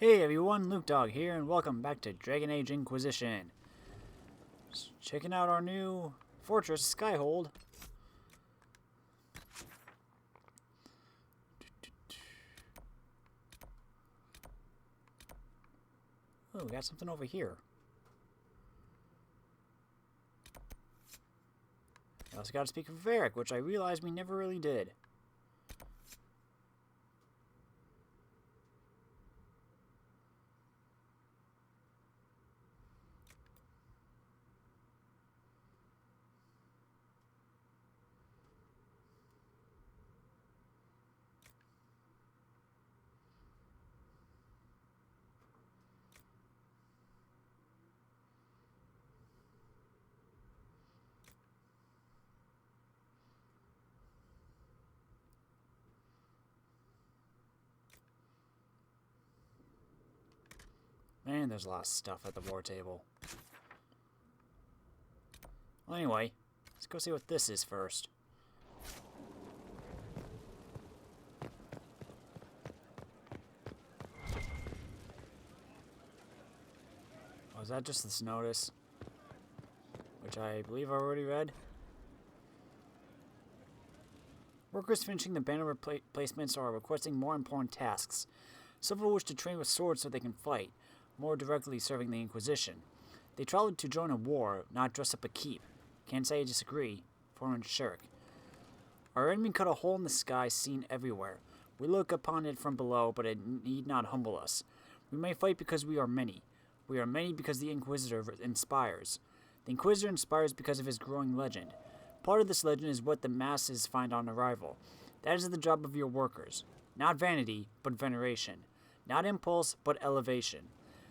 Hey everyone, Luke Dog here, and welcome back to Dragon Age Inquisition. Just checking out our new fortress, Skyhold. Oh, we got something over here. I also got to speak for Varric, which I realized we never really did. Man, there's a lot of stuff at the war table. Well, anyway, let's go see what this is first. Oh, is that just this notice? Which I believe I already read. Workers finishing the banner replacements are requesting more important tasks. Several wish to train with swords so they can fight, more directly serving the Inquisition. They traveled to join a war, not dress up a keep. Can't say I disagree. Foreign shirk. Our enemy cut a hole in the sky seen everywhere. We look upon it from below, but it need not humble us. We may fight because we are many. We are many because the Inquisitor inspires. The Inquisitor inspires because of his growing legend. Part of this legend is what the masses find on arrival. That is the job of your workers. Not vanity, but veneration. Not impulse, but elevation.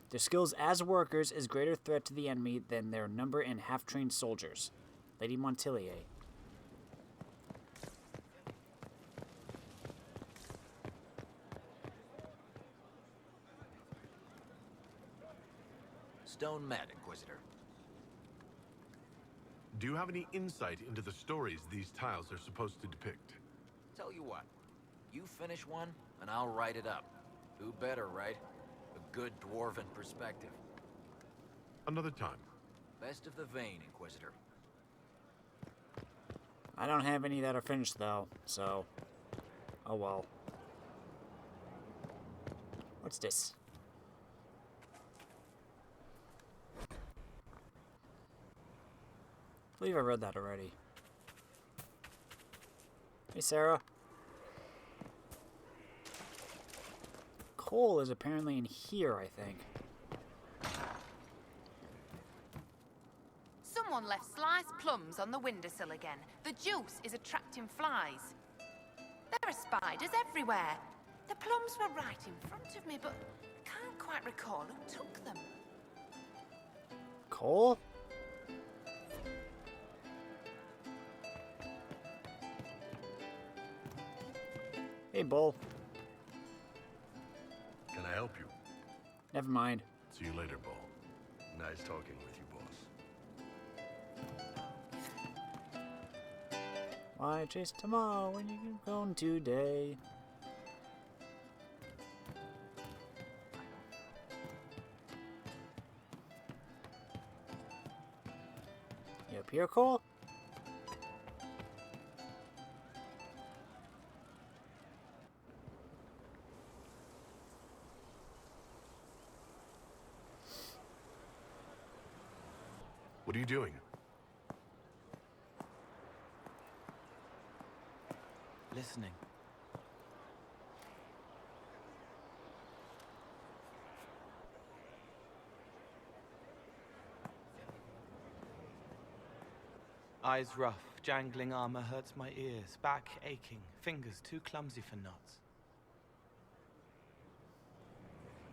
Their skills as workers is greater threat to the enemy than their number in half-trained soldiers. Lady Montilier. Stone Mat, Inquisitor. Do you have any insight into the stories these tiles are supposed to depict? Tell you what, you finish one, and I'll write it up. Who better, right? A good dwarven perspective. Another time. Best of the vein, Inquisitor. I don't have any that are finished, though, so... oh well. What's this? I believe I read that already. Hey, Sarah. Coal is apparently in here, I think. Someone left sliced plums on the windowsill again. The juice is attracting flies. There are spiders everywhere. The plums were right in front of me, but I can't quite recall who took them. Coal? Hey, Bull. Can I help you? Never mind. See you later, Bull. Nice talking with you, boss. Why chase tomorrow when you can go today? You up here, Cole? What are you doing? Listening. Eyes rough, jangling armor hurts my ears, back aching, fingers too clumsy for knots.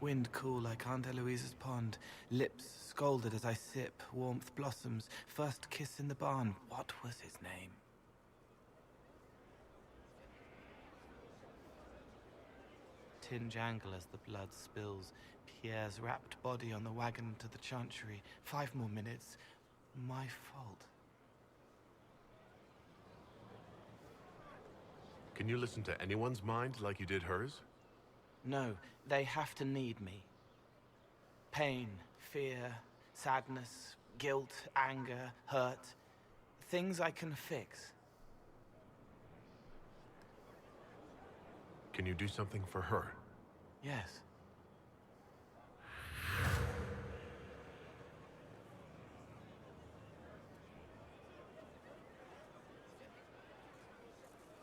Wind cool like Aunt Eloise's pond, lips scalded as I sip, warmth blossoms, first kiss in the barn, what was his name? Tin jangle as the blood spills, Pierre's wrapped body on the wagon to the chantry, 5 more minutes, my fault. Can you listen to anyone's mind like you did hers? No, they have to need me. Pain, fear, sadness, guilt, anger, hurt. Things I can fix. Can you do something for her? Yes.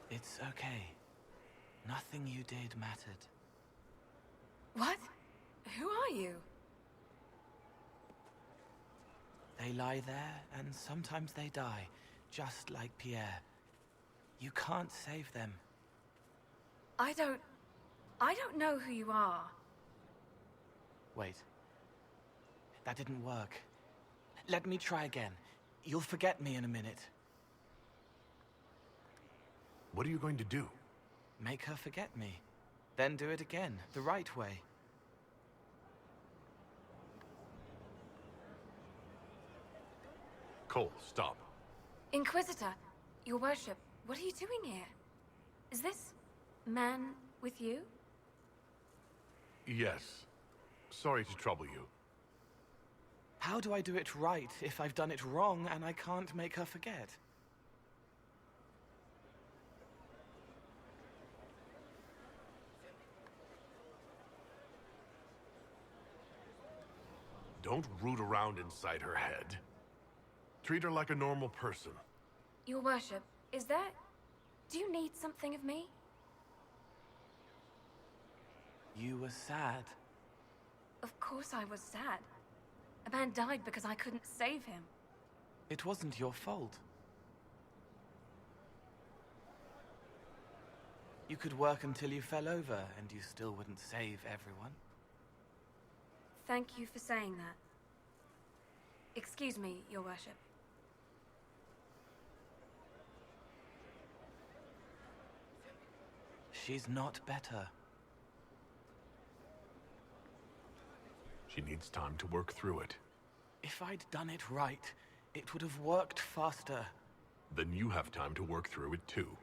It's okay. Nothing you did mattered. What? Who are you? They lie there, and sometimes they die, just like Pierre. You can't save them. I don't know who you are. Wait. That didn't work. Let me try again. You'll forget me in a minute. What are you going to do? Make her forget me. Then do it again, the right way. Cole, stop. Inquisitor, your worship, what are you doing here? Is this man with you? Yes. Sorry to trouble you. How do I do it right if I've done it wrong and I can't make her forget? Don't root around inside her head. Treat her like a normal person. Your worship, is that... Do you need something of me? You were sad. Of course I was sad. A man died because I couldn't save him. It wasn't your fault. You could work until you fell over, and you still wouldn't save everyone. Thank you for saying that. Excuse me, your worship. She's not better. She needs time to work through it. If I'd done it right, it would have worked faster. Then you have time to work through it too.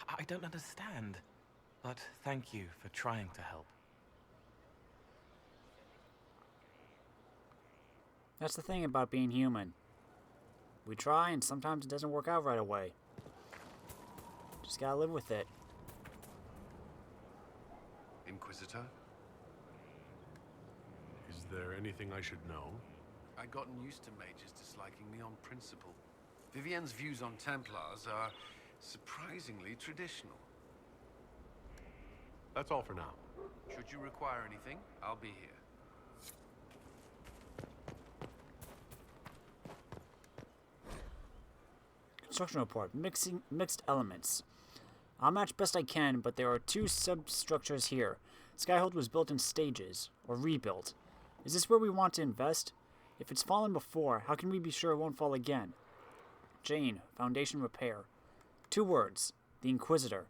I don't understand. But thank you for trying to help. That's the thing about being human. We try, and sometimes it doesn't work out right away. Just gotta live with it. Inquisitor? Is there anything I should know? I'd gotten used to mages disliking me on principle. Vivienne's views on Templars are surprisingly traditional. That's all for now. Should you require anything, I'll be here. Construction report. Mixed elements. I'll match best I can, but there are two substructures here. Skyhold was built in stages, or rebuilt. Is this where we want to invest? If it's fallen before, how can we be sure it won't fall again? Jane, foundation repair. 2 words. The Inquisitor.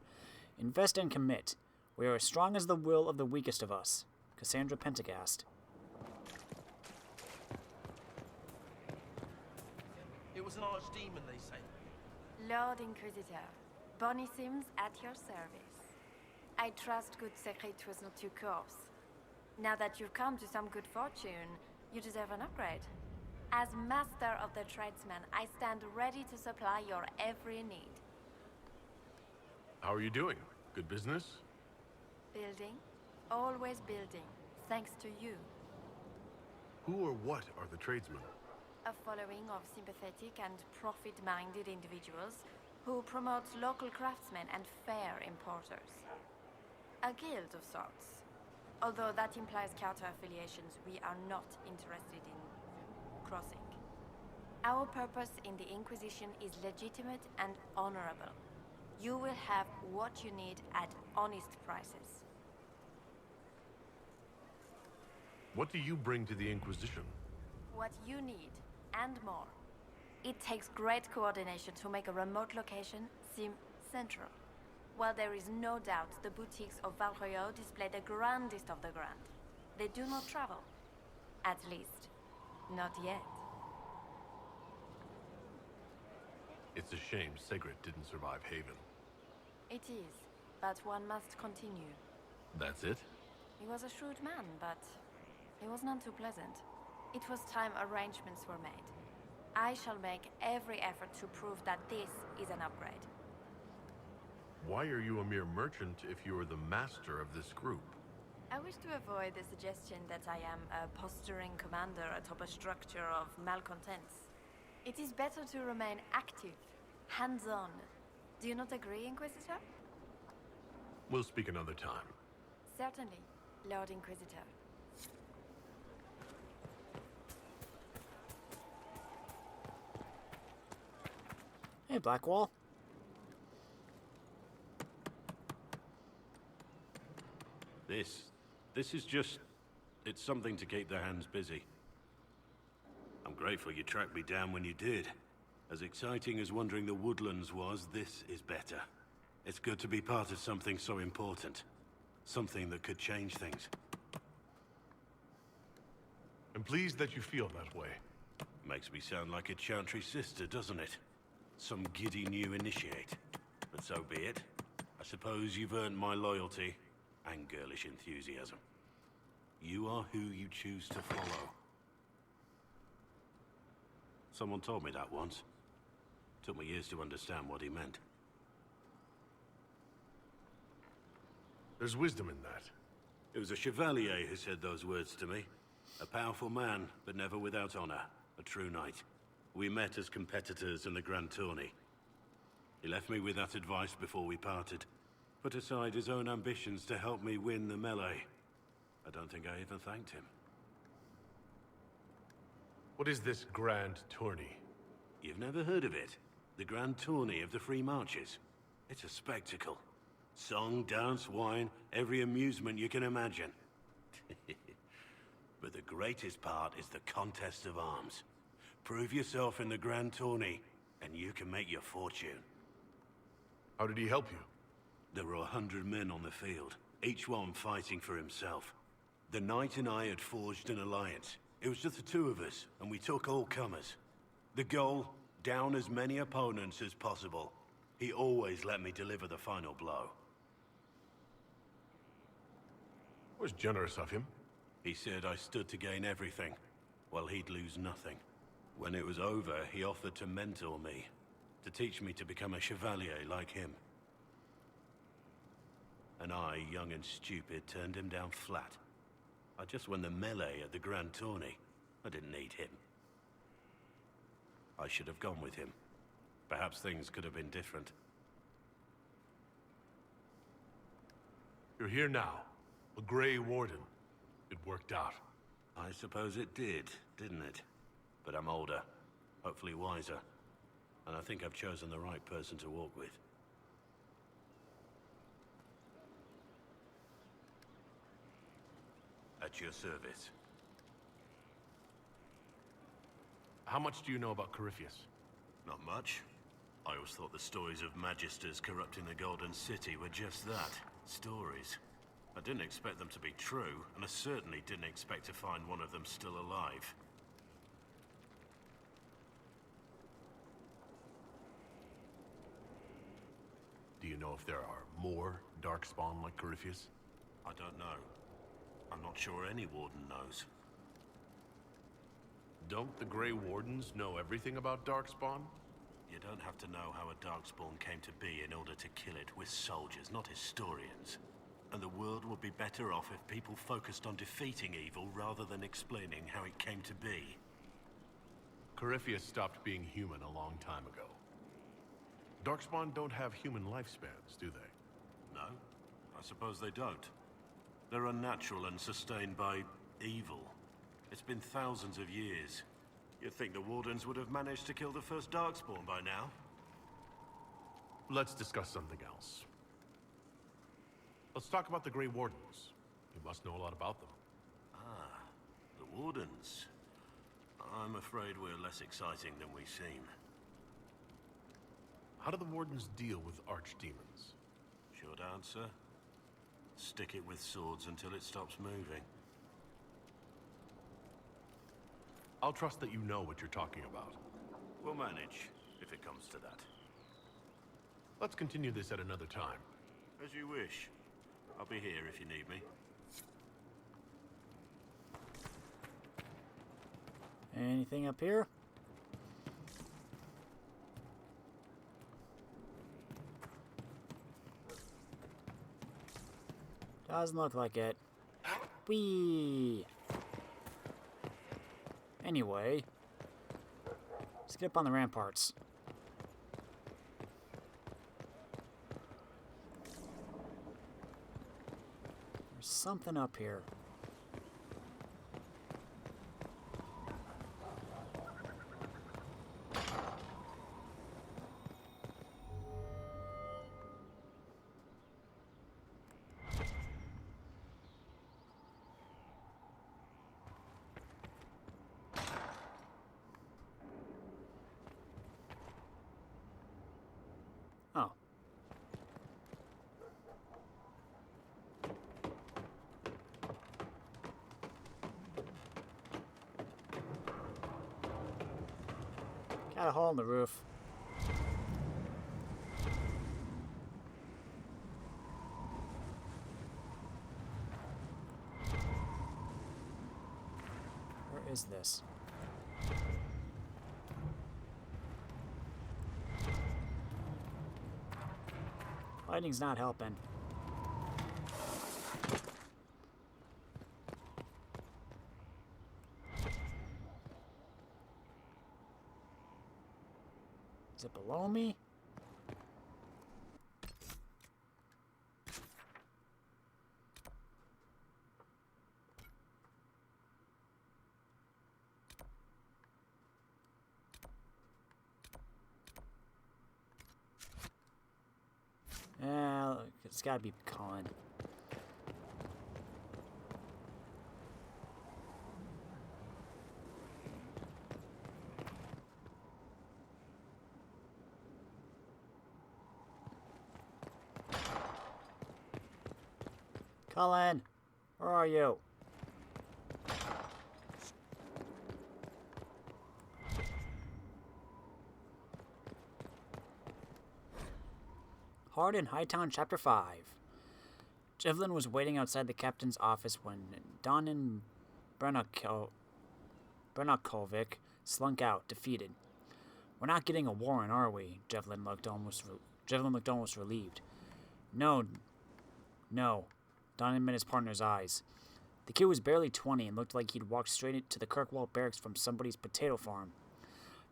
Invest and commit. We are as strong as the will of the weakest of us. Cassandra Pentagast. It was an archdemon, they say. Lord Inquisitor, Bonnie Sims at your service. I trust good secret was not too coarse. Now that you've come to some good fortune, you deserve an upgrade. As master of the tradesman, I stand ready to supply your every need. How are you doing? Good business? Building, always building, thanks to you. Who or what are the tradesmen? A following of sympathetic and profit-minded individuals who promote local craftsmen and fair importers. A guild of sorts. Although that implies counter-affiliations we are not interested in crossing. Our purpose in the Inquisition is legitimate and honorable. You will have what you need at honest prices. What do you bring to the Inquisition? What you need, and more. It takes great coordination to make a remote location seem central. While there is no doubt the boutiques of Val Royeaux display the grandest of the grand, they do not travel. At least, not yet. It's a shame Sigrid didn't survive Haven. It is, but one must continue. That's it? He was a shrewd man, but he was none too pleasant. It was time arrangements were made. I shall make every effort to prove that this is an upgrade. Why are you a mere merchant if you are the master of this group? I wish to avoid the suggestion that I am a posturing commander atop a structure of malcontents. It is better to remain active, hands-on. Do you not agree, Inquisitor? We'll speak another time. Certainly, Lord Inquisitor. Hey, Blackwall. This is just... it's something to keep their hands busy. I'm grateful you tracked me down when you did. As exciting as wandering the woodlands was, this is better. It's good to be part of something so important. Something that could change things. I'm pleased that you feel that way. Makes me sound like a Chantry sister, doesn't it? Some giddy new initiate. But so be it. I suppose you've earned my loyalty and girlish enthusiasm. You are who you choose to follow. Someone told me that once. Took me years to understand what he meant. There's wisdom in that. It was a chevalier who said those words to me. A powerful man, but never without honor. A true knight. We met as competitors in the Grand Tourney. He left me with that advice before we parted. Put aside his own ambitions to help me win the melee. I don't think I even thanked him. What is this Grand Tourney? You've never heard of it? The Grand Tourney of the Free Marches. It's a spectacle. Song, dance, wine, every amusement you can imagine. But the greatest part is the contest of arms. Prove yourself in the Grand Tourney, and you can make your fortune. How did he help you? There were 100 men on the field, each one fighting for himself. The knight and I had forged an alliance. It was just the two of us, and we took all comers. The goal, down as many opponents as possible. He always let me deliver the final blow. It was generous of him. He said I stood to gain everything, while he'd lose nothing. When it was over, he offered to mentor me, to teach me to become a chevalier like him. And I, young and stupid, turned him down flat. I just won the melee at the Grand Tourney. I didn't need him. I should have gone with him. Perhaps things could have been different. You're here now. A Grey Warden. It worked out. I suppose it did, didn't it? But I'm older, hopefully wiser. And I think I've chosen the right person to walk with. At your service. How much do you know about Corypheus? Not much. I always thought the stories of magisters corrupting the Golden City were just that, stories. I didn't expect them to be true, and I certainly didn't expect to find one of them still alive. Do you know if there are more Darkspawn like Corypheus? I don't know. I'm not sure any Warden knows. Don't the Grey Wardens know everything about Darkspawn? You don't have to know how a Darkspawn came to be in order to kill it. We're soldiers, not historians. And the world would be better off if people focused on defeating evil rather than explaining how it came to be. Corypheus stopped being human a long time ago. Darkspawn don't have human lifespans, do they? No, I suppose they don't. They're unnatural and sustained by evil. It's been thousands of years. You'd think the Wardens would have managed to kill the first Darkspawn by now. Let's discuss something else. Let's talk about the Grey Wardens. You must know a lot about them. Ah, the Wardens. I'm afraid we're less exciting than we seem. How do the Wardens deal with archdemons? Short answer. Stick it with swords until it stops moving. I'll trust that you know what you're talking about. We'll manage, if it comes to that. Let's continue this at another time. As you wish. I'll be here if you need me. Anything up here? Doesn't look like it. Whee! Anyway, let's get up on the ramparts. There's something up here. Oh. Got a hole in the roof. Where is this? Lighting's not helping. Is it below me? It's gotta be Colin. Colin, where are you? Hard in Hightown, Chapter 5. Devlin was waiting outside the captain's office when Donan Branakovic slunk out, defeated. "We're not getting a warrant, are we?" Devlin looked almost relieved. No. Donan met his partner's eyes. The kid was barely 20 and looked like he'd walked straight to the Kirkwall barracks from somebody's potato farm.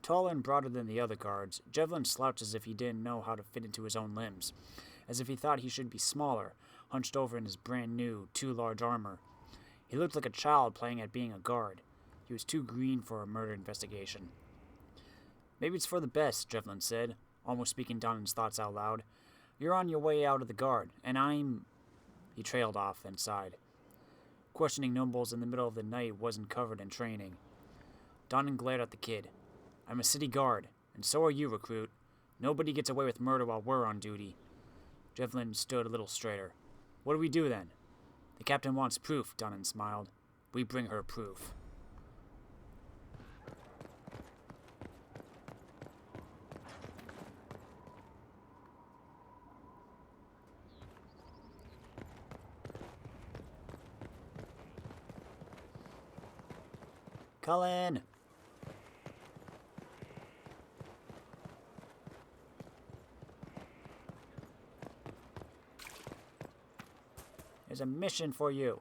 Taller and broader than the other guards, Devlin slouched as if he didn't know how to fit into his own limbs, as if he thought he should be smaller, hunched over in his brand-new, too-large armor. He looked like a child playing at being a guard. He was too green for a murder investigation. "Maybe it's for the best," Devlin said, almost speaking Donan's thoughts out loud. "You're on your way out of the guard, and I'm..." He trailed off, then sighed. Questioning nobles in the middle of the night wasn't covered in training. Donan glared at the kid. "I'm a city guard, and so are you, recruit. Nobody gets away with murder while we're on duty." Devlin stood a little straighter. "What do we do then?" "The captain wants proof," Donan smiled. "We bring her proof." Cullen! There's a mission for you.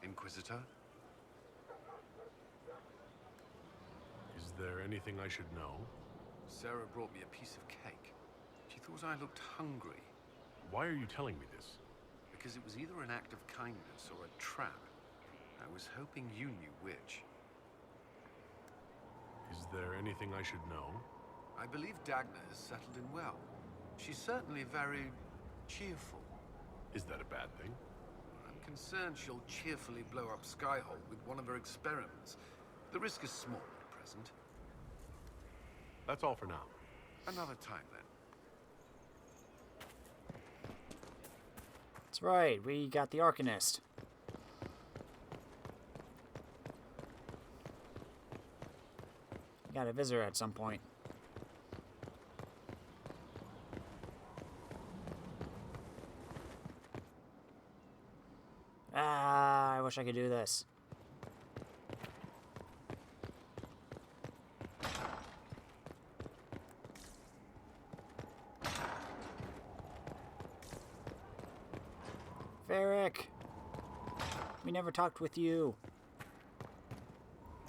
Inquisitor? Is there anything I should know? Sarah brought me a piece of cake. She thought I looked hungry. Why are you telling me this? Because it was either an act of kindness or a trap. I was hoping you knew which. Is there anything I should know? I believe Dagna has settled in well. She's certainly very cheerful. Is that a bad thing? I'm concerned she'll cheerfully blow up Skyhold with one of her experiments. The risk is small at present. That's all for now. Another time, then. That's right, we got the Arcanist. Got a visitor at some point. wish I could do this. Varric! We never talked with you.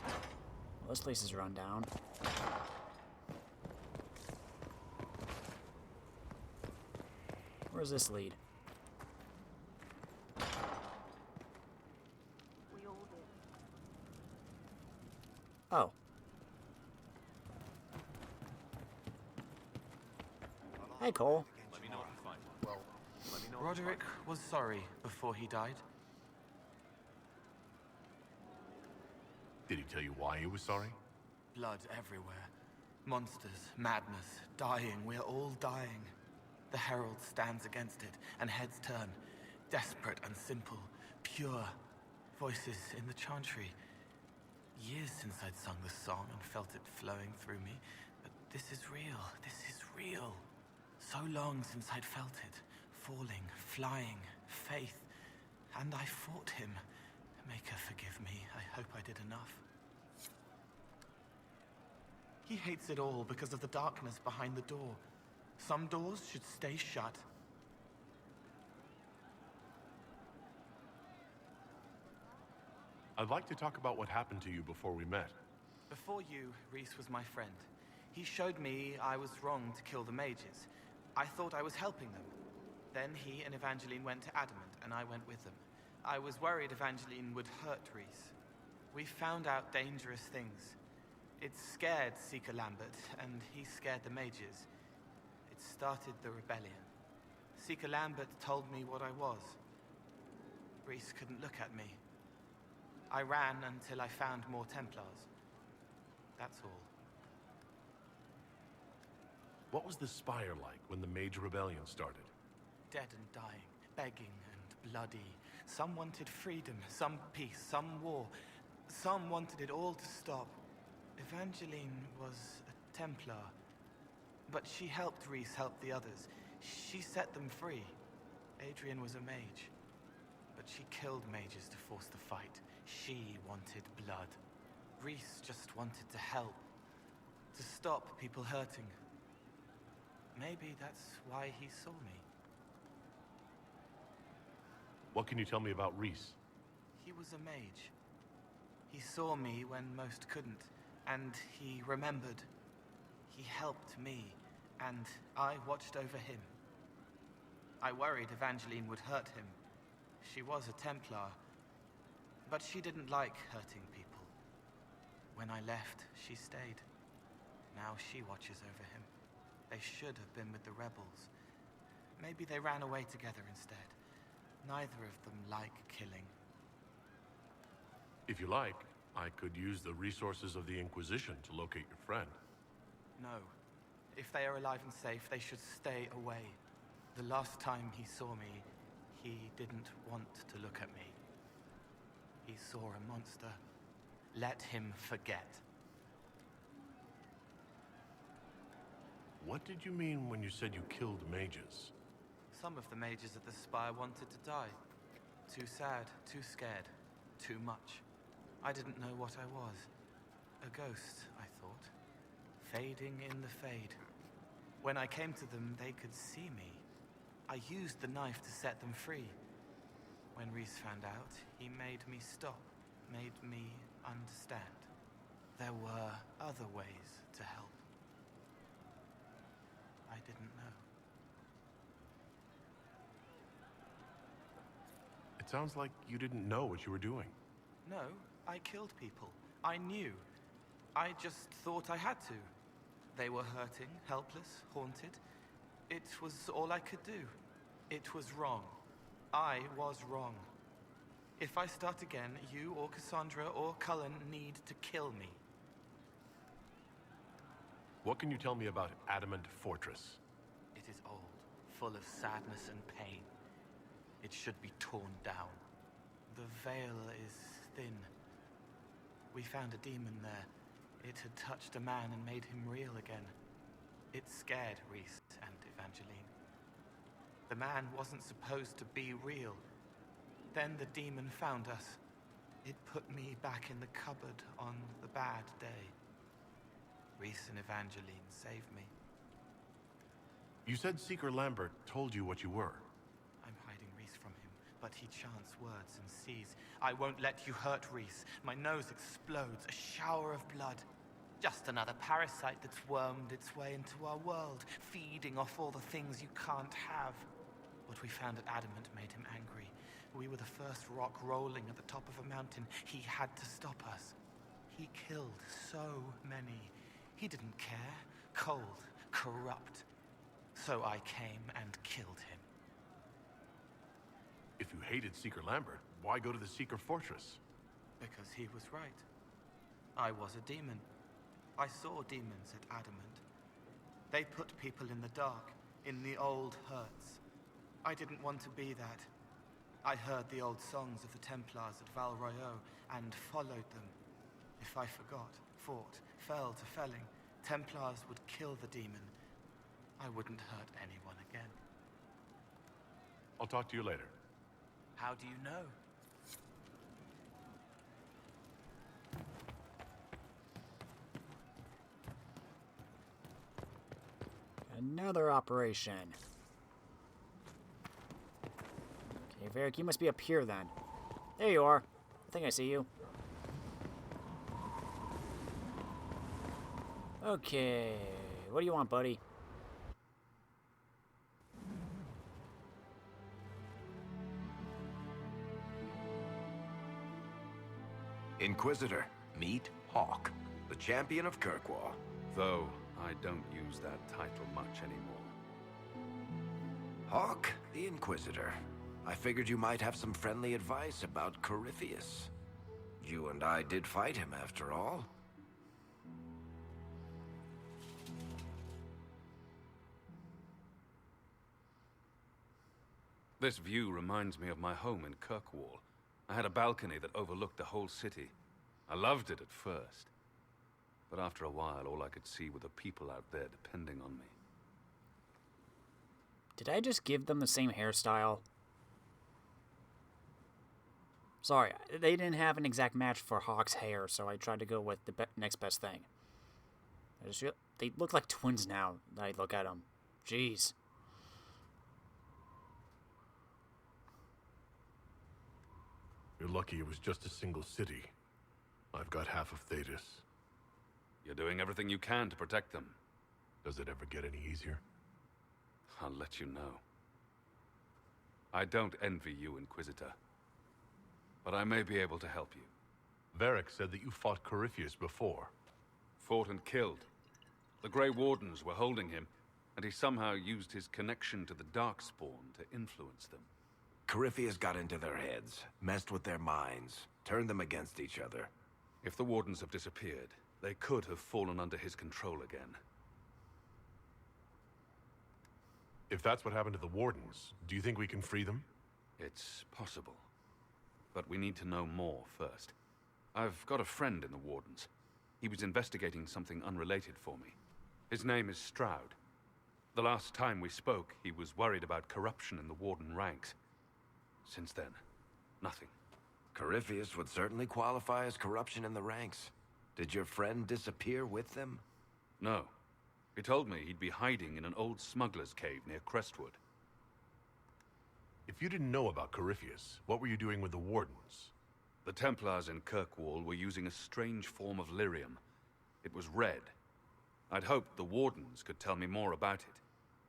Well, this place is run down. Where does this lead? Oh. Hey, Cole. Roderick was sorry before he died. Did he tell you why he was sorry? Blood everywhere. Monsters, madness, dying. We're all dying. The Herald stands against it, and heads turn. Desperate and simple. Pure. Voices in the chantry. Years since I'd sung the song and felt it flowing through me. But this is real. This is real. So long since I'd felt it. Falling, flying, faith. And I fought him. Maker, forgive me. I hope I did enough. He hates it all because of the darkness behind the door. Some doors should stay shut. I'd like to talk about what happened to you before we met. Before you, Rhys was my friend. He showed me I was wrong to kill the mages. I thought I was helping them. Then he and Evangeline went to Adamant, and I went with them. I was worried Evangeline would hurt Rhys. We found out dangerous things. It scared Seeker Lambert, and he scared the mages. It started the rebellion. Seeker Lambert told me what I was. Rhys couldn't look at me. I ran until I found more Templars. That's all. What was the Spire like when the Mage Rebellion started? Dead and dying, begging and bloody. Some wanted freedom, some peace, some war. Some wanted it all to stop. Evangeline was a Templar, but she helped Rhys help the others. She set them free. Adrian was a mage, but she killed mages to force the fight. She wanted blood. Rhys just wanted to help, to stop people hurting. Maybe that's why he saw me. What can you tell me about Rhys? He was a mage. He saw me when most couldn't, and he remembered. He helped me, and I watched over him. I worried Evangeline would hurt him. She was a Templar, but she didn't like hurting people. When I left, she stayed. Now she watches over him. They should have been with the rebels. Maybe they ran away together instead. Neither of them like killing. If you like, I could use the resources of the Inquisition to locate your friend. No. If they are alive and safe, they should stay away. The last time he saw me, he didn't want to look at me. He saw a monster. Let him forget. What did you mean when you said you killed mages? Some of the mages at the Spire wanted to die. Too sad, too scared, too much. I didn't know what I was. A ghost, I thought. Fading in the fade. When I came to them, they could see me. I used the knife to set them free. When Rhys found out, he made me stop, made me understand. There were other ways to help. I didn't know. It sounds like you didn't know what you were doing. No, I killed people. I knew. I just thought I had to. They were hurting, helpless, haunted. It was all I could do. It was wrong. I was wrong. If I start again, you or Cassandra or Cullen need to kill me. What can you tell me about Adamant Fortress? It is old, full of sadness and pain. It should be torn down. The veil is thin. We found a demon there. It had touched a man and made him real again. It scared Rhys and Evangeline. The man wasn't supposed to be real. Then the demon found us. It put me back in the cupboard on the bad day. Reese and Evangeline saved me. You said Seeker Lambert told you what you were. I'm hiding Reese from him, but he chants words and sees. I won't let you hurt Reese. My nose explodes, a shower of blood. Just another parasite that's wormed its way into our world, feeding off all the things you can't have. What we found at Adamant made him angry. We were the first rock rolling at the top of a mountain. He had to stop us. He killed so many. He didn't care. Cold, corrupt. So I came and killed him. If you hated Seeker Lambert, why go to the Seeker Fortress? Because he was right. I was a demon. I saw demons at Adamant. They put people in the dark, in the old hurts. I didn't want to be that. I heard the old songs of the Templars at Val Royeaux and followed them. If I forgot, fought, fell to felling, Templars would kill the demon. I wouldn't hurt anyone again. I'll talk to you later. How do you know? Another operation. Okay, Varric, you must be up here then. There you are. I think I see you. Okay, what do you want, buddy? Inquisitor, meet Hawke, the champion of Kirkwall. Though I don't use that title much anymore. Hawke, the Inquisitor. I figured you might have some friendly advice about Corypheus. You and I did fight him, after all. This view reminds me of my home in Kirkwall. I had a balcony that overlooked the whole city. I loved it at first. But after a while, all I could see were the people out there depending on me. Did I just give them the same hairstyle? Sorry, they didn't have an exact match for Hawke's hair, so I tried to go with the next best thing. They look like twins now that I look at them. Jeez. You're lucky it was just a single city. I've got half of Thetis. You're doing everything you can to protect them. Does it ever get any easier? I'll let you know. I don't envy you, Inquisitor. But I may be able to help you. Varric said that you fought Corypheus before. Fought and killed. The Grey Wardens were holding him, and he somehow used his connection to the Darkspawn to influence them. Corypheus got into their heads, messed with their minds, turned them against each other. If the Wardens have disappeared, they could have fallen under his control again. If that's what happened to the Wardens, do you think we can free them? It's possible. But we need to know more first. I've got a friend in the Wardens. He was investigating something unrelated for me. His name is Stroud. The last time we spoke, he was worried about corruption in the Warden ranks. Since then, nothing. Corypheus would certainly qualify as corruption in the ranks. Did your friend disappear with them? No. He told me he'd be hiding in an old smuggler's cave near Crestwood. If you didn't know about Corypheus, what were you doing with the Wardens? The Templars in Kirkwall were using a strange form of lyrium. It was red. I'd hoped the Wardens could tell me more about it.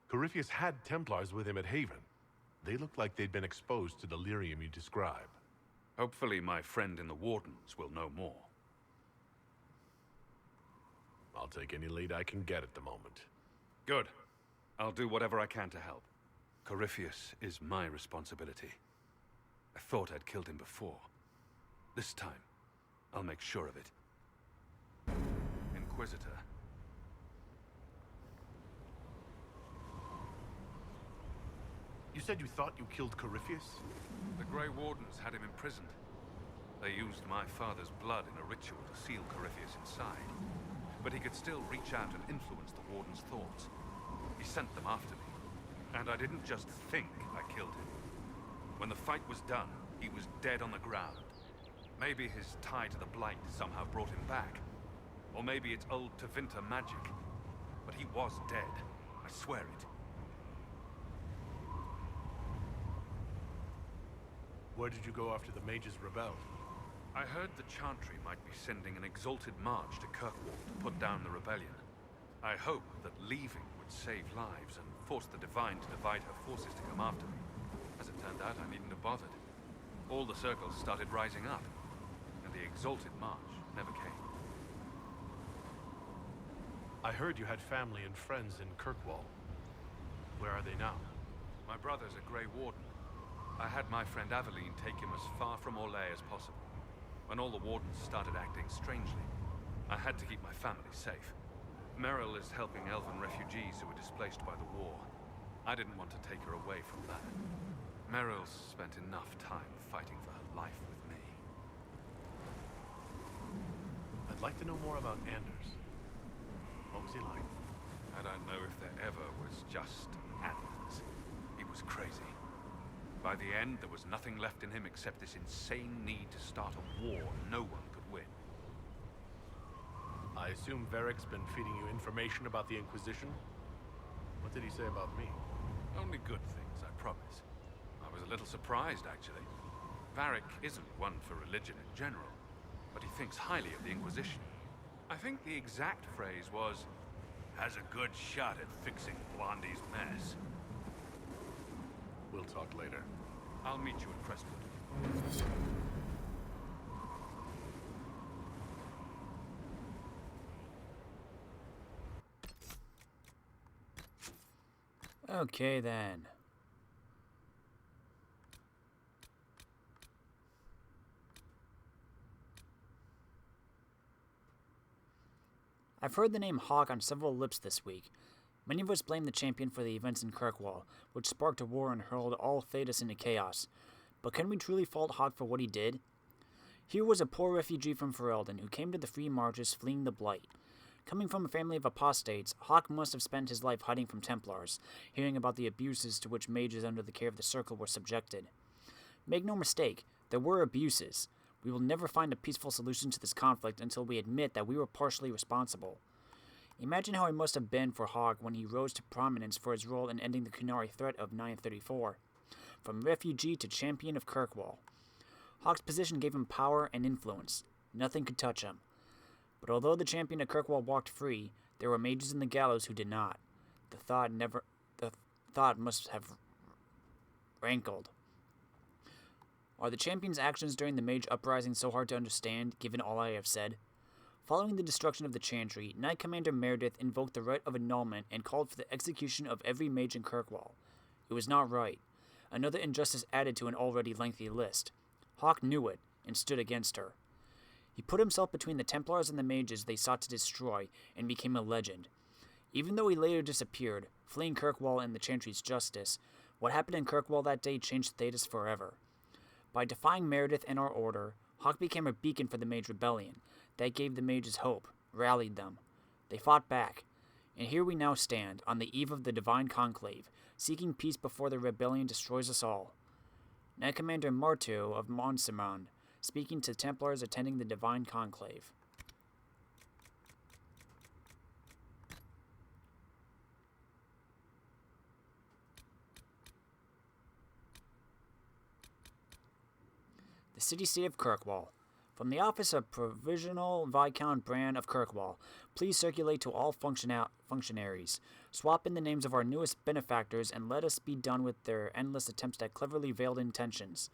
Corypheus had Templars with him at Haven. They looked like they'd been exposed to the lyrium you describe. Hopefully my friend in the Wardens will know more. I'll take any lead I can get at the moment. Good. I'll do whatever I can to help. Corypheus is my responsibility. I thought I'd killed him before. This time, I'll make sure of it. Inquisitor. You said you thought you killed Corypheus? The Grey Wardens had him imprisoned. They used my father's blood in a ritual to seal Corypheus inside. But he could still reach out and influence the Warden's thoughts. He sent them after me. And I didn't just think I killed him. When the fight was done, he was dead on the ground. Maybe his tie to the Blight somehow brought him back. Or maybe it's old Tevinter magic. But he was dead. I swear it. Where did you go after the mages rebelled? I heard the Chantry might be sending an exalted march to Kirkwall to put down the rebellion. I hoped that leaving would save lives and force the Divine to divide her forces to come after me. As it turned out, I needn't have bothered. All the circles started rising up, and the exalted march never came. I heard you had family and friends in Kirkwall. Where are they now? My brother's a Grey Warden. I had my friend Aveline take him as far from Orlais as possible. When all the Wardens started acting strangely, I had to keep my family safe. Meryl is helping elven refugees who were displaced by the war. I didn't want to take her away from that. Meryl's spent enough time fighting for her life with me. I'd like to know more about Anders. What was he like? I don't know if there ever was just Anders. He was crazy. By the end, there was nothing left in him except this insane need to start a war no one could win. I assume Varric's been feeding you information about the Inquisition? What did he say about me? Only good things, I promise. I was a little surprised, actually. Varric isn't one for religion in general, but he thinks highly of the Inquisition. I think the exact phrase was, "has a good shot at fixing Blondie's mess." We'll talk later. I'll meet you at Crestwood. Okay, then. I've heard the name Hawke on several lips this week. Many of us blame the champion for the events in Kirkwall, which sparked a war and hurled all Thedas into chaos. But can we truly fault Hawke for what he did? Here was a poor refugee from Ferelden who came to the free marches fleeing the Blight. Coming from a family of apostates, Hawke must have spent his life hiding from Templars, hearing about the abuses to which mages under the care of the Circle were subjected. Make no mistake, there were abuses. We will never find a peaceful solution to this conflict until we admit that we were partially responsible. Imagine how it must have been for Hawke when he rose to prominence for his role in ending the Qunari threat of 934. From refugee to champion of Kirkwall. Hawke's position gave him power and influence. Nothing could touch him. But although the champion of Kirkwall walked free, there were mages in the gallows who did not. The thought must have rankled. Are the champion's actions during the mage uprising so hard to understand, given all I have said? Following the destruction of the Chantry, Knight Commander Meredith invoked the right of annulment and called for the execution of every mage in Kirkwall. It was not right. Another injustice added to an already lengthy list. Hawke knew it, and stood against her. He put himself between the Templars and the mages they sought to destroy, and became a legend. Even though he later disappeared, fleeing Kirkwall and the Chantry's justice, what happened in Kirkwall that day changed Thedas forever. By defying Meredith and our order, Hawke became a beacon for the Mage Rebellion. That gave the mages hope, rallied them. They fought back, and here we now stand, on the eve of the Divine Conclave, seeking peace before the rebellion destroys us all. Knight Commander Marteau of Montserrat, speaking to Templars attending the Divine Conclave. The city-state of Kirkwall. From the office of Provisional Viscount Bran of Kirkwall, please circulate to all functionaries. Swap in the names of our newest benefactors and let us be done with their endless attempts at cleverly veiled intentions.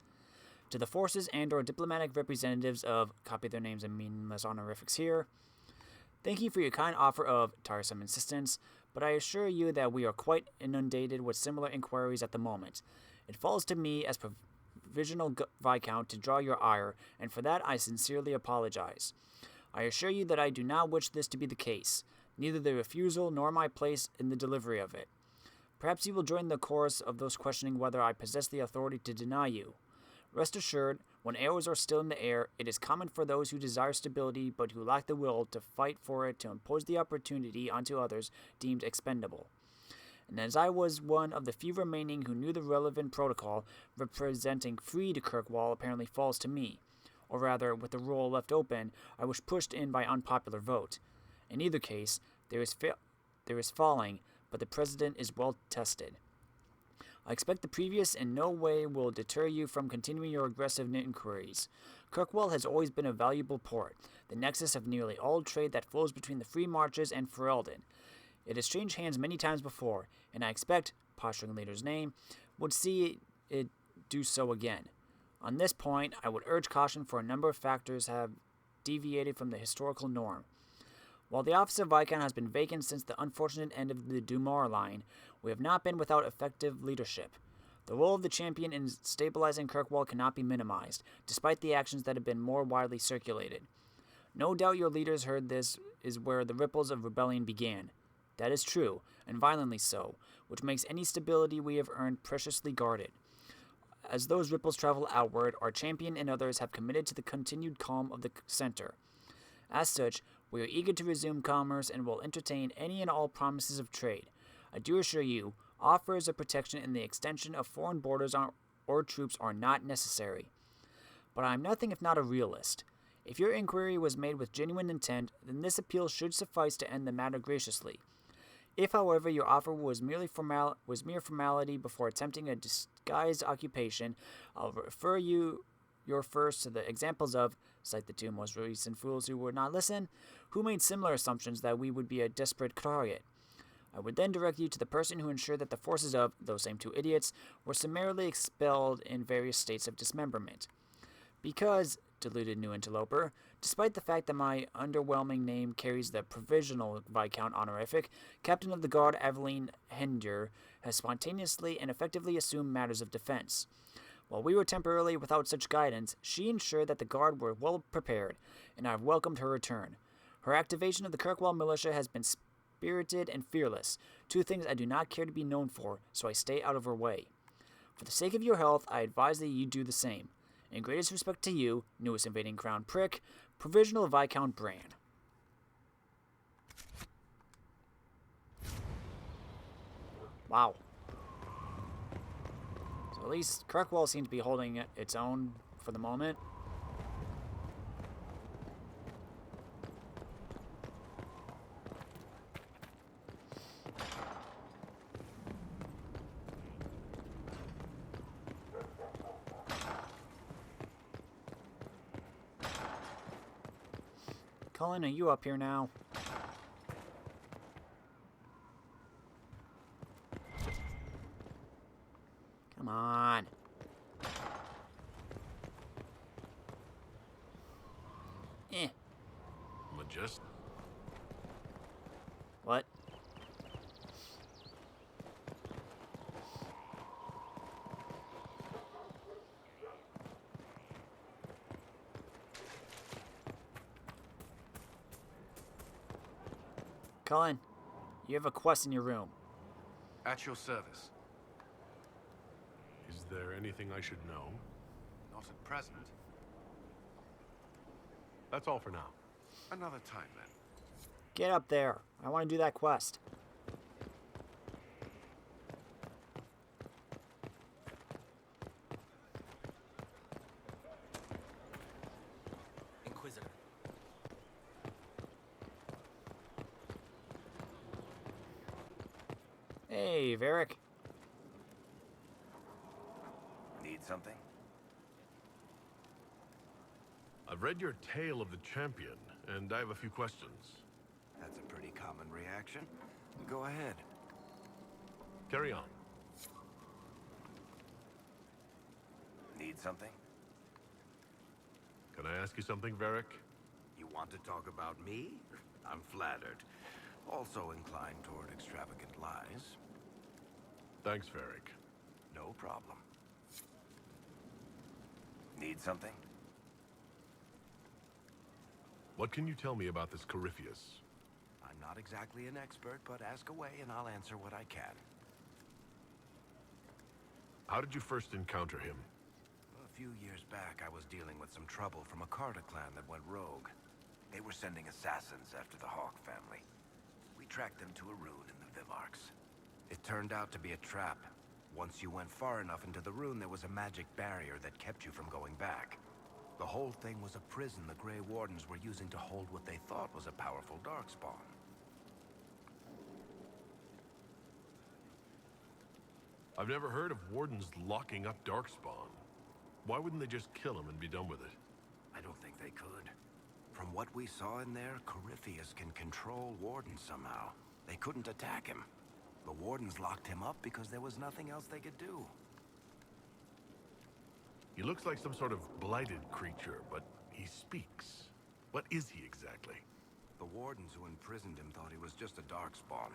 To the forces and or diplomatic representatives of, copy their names and meaningless honorifics here, thank you for your kind offer of tiresome insistence, but I assure you that we are quite inundated with similar inquiries at the moment. It falls to me as Provisional Viscount to draw your ire, and for that I sincerely apologize. I assure you that I do not wish this to be the case, neither the refusal nor my place in the delivery of it. Perhaps you will join the chorus of those questioning whether I possess the authority to deny you. Rest assured, when arrows are still in the air, it is common for those who desire stability but who lack the will to fight for it to impose the opportunity onto others deemed expendable. And as I was one of the few remaining who knew the relevant protocol representing free to Kirkwall apparently falls to me. or rather, with the role left open, I was pushed in by unpopular vote. In either case, there is falling, but the precedent is well tested. I expect the previous in no way will deter you from continuing your aggressive inquiries. Kirkwall has always been a valuable port, the nexus of nearly all trade that flows between the Free Marches and Ferelden. It has changed hands many times before, and I expect, posturing leader's name, would see it do so again. On this point, I would urge caution, for a number of factors have deviated from the historical norm. While the office of Viscount has been vacant since the unfortunate end of the Dumar line, we have not been without effective leadership. The role of the champion in stabilizing Kirkwall cannot be minimized, despite the actions that have been more widely circulated. No doubt your leaders heard this is where the ripples of rebellion began. That is true, and violently so, which makes any stability we have earned preciously guarded. As those ripples travel outward, our champion and others have committed to the continued calm of the center. As such, we are eager to resume commerce and will entertain any and all promises of trade. I do assure you, offers of protection and the extension of foreign borders or troops are not necessary. But I am nothing if not a realist. If your inquiry was made with genuine intent, then this appeal should suffice to end the matter graciously. If, however, your offer was mere formality before attempting a disguised occupation, I'll refer your first to the examples of, cite the two most recent fools who would not listen, who made similar assumptions that we would be a desperate target. I would then direct you to the person who ensured that the forces of those same two idiots were summarily expelled in various states of dismemberment. Because, deluded new interloper, despite the fact that my underwhelming name carries the provisional Viscount honorific, Captain of the Guard Aveline Hender has spontaneously and effectively assumed matters of defense. While we were temporarily without such guidance, she ensured that the Guard were well prepared, and I have welcomed her return. Her activation of the Kirkwall militia has been spirited and fearless, two things I do not care to be known for, so I stay out of her way. For the sake of your health, I advise that you do the same. In greatest respect to you, newest invading crown prick, Provisional Viscount Bran. Wow. So at least Kirkwall seems to be holding its own for the moment. Cullen, are you up here now? Come on. Just... What? Cullen, you have a quest in your room. At your service. Is there anything I should know? Not at present. That's all for now. Another time, then. Get up there. I want to do that quest. Inquisitor. Hey, Varric. Need something? I've read your Tale of the Champion, and I have a few questions. That's a pretty common reaction. Go ahead. Carry on. Need something? Can I ask you something, Varric? You want to talk about me? I'm flattered. Also inclined toward extravagant lies. Thanks, Varric. No problem. Need something? What can you tell me about this Corypheus? I'm not exactly an expert, but ask away and I'll answer what I can. How did you first encounter him? A few years back, I was dealing with some trouble from a Carter clan that went rogue. They were sending assassins after the Hawke family. We tracked them to a rune in the Vivarchs. It turned out to be a trap. Once you went far enough into the rune, there was a magic barrier that kept you from going back. The whole thing was a prison the Grey Wardens were using to hold what they thought was a powerful Darkspawn. I've never heard of Wardens locking up Darkspawn. Why wouldn't they just kill him and be done with it? I don't think they could. From what we saw in there, Corypheus can control Wardens somehow. They couldn't attack him. The Wardens locked him up because there was nothing else they could do. He looks like some sort of blighted creature, but he speaks. What is he exactly? The Wardens who imprisoned him thought he was just a Darkspawn.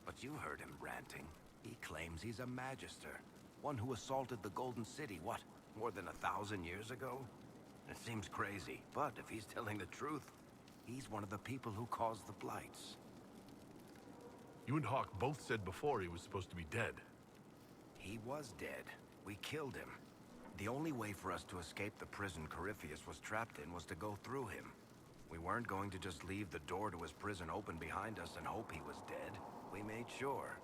But you heard him ranting. He claims he's a Magister. One who assaulted the Golden City, what, more than 1,000 years ago? It seems crazy, but if he's telling the truth, he's one of the people who caused the Blights. You and Hawke both said before he was supposed to be dead. He was dead. We killed him. The only way for us to escape the prison Corypheus was trapped in was to go through him. We weren't going to just leave the door to his prison open behind us and hope he was dead. We made sure.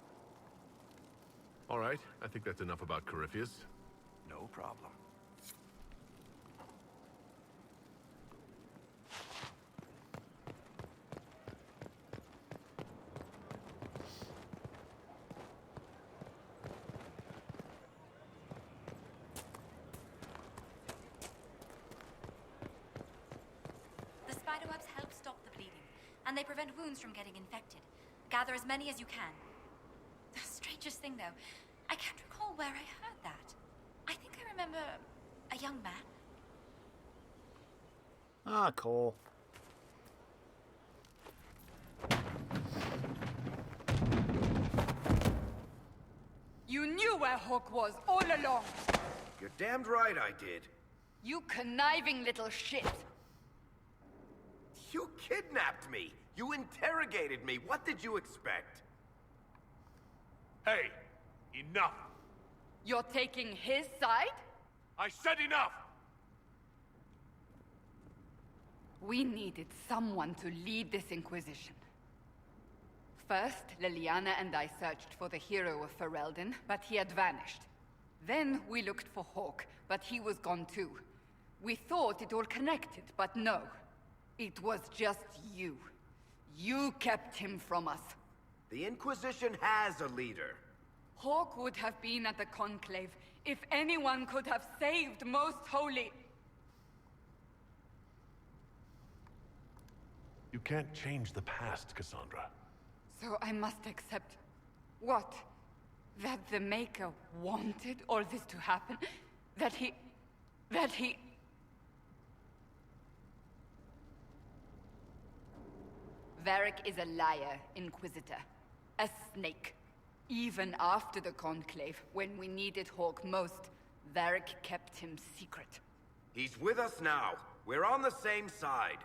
All right, I think that's enough about Corypheus. No problem. The spiderwebs help stop the bleeding, and they prevent wounds from getting infected. Gather as many as you can. The strangest thing, though, I can't recall where I heard that. I think I remember a young man. Ah, cool. You knew where Hawke was all along. You're damned right I did. You conniving little shit. You kidnapped me. You interrogated me. What did you expect? Hey, enough! You're taking his side? I said enough! We needed someone to lead this Inquisition. First, Liliana and I searched for the hero of Ferelden, but he had vanished. Then we looked for Hawke, but he was gone too. We thought it all connected, but no. It was just you. You kept him from us. The Inquisition has a leader. Hawke would have been at the Conclave if anyone could have saved Most Holy. You can't change the past, Cassandra. So I must accept... what? That the Maker wanted all this to happen? That he... Varric is a liar, Inquisitor. A snake. Even after the Conclave, when we needed Hawke most, Varric kept him secret. He's with us now. We're on the same side.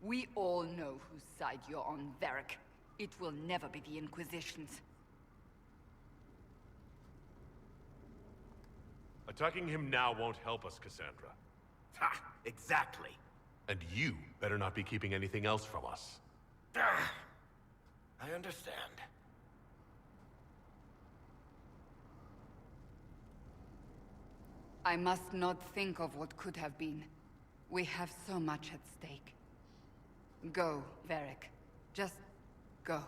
We all know whose side you're on, Varric. It will never be the Inquisition's. Attacking him now won't help us, Cassandra. Ha! Exactly. And you better not be keeping anything else from us. I understand. I must not think of what could have been. We have so much at stake. Go, Varric. Just go.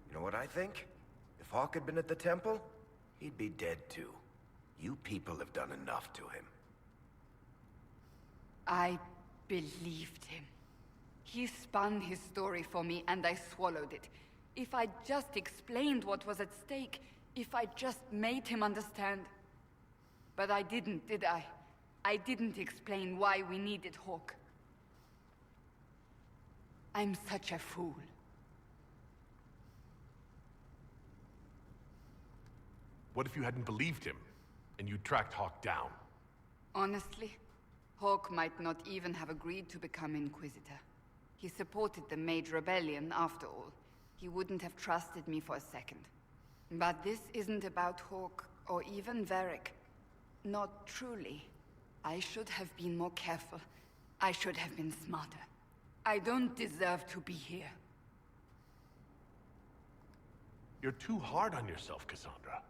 You know what I think? If Hawke had been at the temple, he'd be dead too. You people have done enough to him. I believed him. He spun his story for me and I swallowed it. If I just explained what was at stake, if I just made him understand. But I didn't, did I? I didn't explain why we needed Hawke. I'm such a fool. What if you hadn't believed him, and you tracked Hawke down? Honestly, Hawke might not even have agreed to become Inquisitor. He supported the Mage Rebellion, after all. He wouldn't have trusted me for a second. But this isn't about Hawke, or even Varric. Not truly. I should have been more careful. I should have been smarter. I don't deserve to be here. You're too hard on yourself, Cassandra.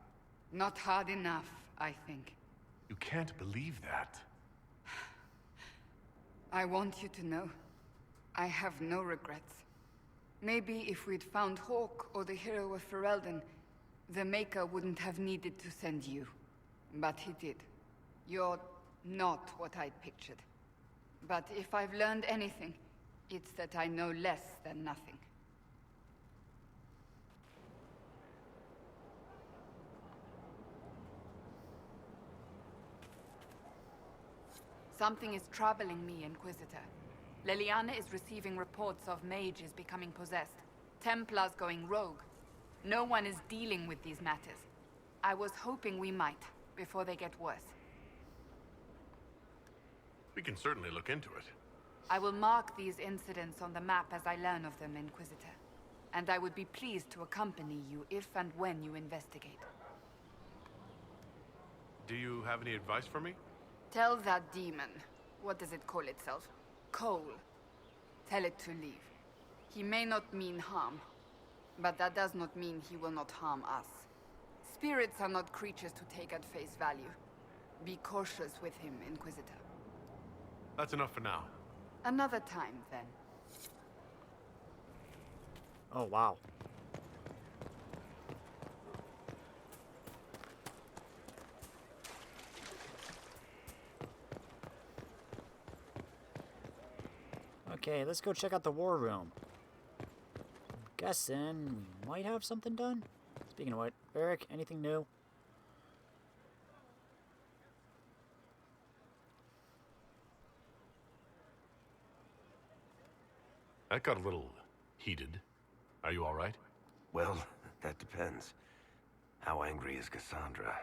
Not hard enough, I think. You can't believe that. I want you to know, I have no regrets. Maybe if we'd found Hawke or the hero of Ferelden, the Maker wouldn't have needed to send you. But he did. You're not what I'd pictured. But if I've learned anything, it's that I know less than nothing. Something is troubling me, Inquisitor. Leliana is receiving reports of mages becoming possessed, Templars going rogue. No one is dealing with these matters. I was hoping we might, before they get worse. We can certainly look into it. I will mark these incidents on the map as I learn of them, Inquisitor. And I would be pleased to accompany you if and when you investigate. Do you have any advice for me? Tell that demon, what does it call itself? Cole. Tell it to leave. He may not mean harm, but that does not mean he will not harm us. Spirits are not creatures to take at face value. Be cautious with him, Inquisitor. That's enough for now. Another time, then. Oh, wow. Okay, let's go check out the war room. Guessing we might have something done. Speaking of what, Eric, anything new? That got a little heated. Are you all right? Well, that depends. How angry is Cassandra?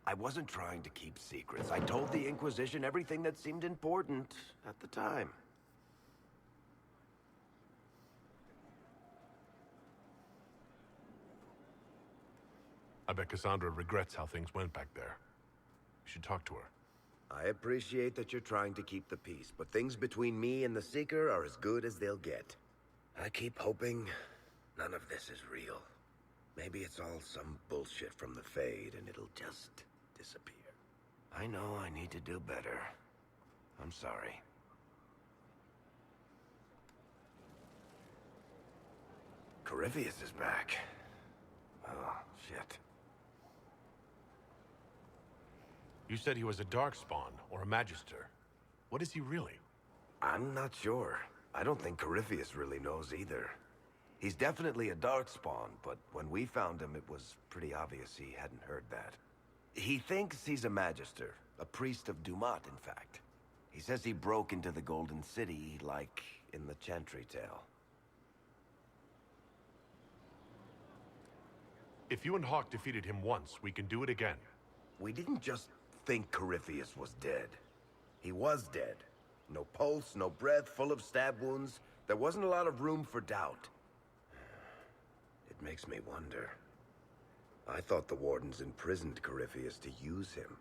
I wasn't trying to keep secrets. I told the Inquisition everything that seemed important at the time. I bet Cassandra regrets how things went back there. You should talk to her. I appreciate that you're trying to keep the peace, but things between me and the Seeker are as good as they'll get. I keep hoping none of this is real. Maybe it's all some bullshit from the Fade and it'll just disappear. I know I need to do better. I'm sorry. Corypheus is back. Oh, shit. You said he was a Darkspawn, or a Magister. What is he really? I'm not sure. I don't think Corypheus really knows either. He's definitely a Darkspawn, but when we found him, it was pretty obvious he hadn't heard that. He thinks he's a Magister, a priest of Dumat, in fact. He says he broke into the Golden City, like in the Chantry tale. If you and Hawke defeated him once, we can do it again. We didn't just think Corypheus was dead. He was dead. No pulse, no breath, full of stab wounds. There wasn't a lot of room for doubt. It makes me wonder. I thought the Wardens imprisoned Corypheus to use him.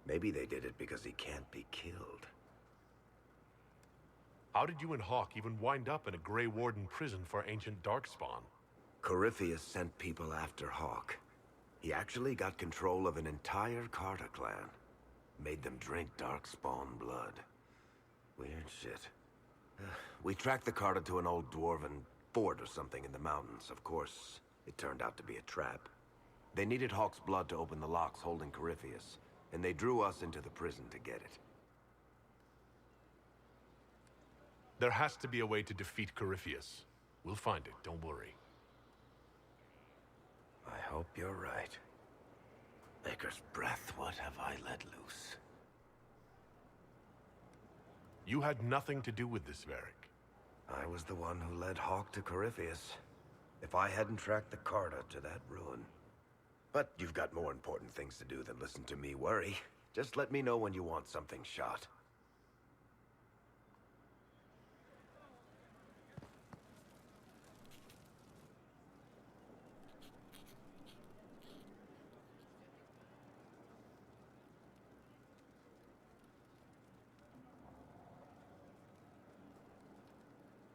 Maybe they did it because he can't be killed. How did you and Hawke even wind up in a Grey Warden prison for ancient Darkspawn? Corypheus sent people after Hawke. He actually got control of an entire Carter clan. Made them drink Darkspawn blood. Weird shit. We tracked the Carter to an old dwarven fort or something in the mountains. Of course, it turned out to be a trap. They needed Hawke's blood to open the locks holding Corypheus, and they drew us into the prison to get it. There has to be a way to defeat Corypheus. We'll find it, don't worry. I hope you're right. Maker's breath, what have I let loose? You had nothing to do with this, Varric. I was the one who led Hawke to Corypheus. If I hadn't tracked the Carter to that ruin. But you've got more important things to do than listen to me worry. Just let me know when you want something shot.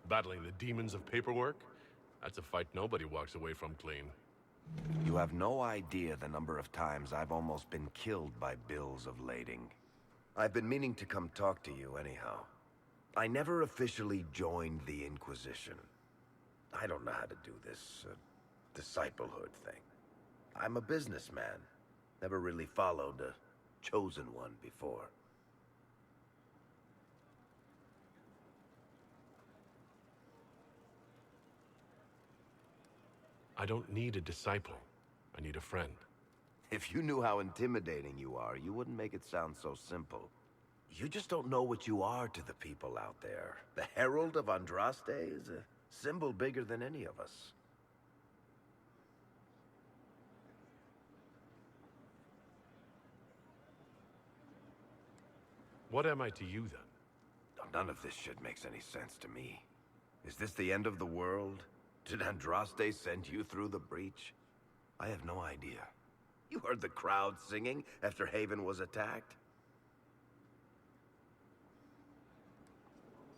Battling the demons of paperwork? That's a fight nobody walks away from clean. You have no idea the number of times I've almost been killed by bills of lading. I've been meaning to come talk to you anyhow. I never officially joined the Inquisition. I don't know how to do this disciplehood thing. I'm a businessman. Never really followed a chosen one before. I don't need a disciple. I need a friend. If you knew how intimidating you are, you wouldn't make it sound so simple. You just don't know what you are to the people out there. The Herald of Andraste is a symbol bigger than any of us. What am I to you, then? None of this shit makes any sense to me. Is this the end of the world? Did Andraste send you through the breach? I have no idea. You heard the crowd singing after Haven was attacked?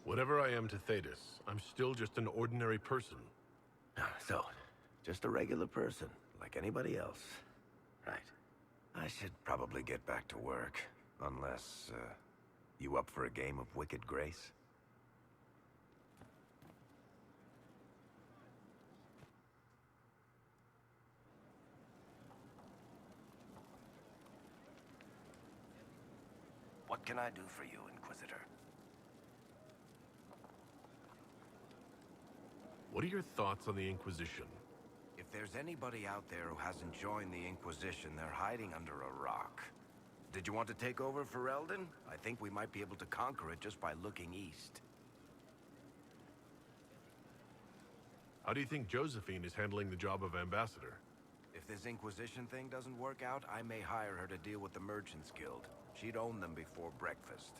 Whatever I am to Thetis, I'm still just an ordinary person. So, just a regular person, like anybody else. Right. I should probably get back to work. Unless, you up for a game of Wicked Grace? What can I do for you, Inquisitor? What are your thoughts on the Inquisition? If there's anybody out there who hasn't joined the Inquisition, they're hiding under a rock. Did you want to take over Ferelden? I think we might be able to conquer it just by looking east. How do you think Josephine is handling the job of ambassador? If this Inquisition thing doesn't work out, I may hire her to deal with the Merchants Guild. She'd own them before breakfast.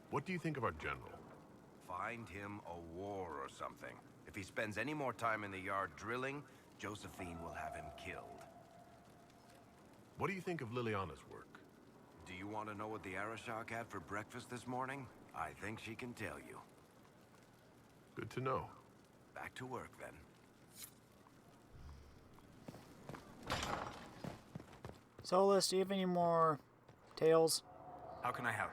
What do you think of our general? Find him a war or something. If he spends any more time in the yard drilling, Josephine will have him killed. What do you think of Liliana's work? Do you want to know what the Arashok had for breakfast this morning? I think she can tell you. Good to know. Back to work, then. Solus, do you have any more tales? How can I help?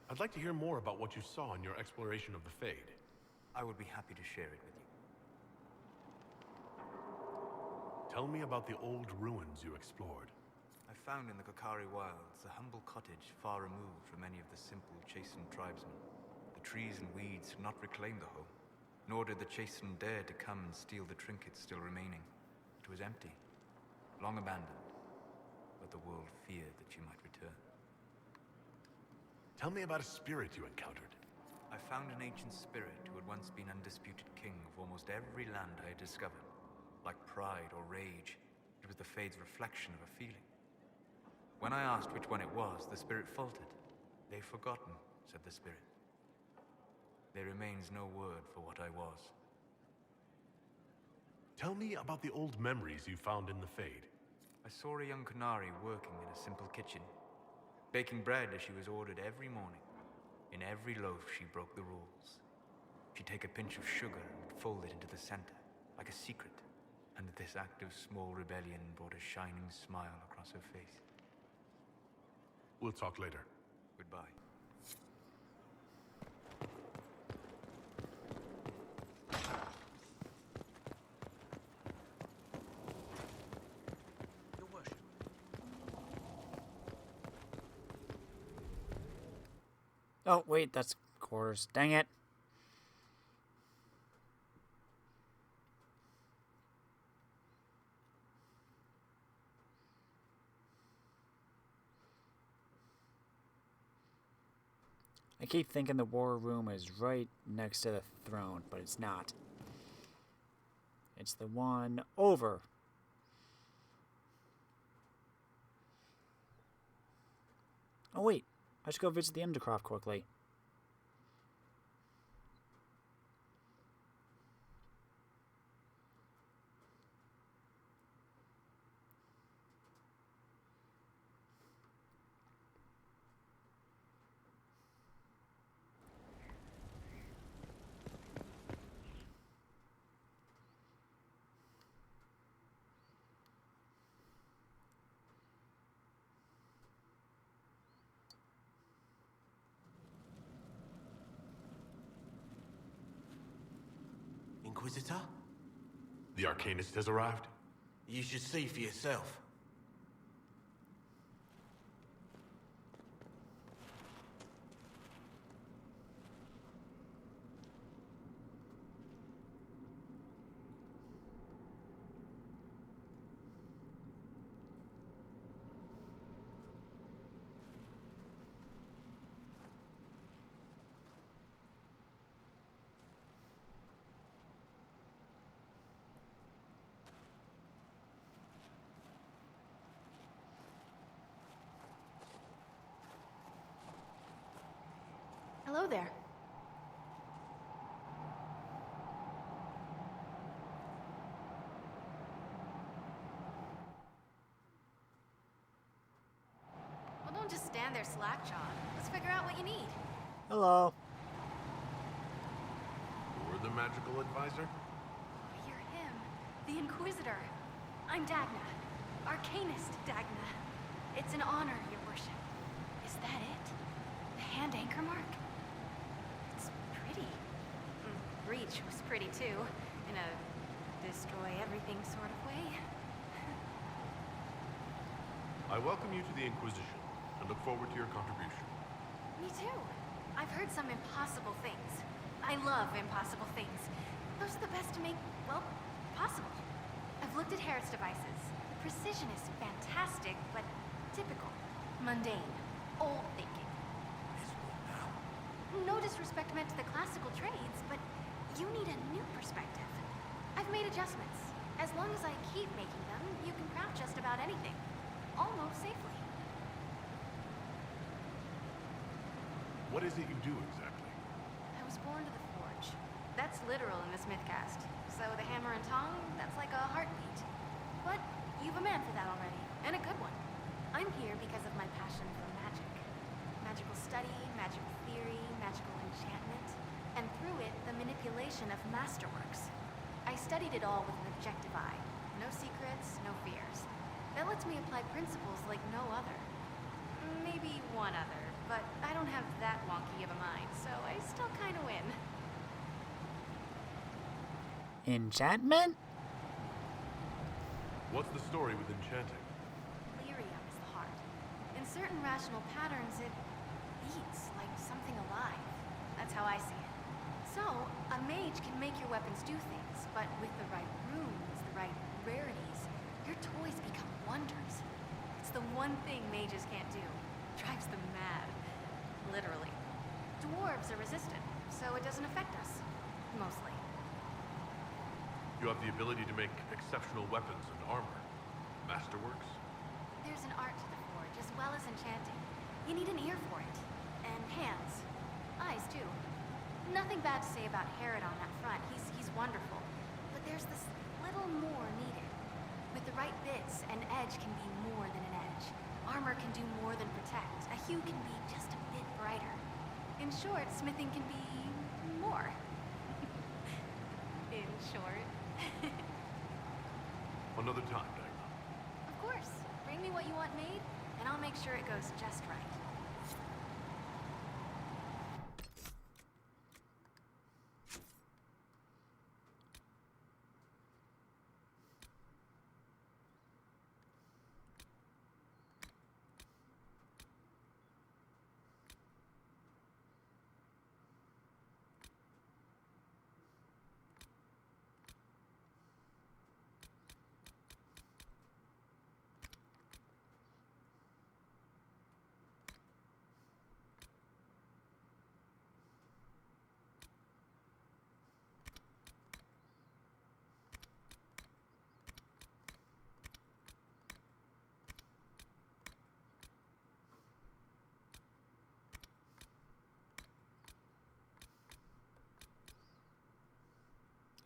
I'd like to hear more about what you saw in your exploration of the Fade. I would be happy to share it with you. Tell me about the old ruins you explored. I found in the Kokari wilds a humble cottage far removed from any of the simple, chastened tribesmen. The trees and weeds had not reclaimed the home, nor did the chastened dare to come and steal the trinkets still remaining. It was empty, long abandoned, but the world feared that you might return. Tell me about a spirit you encountered. I found an ancient spirit who had once been undisputed king of almost every land I had discovered. Like pride or rage, it was the Fade's reflection of a feeling. When I asked which one it was, the spirit faltered. "They've forgotten," said the spirit. "There remains no word for what I was." Tell me about the old memories you found in the Fade. I saw a young Qunari working in a simple kitchen, baking bread as she was ordered every morning. In every loaf, she broke the rules. She'd take a pinch of sugar and fold it into the center, like a secret. And this act of small rebellion brought a shining smile across her face. We'll talk later. Goodbye. Your worship. Oh, wait, that's quarters. Dang it. I keep thinking the war room is right next to the throne, but it's not. It's the one over. Oh wait, I should go visit the Undercroft quickly. Inquisitor? The Arcanist has arrived? You should see for yourself. Hello there. Well, don't just stand there slack-jawed. Let's figure out what you need. Hello. You're the magical advisor? You're him, the Inquisitor. I'm Dagna. Arcanist Dagna. It's an honor, your worship. Is that it? The hand anchor mark? It's pretty. Breach was pretty too, in a destroy-everything sort of way. I welcome you to the Inquisition, and look forward to your contribution. Me too. I've heard some impossible things. I love impossible things. Those are the best to make, well, possible. I've looked at Harrod's devices. The precision is fantastic, but typical. Mundane. Old thinking. No disrespect meant to the classical trades, but you need a new perspective. I've made adjustments. As long as I keep making them, you can craft just about anything. Almost safely. What is it you do exactly? I was born to the forge. That's literal in the Smithcast. So the hammer and tongue, that's like a heartbeat. But you've a man for that already, and a good one. I'm here because of my passion for magic. Magical study, magical theory, magical enchantment, and through it, the manipulation of masterworks. I studied it all with an objective eye. No secrets, no fears. That lets me apply principles like no other. Maybe one other, but I don't have that wonky of a mind, so I still kind of win. Enchantment? What's the story with enchanting? Lyrium is the heart. In certain rational patterns, it beats like something alive. That's how I see it. So, a mage can make your weapons do things, but with the right runes, the right rarities, your toys become wonders. It's the one thing mages can't do. Drives them mad. Literally. Dwarves are resistant, so it doesn't affect us. Mostly. You have the ability to make exceptional weapons and armor. Masterworks? There's an art to the forge, as well as enchanting. You need an ear for it. And hands. Eyes, too. Nothing bad to say about Harrod on that front. He's wonderful. But there's this little more needed. With the right bits, an edge can be more than an edge. Armor can do more than protect. A hue can be just a bit brighter. In short, smithing can be more. In short. Another time, Dagna. Of course. Bring me what you want made, and I'll make sure it goes just right.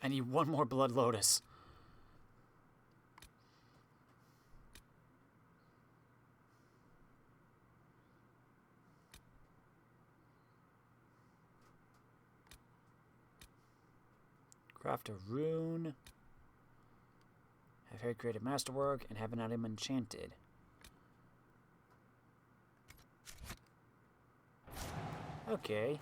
I need one more Blood Lotus. Craft a rune. Have Harry create a masterwork and have an item enchanted. Okay.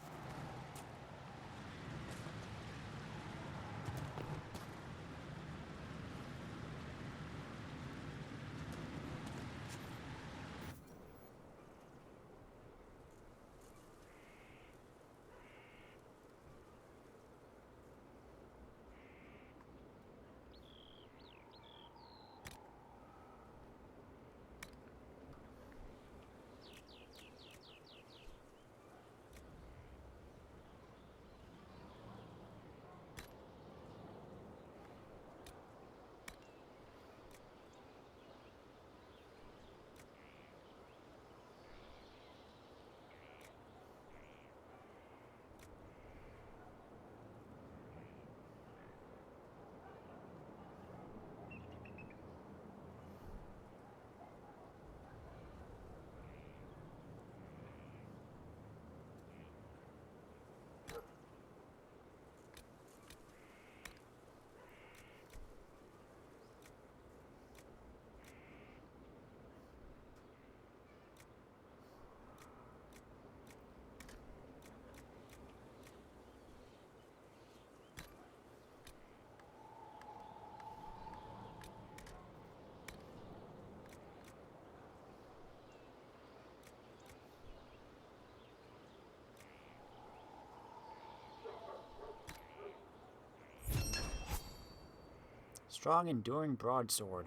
Strong, enduring broadsword.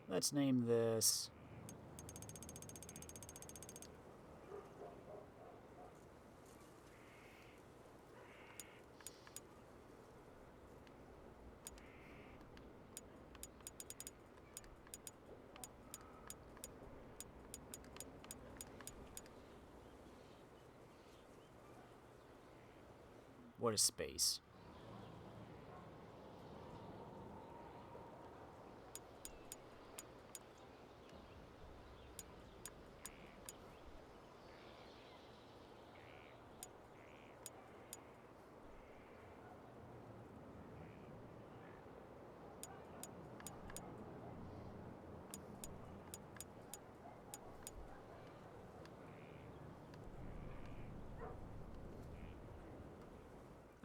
Let's name this... What is space?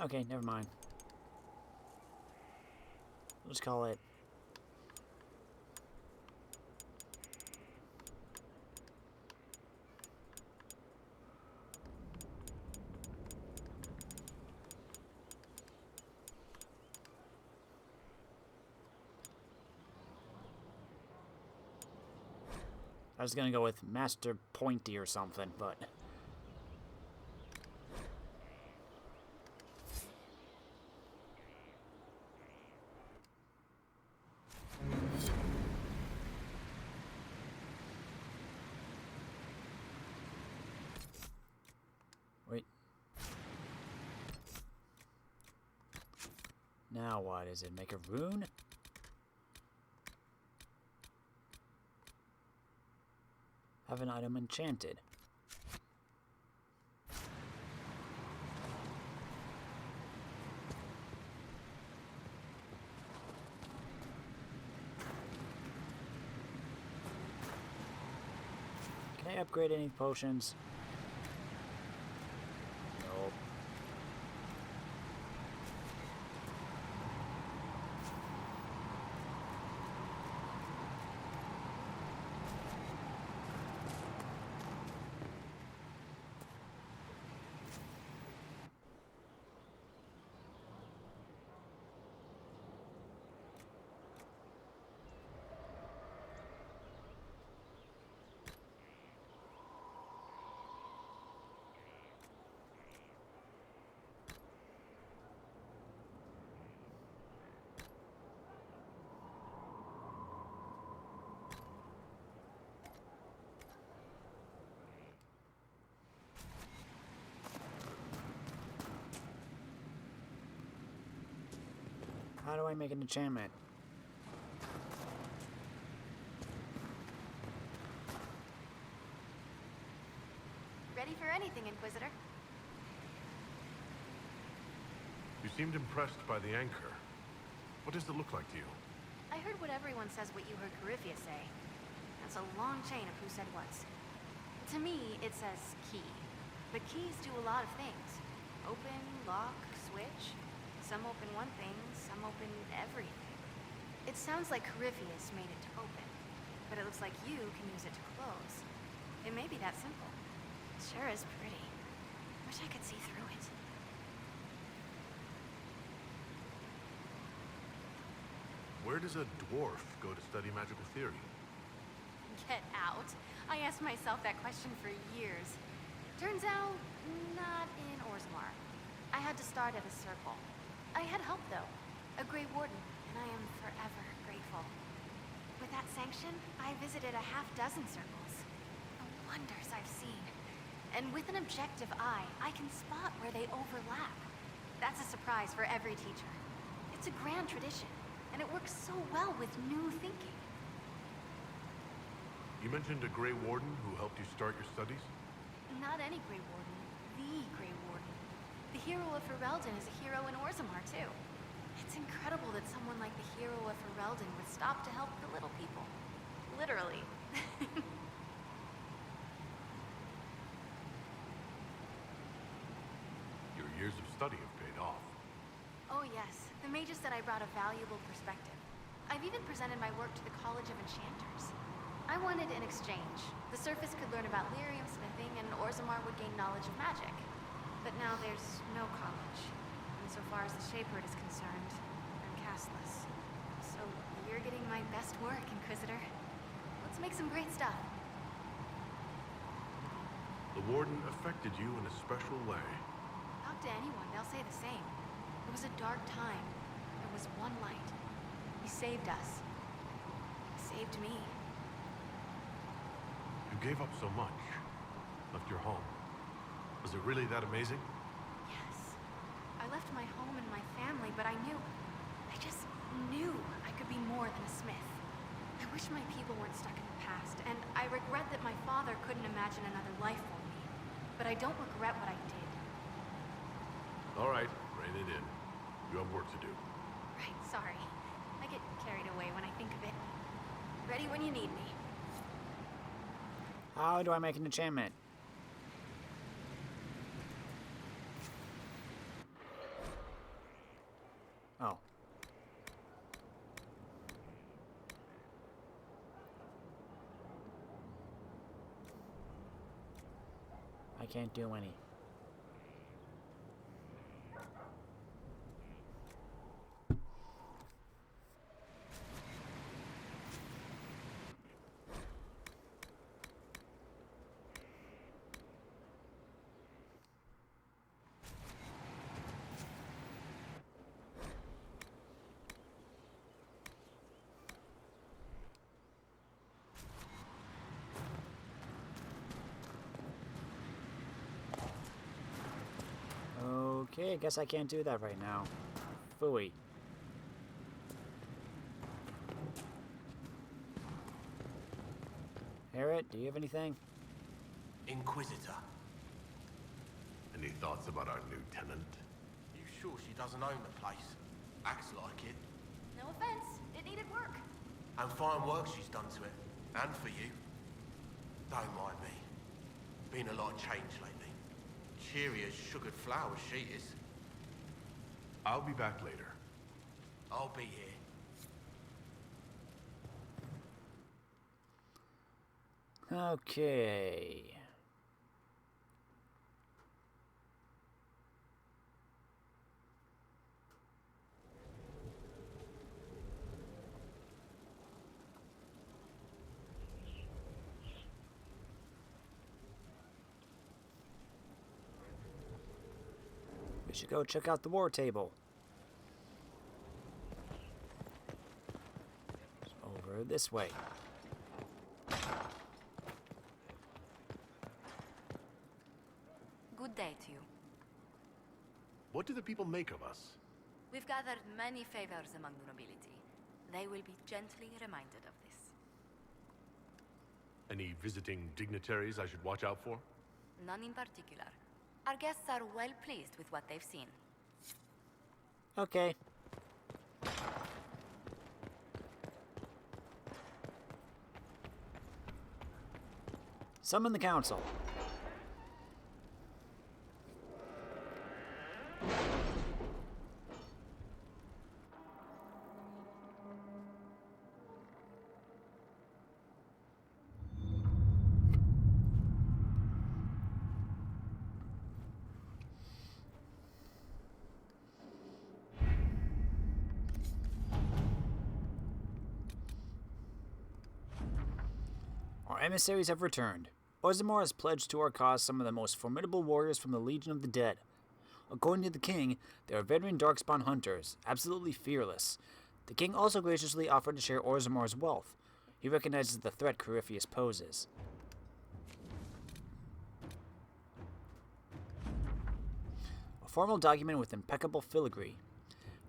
Okay, never mind. Let's call it... I was gonna go with Master Pointy or something, but... Wait. Now what is it? Make a rune? Have an item enchanted. Can I upgrade any potions? Nope. How do I make an enchantment? Ready for anything, Inquisitor. You seemed impressed by the anchor. What does it look like to you? I heard what everyone says what you heard Coryphia say. That's a long chain of who said what. To me, it says key. But keys do a lot of things. Open, lock, switch. Some open one thing, some open everything. It sounds like Corypheus made it to open, but it looks like you can use it to close. It may be that simple. It sure is pretty. Wish I could see through it. Where does a dwarf go to study magical theory? Get out. I asked myself that question for years. Turns out, not in Orzammar. I had to start at a circle. I had help, though. A Grey Warden, and I am forever grateful. With that sanction, I visited a half-dozen circles. The wonders I've seen. And with an objective eye, I can spot where they overlap. That's a surprise for every teacher. It's a grand tradition, and it works so well with new thinking. You mentioned a Grey Warden who helped you start your studies? Not any Grey Warden. The Grey Warden. The hero of Ferelden is a hero in Orzammar, too. It's incredible that someone like the hero of Ferelden would stop to help the little people. Literally. Your years of study have paid off. Oh yes, the mages said I brought a valuable perspective. I've even presented my work to the College of Enchanters. I wanted an exchange. The surface could learn about lyrium smithing, and Orzammar would gain knowledge of magic. But now there's no college. And so far as the Shaper is concerned, I'm castless. So you're getting my best work, Inquisitor. Let's make some great stuff. The Warden affected you in a special way. Talk to anyone, they'll say the same. It was a dark time. There was one light. He saved us. He saved me. You gave up so much. Left your home. Was it really that amazing? Yes. I left my home and my family, but I just knew I could be more than a smith. I wish my people weren't stuck in the past, and I regret that my father couldn't imagine another life for me. But I don't regret what I did. All right, rein it in. You have work to do. Right, sorry. I get carried away when I think of it. Ready when you need me. How do I make an enchantment? Oh. I can't do any. Okay, I guess I can't do that right now. Phooey. Harriet, do you have anything? Inquisitor. Any thoughts about our new tenant? You sure she doesn't own the place? Acts like it. No offense. It needed work. And fine work she's done to it. And for you. Don't mind me. Been a lot of change lately. Cheery as sugared flowers she is. I'll be back later. I'll be here. Okay. We should go check out the war table. It's over this way. Good day to you. What do the people make of us? We've gathered many favors among the nobility. They will be gently reminded of this. Any visiting dignitaries I should watch out for? None in particular. Our guests are well pleased with what they've seen. Okay. Summon the council. Our emissaries have returned. Orzammar has pledged to our cause some of the most formidable warriors from the Legion of the Dead. According to the king, they are veteran Darkspawn hunters, absolutely fearless. The king also graciously offered to share Orzammar's wealth. He recognizes the threat Corypheus poses. A formal document with impeccable filigree.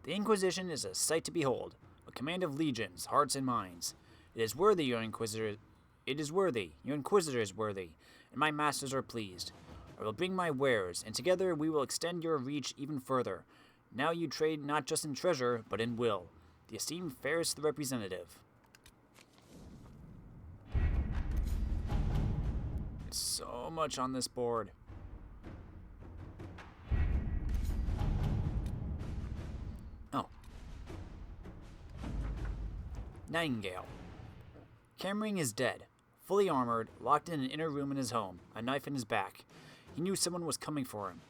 The Inquisition is a sight to behold, a command of legions, hearts, and minds. It is worthy, your Inquisitor. It is worthy, your Inquisitor is worthy, and my masters are pleased. I will bring my wares, and together we will extend your reach even further. Now you trade not just in treasure, but in will. The esteemed Ferris the Representative. It's so much on this board. Oh. Nightingale. Cammering is dead. Fully armored, locked in an inner room in his home, a knife in his back. He knew someone was coming for him.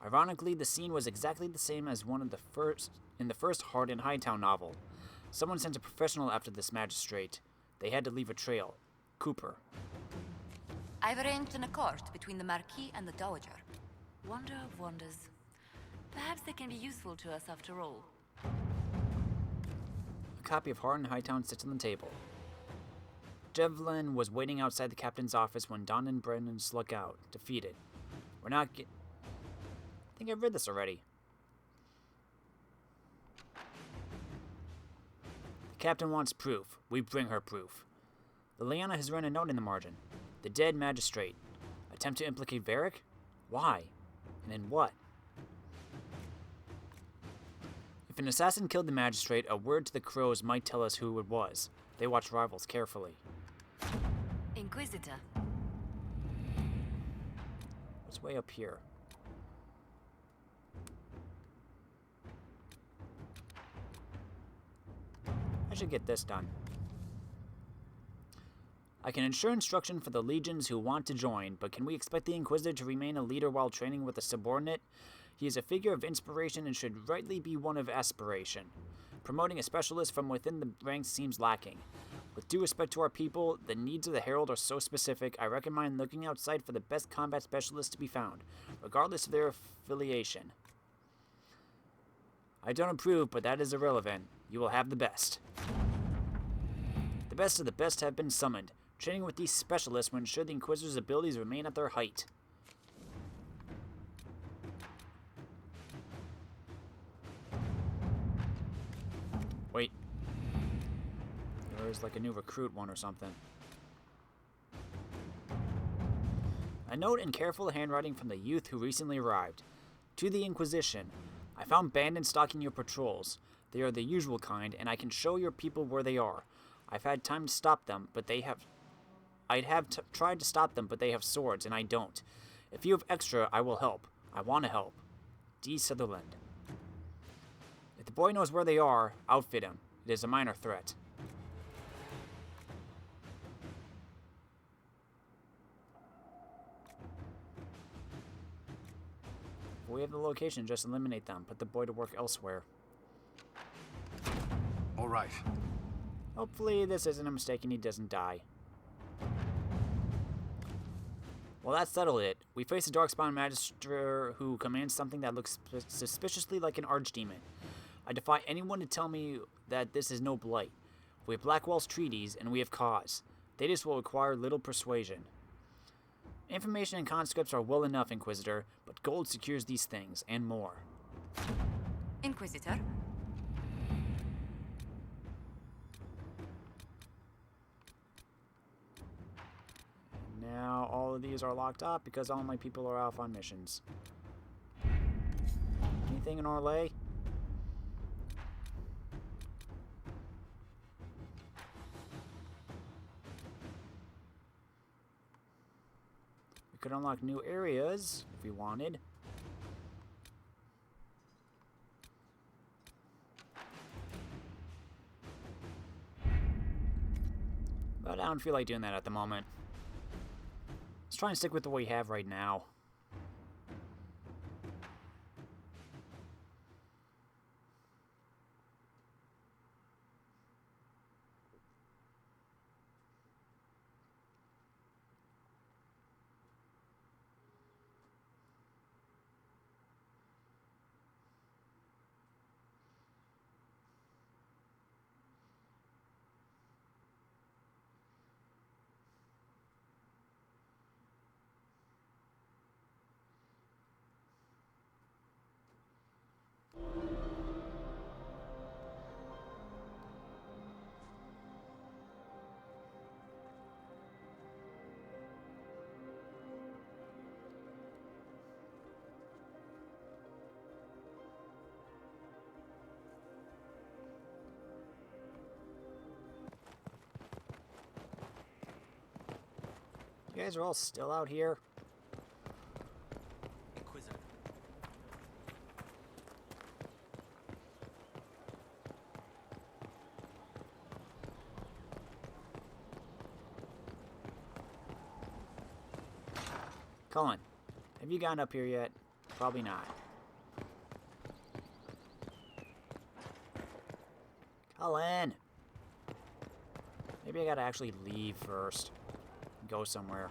Ironically, the scene was exactly the same as in the first Hard in Hightown novel. Someone sent a professional after this magistrate. They had to leave a trail. Cooper. I've arranged an accord between the Marquis and the Dowager. Wonder of wonders. Perhaps they can be useful to us after all. A copy of Hard in Hightown sits on the table. Trevelyan was waiting outside the captain's office when Don and Brennan slunk out, defeated. We're not I think I've read this already. The captain wants proof. We bring her proof. Liliana has written a note in the margin. The dead magistrate. Attempt to implicate Varric? Why? And in what? If an assassin killed the magistrate, a word to the crows might tell us who it was. They watch rivals carefully. Inquisitor. What's way up here? I should get this done. I can ensure instruction for the legions who want to join, but can we expect the Inquisitor to remain a leader while training with a subordinate? He is a figure of inspiration and should rightly be one of aspiration. Promoting a specialist from within the ranks seems lacking. With due respect to our people, the needs of the Herald are so specific, I recommend looking outside for the best combat specialists to be found, regardless of their affiliation. I don't approve, but that is irrelevant. You will have the best. The best of the best have been summoned. Training with these specialists will ensure the Inquisitor's abilities remain at their height. Wait. There's like a new recruit one or something. A note in careful handwriting from the youth who recently arrived. To the Inquisition. I found bandits stalking your patrols. They are the usual kind, and I can show your people where they are. I've had time to stop them, but they have... tried to stop them, but they have swords, and I don't. If you have extra, I will help. I want to help. D. Sutherland. If the boy knows where they are, outfit him. It is a minor threat. If we have the location, just eliminate them. Put the boy to work elsewhere. All right. Hopefully this isn't a mistake and he doesn't die. Well, that settled it. We face a Darkspawn Magister who commands something that looks suspiciously like an archdemon. I defy anyone to tell me that this is no blight. We have Blackwell's treaties, and we have cause. Thetis will require little persuasion. Information and conscripts are well enough, Inquisitor, but gold secures these things, and more. Inquisitor? Now all of these are locked up because all my people are off on missions. Anything in Orlais? We could unlock new areas if we wanted. But I don't feel like doing that at the moment. Let's try and stick with what we have right now. You guys are all still out here? Inquisitor. Cullen, have you gotten up here yet? Probably not. Cullen! Maybe I gotta actually leave first. Go somewhere.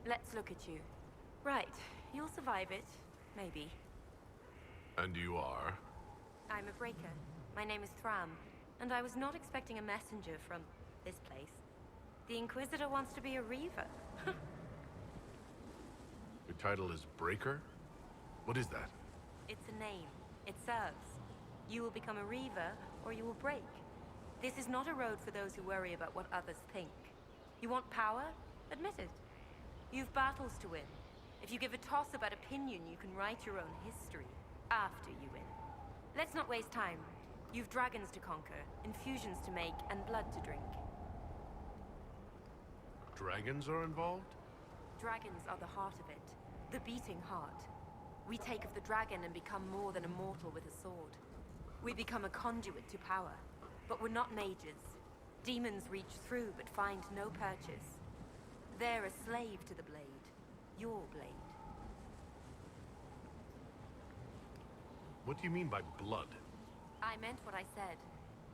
Let's look at you. Right, you'll survive it. Maybe. And you are? I'm a breaker. My name is Thram, and I was not expecting a messenger from this place. The Inquisitor wants to be a Reaver. Your title is Breaker? What is that? It's a name. It serves. You will become a Reaver, or you will break. This is not a road for those who worry about what others think. You want power? Admit it. You've battles to win. If you give a toss about opinion, you can write your own history after you win. Let's not waste time. You've dragons to conquer, infusions to make, and blood to drink. Dragons are involved? Dragons are the heart of it. The beating heart. We take of the dragon and become more than a mortal with a sword. We become a conduit to power. But we're not mages. Demons reach through but find no purchase. They're a slave to the blade. Your blade. What do you mean by blood? I meant what I said.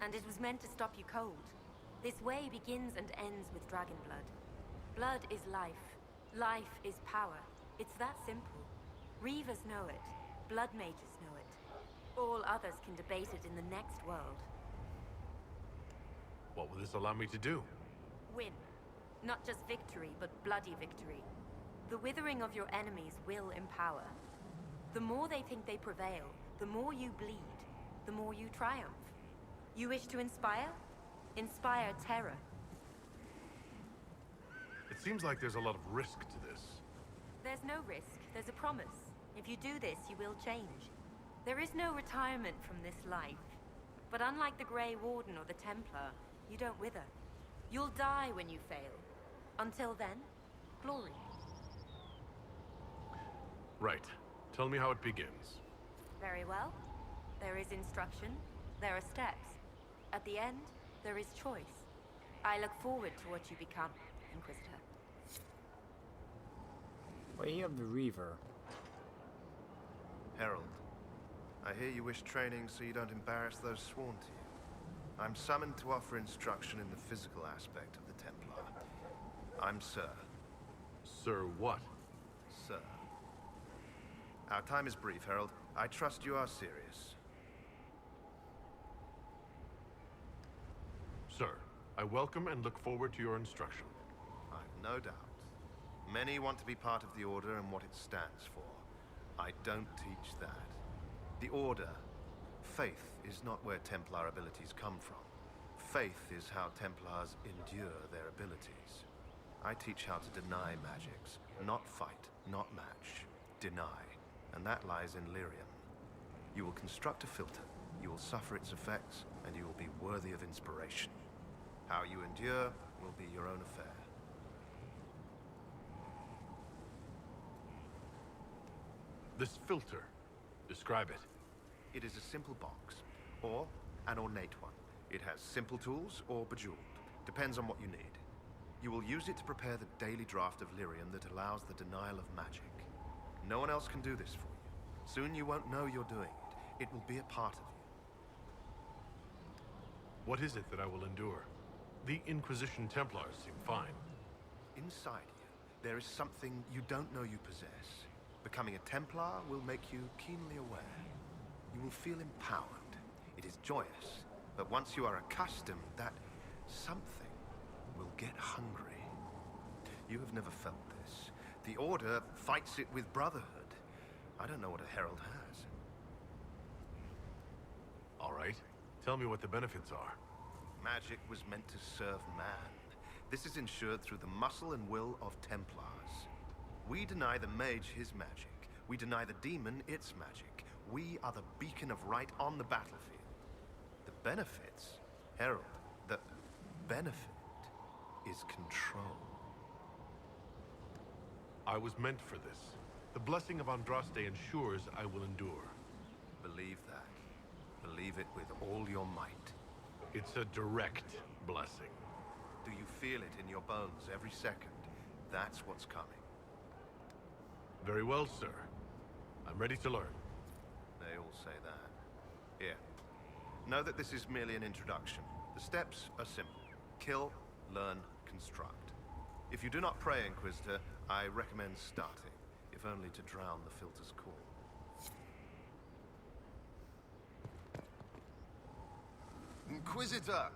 And it was meant to stop you cold. This way begins and ends with dragon blood. Blood is life. Life is power. It's that simple. Reavers know it. Blood mages know it. All others can debate it in the next world. What will this allow me to do? Win. Not just victory, but bloody victory. The withering of your enemies will empower. The more they think they prevail, the more you bleed, the more you triumph. You wish to inspire? Inspire terror. It seems like there's a lot of risk to this. There's no risk, there's a promise. If you do this, you will change. There is no retirement from this life. But unlike the Grey Warden or the Templar, you don't wither. You'll die when you fail. Until then, glory. Right. Tell me how it begins. Very well. There is instruction. There are steps. At the end, there is choice. I look forward to what you become, Inquisitor. Way of the Reaver. Herald, I hear you wish training so you don't embarrass those sworn to you. I'm summoned to offer instruction in the physical aspect of the Templar. I'm Sir. Sir what? Sir. Our time is brief, Herald. I trust you are serious. Sir, I welcome and look forward to your instruction. I've no doubt. Many want to be part of the Order and what it stands for. I don't teach that. The Order, faith, is not where Templar abilities come from. Faith is how Templars endure their abilities. I teach how to deny magics, not fight, not match. Deny. And that lies in Lyrium. You will construct a filter, you will suffer its effects, and you will be worthy of inspiration. How you endure will be your own affair. This filter, describe it. It is a simple box, or an ornate one. It has simple tools or bejeweled. Depends on what you need. You will use it to prepare the daily draft of Lyrium that allows the denial of magic. No one else can do this for you. Soon you won't know you're doing it. It will be a part of you. What is it that I will endure? The Inquisition Templars seem fine. Inside you, there is something you don't know you possess. Becoming a Templar will make you keenly aware. You will feel empowered. It is joyous. But once you are accustomed, that something will get hungry. You have never felt this. The Order fights it with brotherhood. I don't know what a Herald has. All right. Tell me what the benefits are. Magic was meant to serve man. This is ensured through the muscle and will of Templars. We deny the mage his magic. We deny the demon its magic. We are the beacon of right on the battlefield. The benefits, Herald, the benefit is control. I was meant for this. The blessing of Andraste ensures I will endure. Believe that. believe it with all your might. It's a direct blessing. Do you feel it in your bones every second? That's what's coming. Very well, sir. I'm ready to learn. They all say that. Here. Know that this is merely an introduction. The steps are simple. Kill, learn, construct. If you do not pray, Inquisitor, I recommend starting, if only to drown the filter's call. Inquisitor!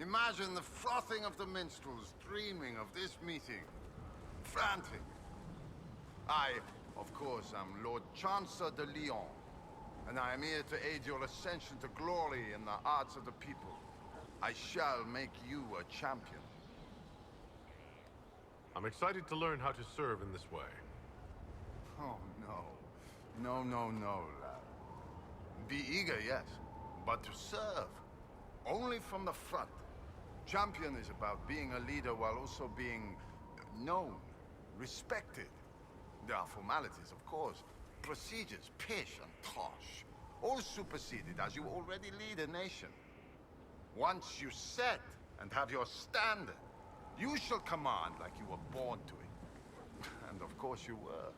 Imagine the frothing of the minstrels dreaming of this meeting. Frantic. I, of course, am Lord Chancellor de Lyon, and I am here to aid your ascension to glory in the hearts of the people. I shall make you a champion. I'm excited to learn how to serve in this way. Oh, no. No, lad. Be eager, yes, but to serve. Only from the front. Champion is about being a leader while also being known, respected. There are formalities, of course. Procedures, pish and tosh. All superseded as you already lead a nation. Once you set and have your standard, you shall command like you were born to it. And of course you were.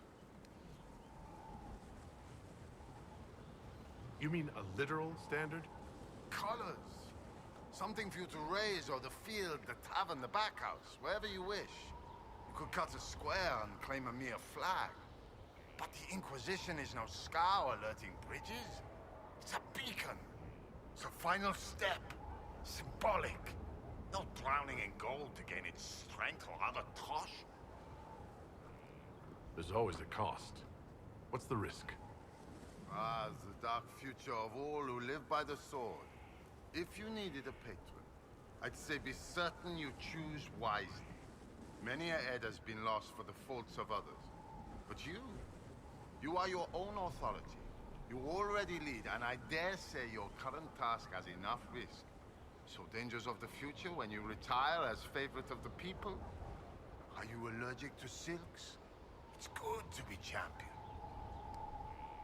You mean a literal standard? Colors. Something for you to raise, or the field, the tavern, the backhouse, wherever you wish. You could cut a square and claim a mere flag. But the Inquisition is no scow alerting bridges. It's a beacon. It's a final step. Symbolic. No drowning in gold to gain its strength or other tosh. There's always a cost. What's the risk? Ah, the dark future of all who live by the sword. If you needed a patron, I'd say be certain you choose wisely. Many a head has been lost for the faults of others. But you are your own authority. You already lead, and I dare say your current task has enough risk. So dangers of the future when you retire as favorite of the people? Are you allergic to silks? It's good to be champion.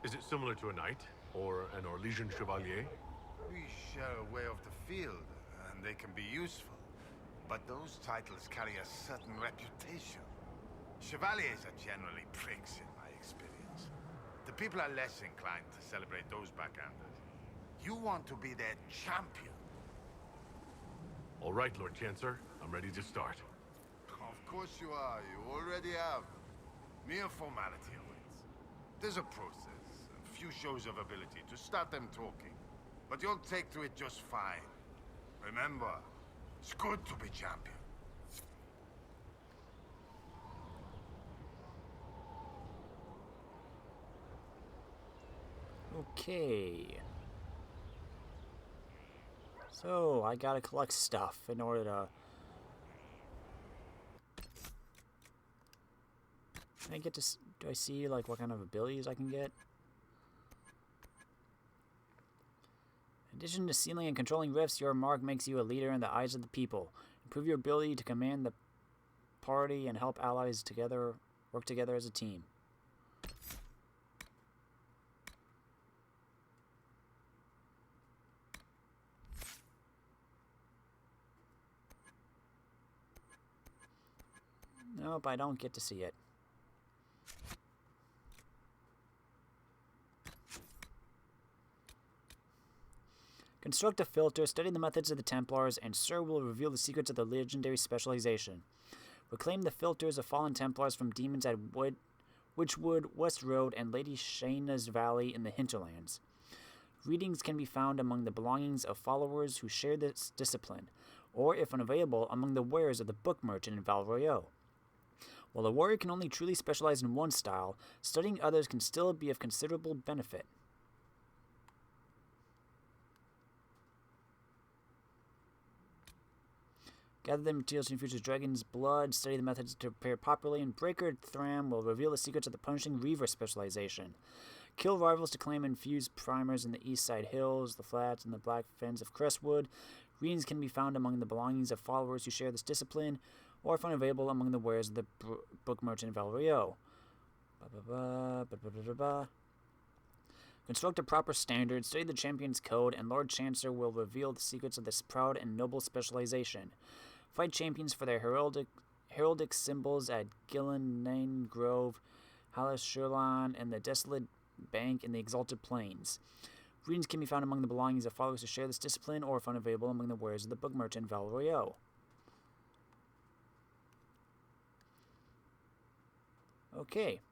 Is it similar to a knight? Or an Orlesian chevalier? We share a way of the field, and they can be useful. But those titles carry a certain reputation. Chevaliers are generally pricks in my experience. The people are less inclined to celebrate those backhanders. You want to be their champion. All right, Lord Chancellor. I'm ready to start. Of course you are. You already have. Mere formality awaits. There's a process, a few shows of ability to start them talking. But you'll take to it just fine. Remember, it's good to be champion. Okay. So, I gotta collect stuff in order to... Can I get to... Do I see, like, what kind of abilities I can get? In addition to sealing and controlling rifts, your mark makes you a leader in the eyes of the people. Improve your ability to command the party and help allies together work together as a team. Nope, I don't get to see it. Construct a filter, study the methods of the Templars, and Sir will reveal the secrets of the legendary specialization. Reclaim the filters of fallen Templars from demons at Witchwood, West Road, and Lady Shayna's Valley in the Hinterlands. Readings can be found among the belongings of followers who share this discipline, or, if unavailable, among the wares of the book merchant in Val Royeaux. While a warrior can only truly specialize in one style, studying others can still be of considerable benefit. Gather the materials to infuse Dragon's blood, study the methods to prepare properly, and Breaker Thram will reveal the secrets of the Punishing Reaver specialization. Kill rivals to claim infused primers in the East Side Hills, the Flats, and the Black Fens of Crestwood. Readings can be found among the belongings of followers who share this discipline, or if unavailable, among the wares of the book merchant in Val Royeaux. Construct a proper standard, study the champion's code, and Lord Chancellor will reveal the secrets of this proud and noble specialization. Fight champions for their heraldic symbols at Gillenane Grove, Halashurlan, and the Desolate Bank in the Exalted Plains. Greetings can be found among the belongings of followers who share this discipline, or if unavailable, among the wares of the book merchant Valroyo. Okay.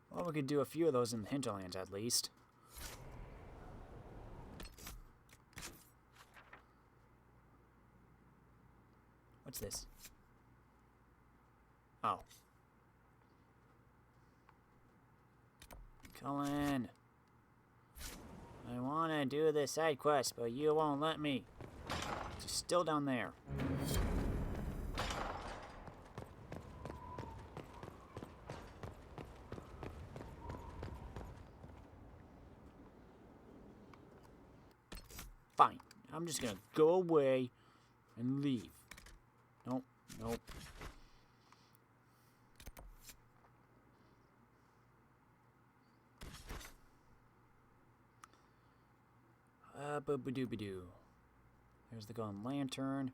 Well, we could do a few of those in the hinterlands, at least. What's this? Oh. Cullen. I want to do this side quest, but you won't let me. It's still down there. Fine. I'm just gonna go away and leave. Nope. Nope. Boop-a-doop-a-doo. There's the golden lantern.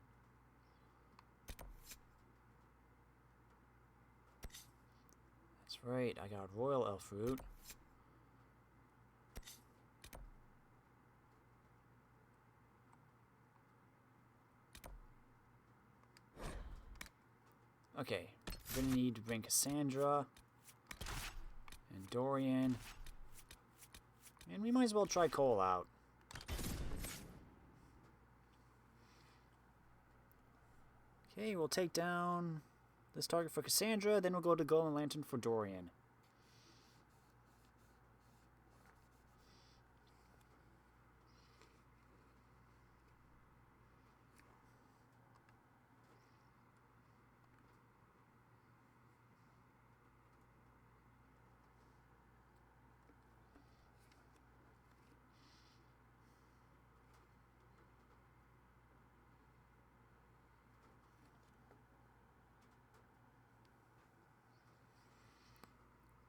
That's right, I got royal elf fruit. Okay, we're gonna need to bring Cassandra and Dorian. And we might as well try Cole out. Okay, we'll take down this target for Cassandra, then we'll go to Golden Lantern for Dorian.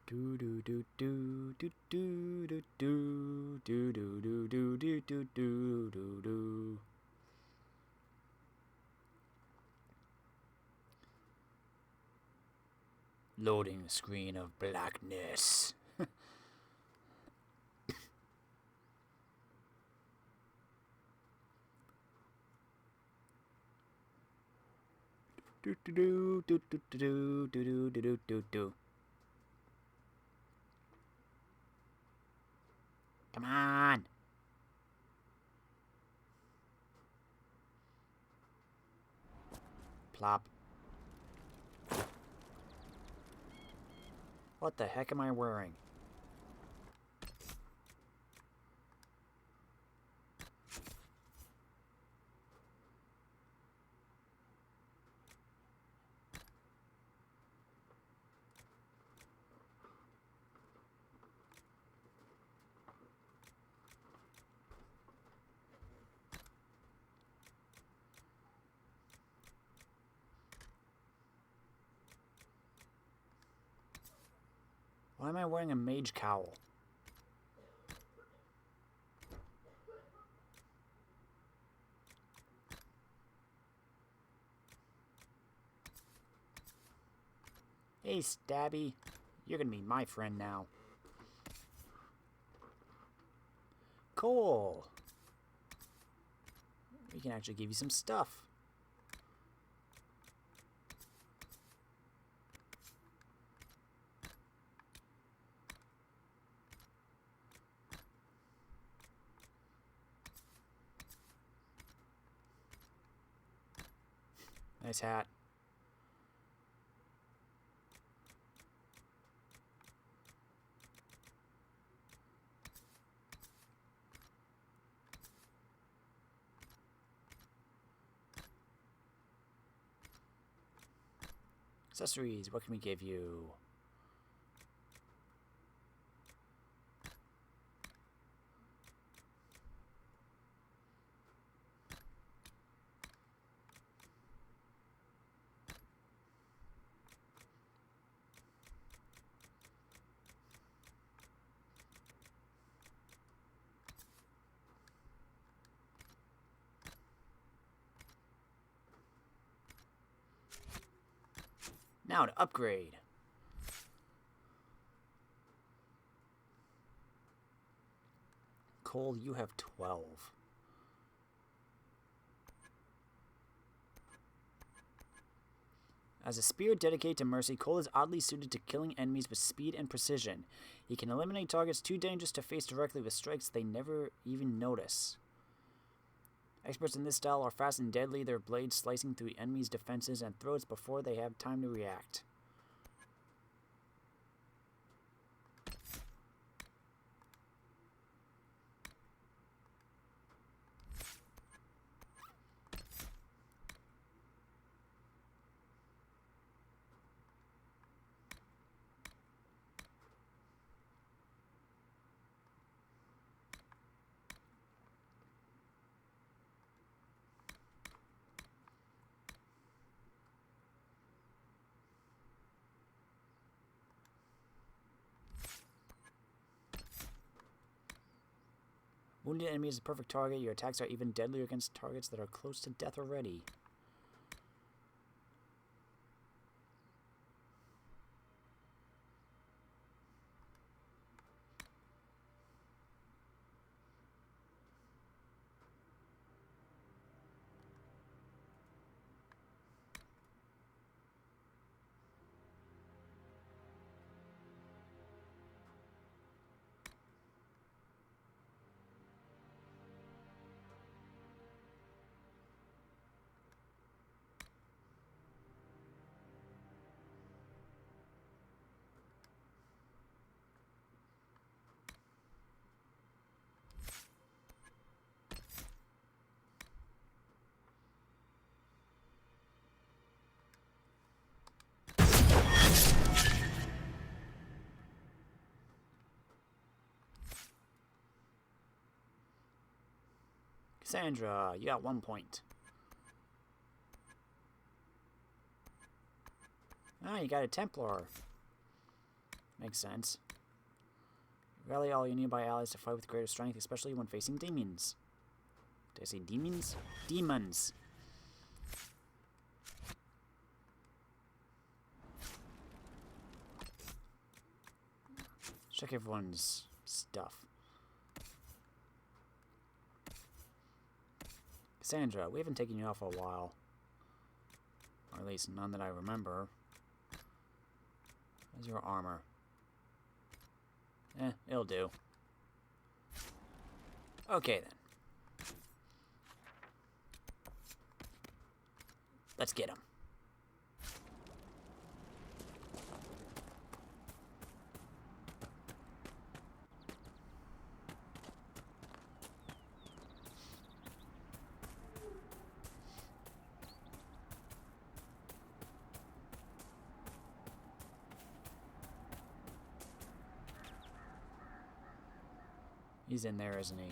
Do do do do do do do do do do do do do do do do do. Loading the screen of blackness. Do do do do do do do do do do do. Come on. Plop. What the heck am I wearing? Why am I wearing a mage cowl? Hey, Stabby. You're gonna be my friend now. Cool. We can actually give you some stuff. Nice hat. Accessories, what can we give you? Now to upgrade. Cole, you have 12. As a spirit dedicated to mercy, Cole is oddly suited to killing enemies with speed and precision. He can eliminate targets too dangerous to face directly with strikes they never even notice. Experts in this style are fast and deadly, their blades slicing through enemies' defenses and throats before they have time to react. Wounded enemy is a perfect target. Your attacks are even deadlier against targets that are close to death already. Cassandra, you got 1 point. Ah, you got a Templar. Makes sense. Rally all your nearby allies to fight with greater strength, especially when facing demons. Did I say demons? Demons! Check everyone's stuff. Cassandra, we haven't taken you off for a while. Or at least none that I remember. How's your armor? It'll do. Okay then. Let's get him. He's in there, isn't he?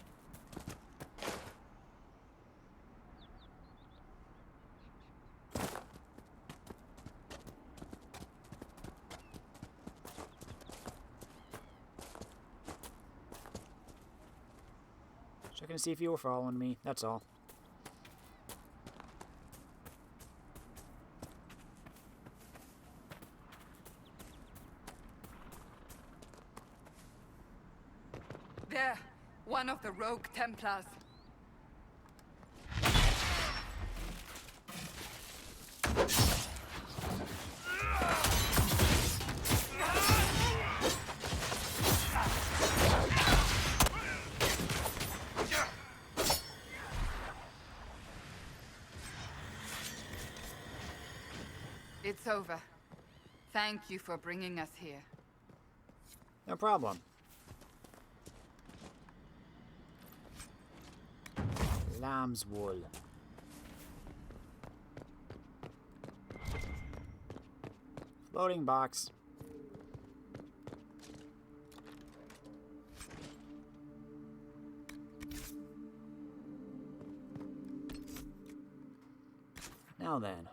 Checking to see if you were following me, that's all. There, one of the rogue Templars. It's over. Thank you for bringing us here. No problem. Lamb's wool. Loading box. Now then,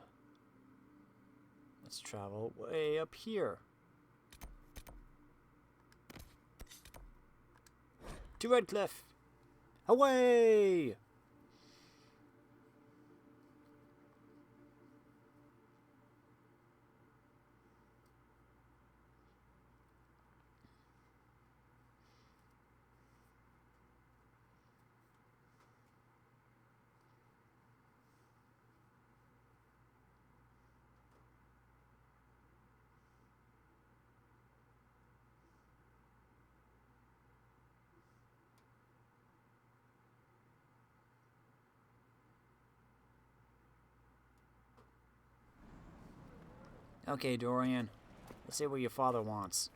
let's travel way up here. To Redcliffe! Away! Okay, Dorian. Let's see what your father wants.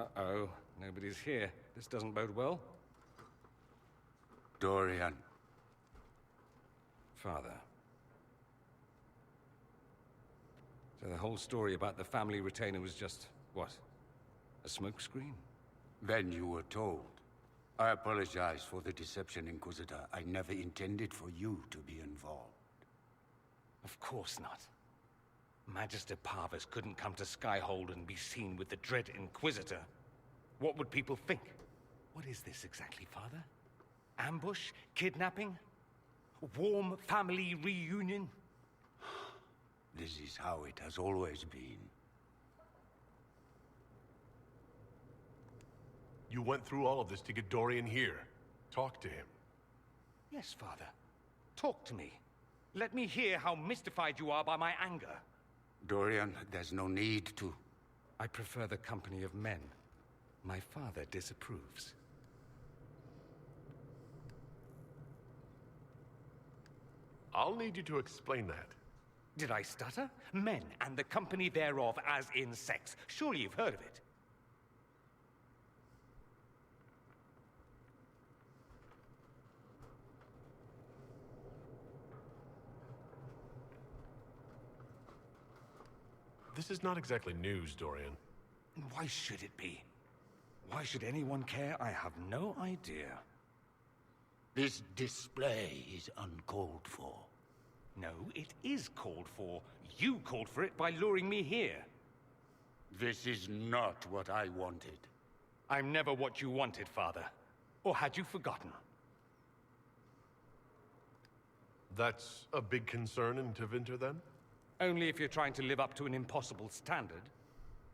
Uh-oh, nobody's here. This doesn't bode well. Dorian. Father. So the whole story about the family retainer was just, what? A smokescreen? Then you were told. I apologize for the deception, Inquisitor. I never intended for you to be involved. Of course not. Magister Parvus couldn't come to Skyhold and be seen with the dread Inquisitor. What would people think? What is this exactly, Father? Ambush? Kidnapping? Warm family reunion? This is how it has always been. You went through all of this to get Dorian here. Talk to him. Yes, Father. Talk to me. Let me hear how mystified you are by my anger. Dorian, there's no need to. I prefer the company of men. My father disapproves. I'll need you to explain that. Did I stutter? Men and the company thereof as in sex. Surely you've heard of it. This is not exactly news, Dorian. Why should it be? Why should anyone care? I have no idea. This display is uncalled for. No, it is called for. You called for it by luring me here. This is not what I wanted. I'm never what you wanted, Father. Or had you forgotten? That's a big concern in Tevinter, then? Only if you're trying to live up to an impossible standard.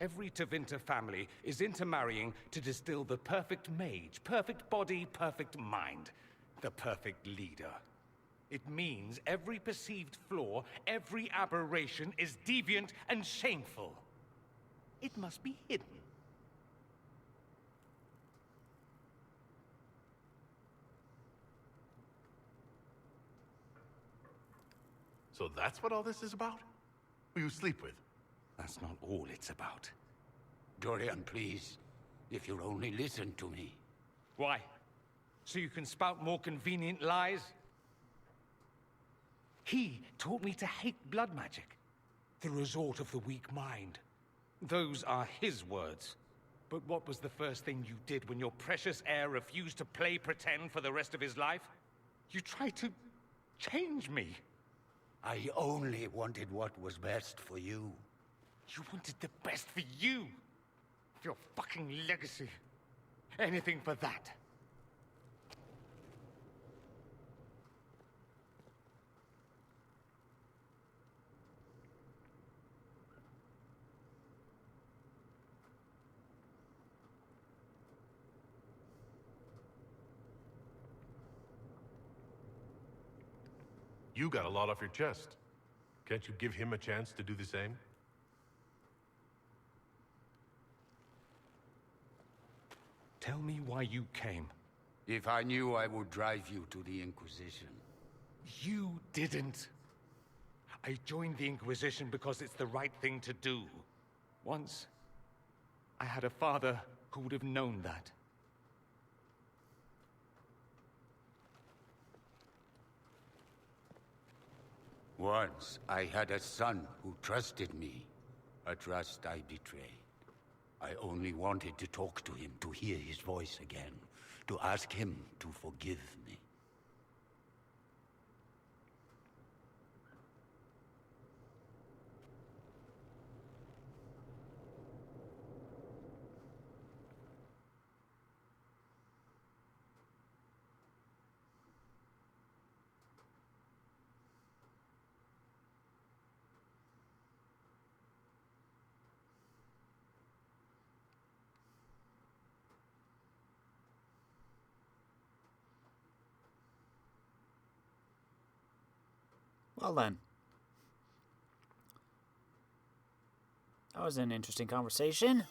Every Tevinter family is intermarrying to distill the perfect mage, perfect body, perfect mind, the perfect leader. It means every perceived flaw, every aberration is deviant and shameful. It must be hidden. So that's what all this is about? Who you sleep with? That's not all it's about. Dorian, please. If you'll only listen to me. Why? So you can spout more convenient lies? He taught me to hate blood magic. The resort of the weak mind. Those are his words. But what was the first thing you did when your precious heir refused to play pretend for the rest of his life? You tried to change me. I only wanted what was best for you. You wanted the best for you. For your fucking legacy. Anything for that. You got a lot off your chest. Can't you give him a chance to do the same? Tell me why you came. If I knew, I would drive you to the Inquisition. You didn't. I joined the Inquisition because it's the right thing to do. Once, I had a father who would have known that. Once, I had a son who trusted me. A trust I betrayed. I only wanted to talk to him, to hear his voice again, to ask him to forgive me. Well then. That was an interesting conversation.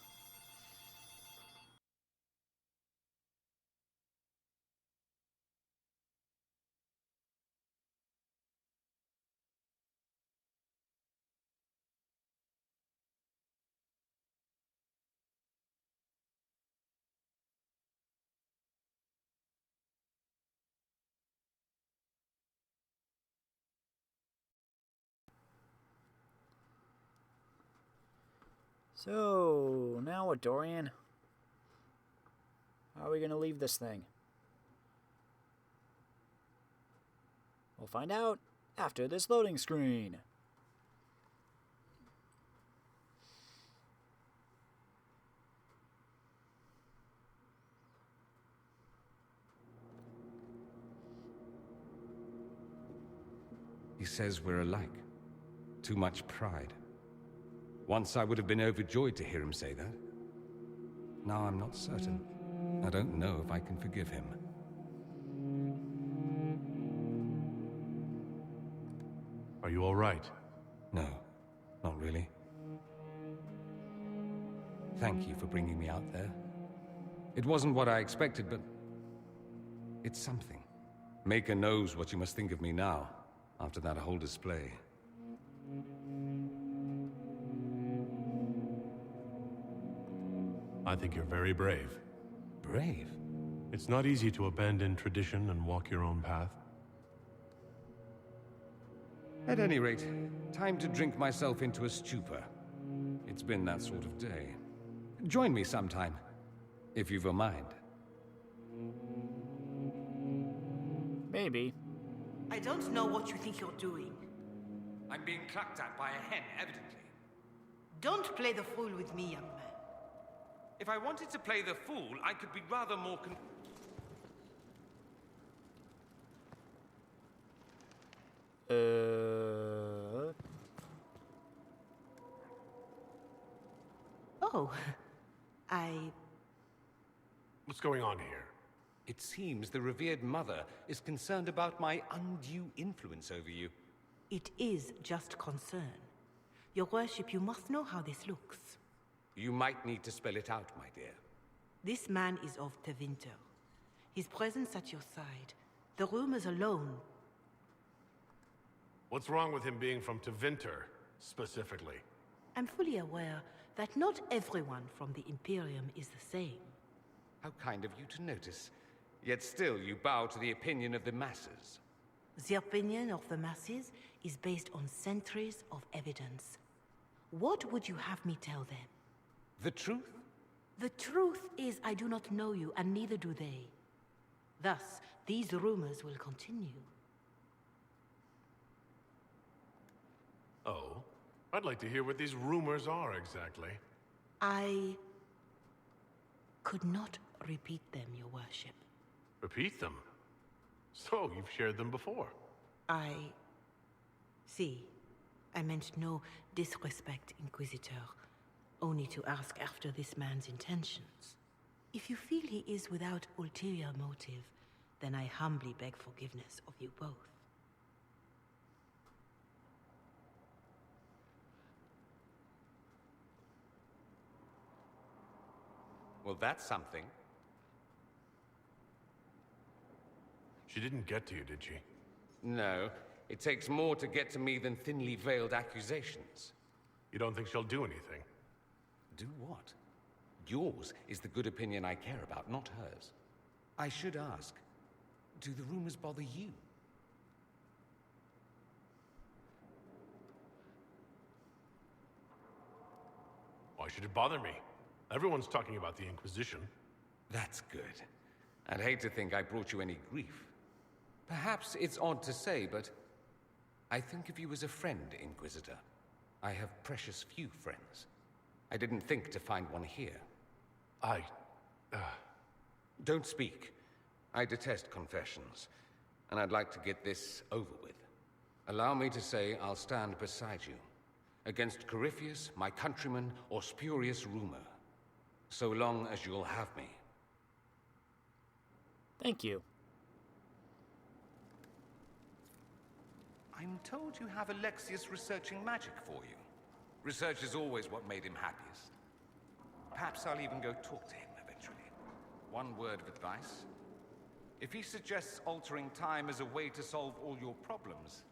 So, now what, Dorian? How are we going to leave this thing? We'll find out after this loading screen. He says we're alike. Too much pride. Once I would have been overjoyed to hear him say that. Now I'm not certain. I don't know if I can forgive him. Are you all right? No, not really. Thank you for bringing me out there. It wasn't what I expected, but it's something. Maker knows what you must think of me now, after that whole display. I think you're very brave. Brave? It's not easy to abandon tradition and walk your own path. At any rate, time to drink myself into a stupor. It's been that sort of day. Join me sometime, if you've a mind. Maybe. I don't know what you think you're doing. I'm being clucked at by a hen, evidently. Don't play the fool with me, young man. If I wanted to play the fool, I could be rather more Oh, What's going on here? It seems the revered mother is concerned about my undue influence over you. It is just concern. Your worship, you must know how this looks. You might need to spell it out, my dear. This man is of Tevinter. His presence at your side, the rumors alone. What's wrong with him being from Tevinter, specifically? I'm fully aware that not everyone from the Imperium is the same. How kind of you to notice. Yet still you bow to the opinion of the masses. The opinion of the masses is based on centuries of evidence. What would you have me tell them? The truth? The truth is I do not know you, and neither do they. Thus, these rumors will continue. Oh? I'd like to hear what these rumors are exactly. I could not repeat them, Your Worship. Repeat them? So, you've shared them before? See, I meant no disrespect, Inquisitor. Only to ask after this man's intentions. If you feel he is without ulterior motive, then I humbly beg forgiveness of you both. Well, that's something. She didn't get to you, did she? No. It takes more to get to me than thinly veiled accusations. You don't think she'll do anything? Do what? Yours is the good opinion I care about, not hers. I should ask, do the rumors bother you? Why should it bother me? Everyone's talking about the Inquisition. That's good. I'd hate to think I brought you any grief. Perhaps it's odd to say, but I think of you as a friend, Inquisitor. I have precious few friends. I didn't think to find one here. Don't speak. I detest confessions, and I'd like to get this over with. Allow me to say I'll stand beside you, against Corypheus, my countryman, or spurious rumor, so long as you'll have me. Thank you. I'm told you have Alexius researching magic for you. Research is always what made him happiest. Perhaps I'll even go talk to him eventually. One word of advice. If he suggests altering time as a way to solve all your problems,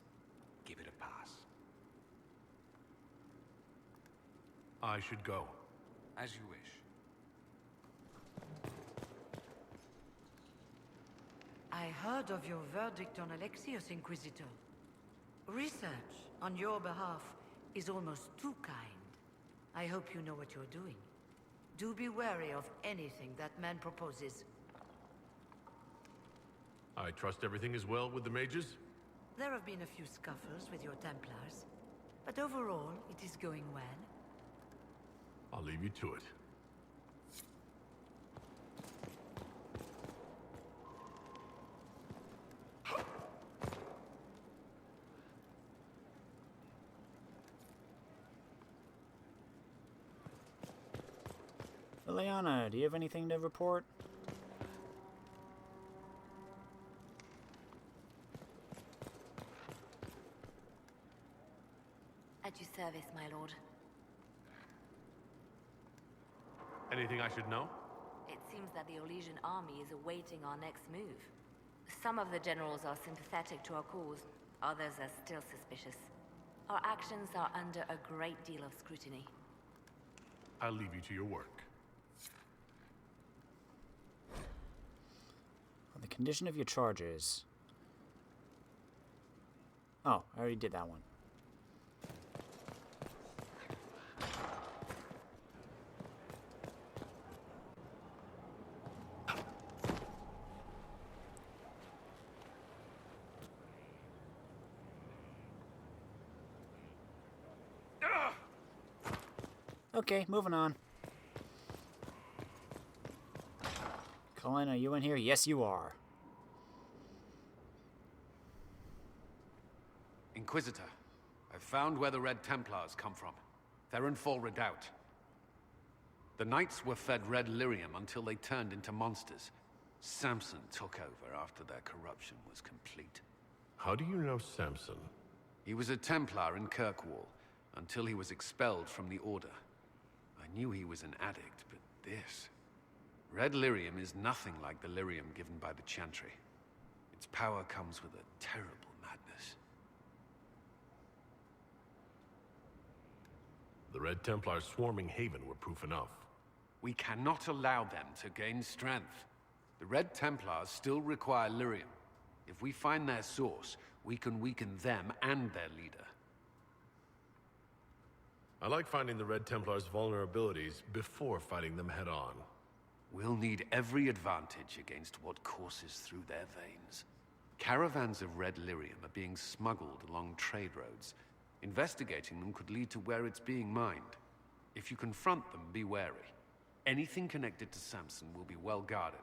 give it a pass. I should go. As you wish. I heard of your verdict on Alexius, Inquisitor. Research on your behalf is almost too kind. I hope you know what you're doing. Do be wary of anything that man proposes. I trust everything is well with the mages? There have been a few scuffles with your Templars, but overall, it is going well. I'll leave you to it. Liliana, do you have anything to report? At your service, my lord. Anything I should know? It seems that the Orlesian army is awaiting our next move. Some of the generals are sympathetic to our cause, others are still suspicious. Our actions are under a great deal of scrutiny. I'll leave you to your work. The condition of your charges. Oh, I already did that one. Okay, moving on. Colin, are you in here? Yes, you are. Inquisitor, I've found where the Red Templars come from. They're in full redoubt. The Knights were fed red lyrium until they turned into monsters. Samson took over after their corruption was complete. How do you know Samson? He was a Templar in Kirkwall, until he was expelled from the Order. I I knew he was an addict, but this... Red lyrium is nothing like the lyrium given by the Chantry. Its power comes with a terrible madness. The Red Templars swarming Haven were proof enough. We cannot allow them to gain strength. The Red Templars still require lyrium. If we find their source, we can weaken them and their leader. I like finding the Red Templars' vulnerabilities before fighting them head-on. We'll need every advantage against what courses through their veins. Caravans of red lyrium are being smuggled along trade roads. Investigating them could lead to where it's being mined. If you confront them, be wary. Anything connected to Samson will be well guarded.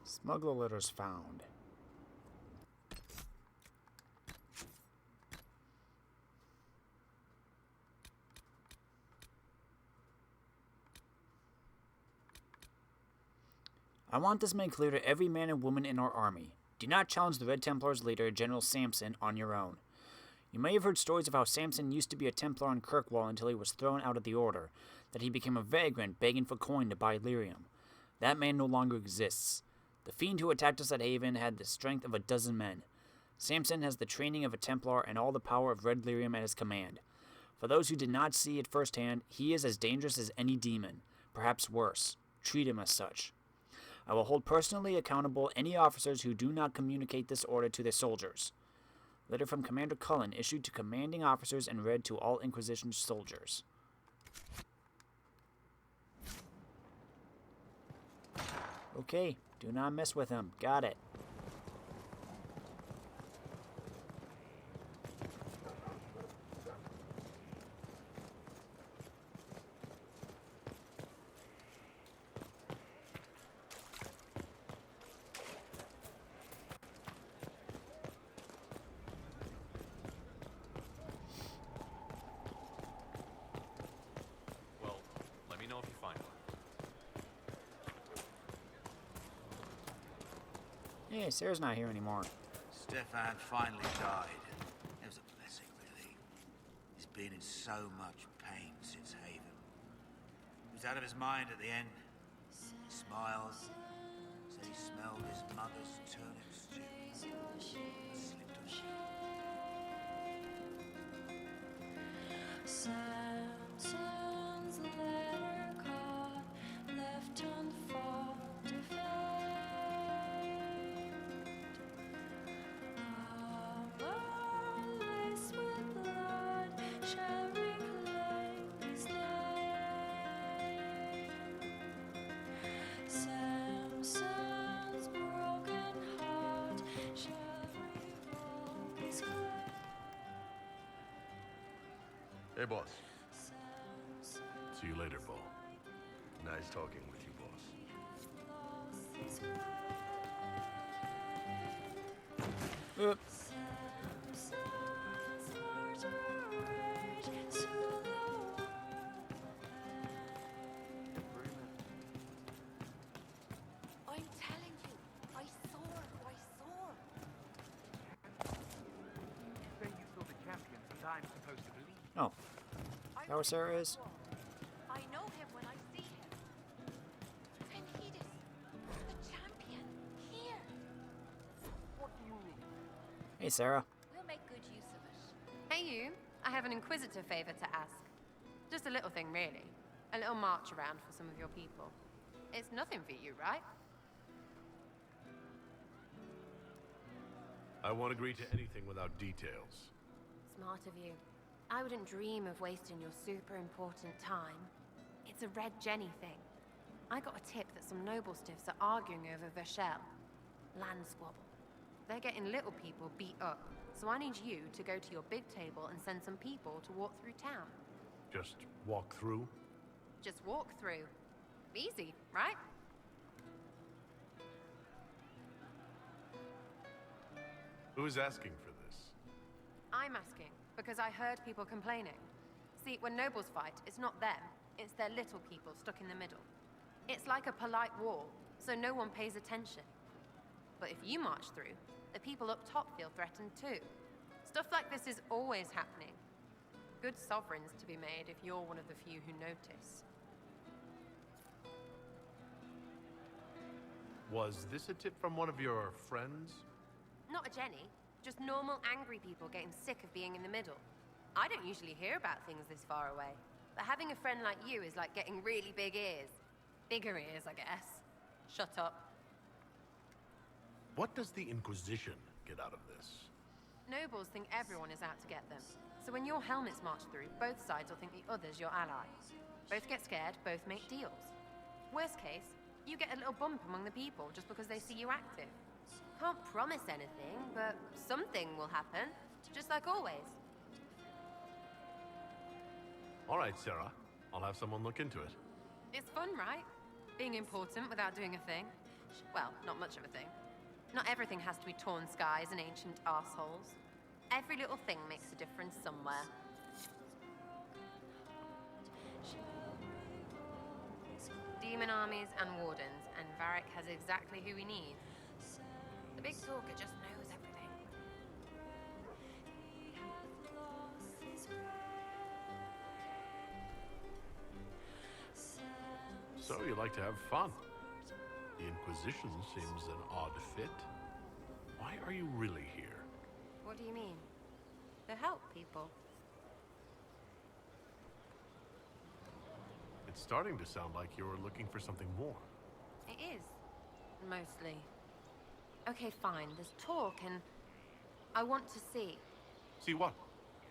Smuggler letters found. I want this made clear to every man and woman in our army. Do not challenge the Red Templars' leader, General Samson, on your own. You may have heard stories of how Samson used to be a Templar in Kirkwall until he was thrown out of the order, that he became a vagrant begging for coin to buy lyrium. That man no longer exists. The fiend who attacked us at Haven had the strength of a dozen men. Samson has the training of a Templar and all the power of red lyrium at his command. For those who did not see it firsthand, he is as dangerous as any demon, perhaps worse. Treat him as such. I will hold personally accountable any officers who do not communicate this order to their soldiers. Letter from Commander Cullen issued to commanding officers and read to all Inquisition soldiers. Okay, do not mess with him. Got it. Hey, Sarah's not here anymore. Stefan finally died. It was a blessing, really. He's been in so much pain since Haven. He was out of his mind at the end. He smiles. Said he smelled his mother's turnip stew. Slipped on. Samson's letter caught, left unfortified. Hey, boss. See you later, Bo. Nice talking with you, boss. Oops. I'm telling you, I saw who I saw. Say you saw the champions and I'm supposed to believe. Oh. Is that where Sarah is? I know him when I see him. Venidus, the champion, here. What do you mean? Hey, Sarah. We'll make good use of it. Hey, you. I have an Inquisitor favor to ask. Just a little thing, really. A little march around for some of your people. It's nothing for you, right? I won't agree to anything without details. Smart of you. I wouldn't dream of wasting your super important time. It's a Red Jenny thing. I got a tip that some noble stiffs are arguing over Vershel. Land squabble. They're getting little people beat up, so I need you to go to your big table and send some people to walk through town. Just walk through? Just walk through. Easy, right? Who's asking for this? I'm asking, because I heard people complaining. See, when nobles fight, it's not them, it's their little people stuck in the middle. It's like a polite war, so no one pays attention. But if you march through, the people up top feel threatened too. Stuff like this is always happening. Good sovereigns to be made if you're one of the few who notice. Was this a tip from one of your friends? Not a Jenny, just normal angry people getting sick of being in the middle. I don't usually hear about things this far away, but having a friend like you is like getting really big ears. Bigger ears, I guess. Shut up. What does the Inquisition get out of this? Nobles think everyone is out to get them. So when your helmets march through, both sides will think the other's your ally. Both get scared, both make deals. Worst case, you get a little bump among the people just because they see you active. Can't promise anything, but something will happen, just like always. All right, Sarah. I'll have someone look into it. It's fun, right? Being important without doing a thing. Well, not much of a thing. Not everything has to be torn skies and ancient arseholes. Every little thing makes a difference somewhere. Demon armies and wardens, and Varric has exactly who we need. The big talker just knows everything. So you like to have fun. The Inquisition seems an odd fit. Why are you really here? What do you mean? To help people. It's starting to sound like you're looking for something more. It is. Mostly. Okay, fine. There's talk and I want to see. See what?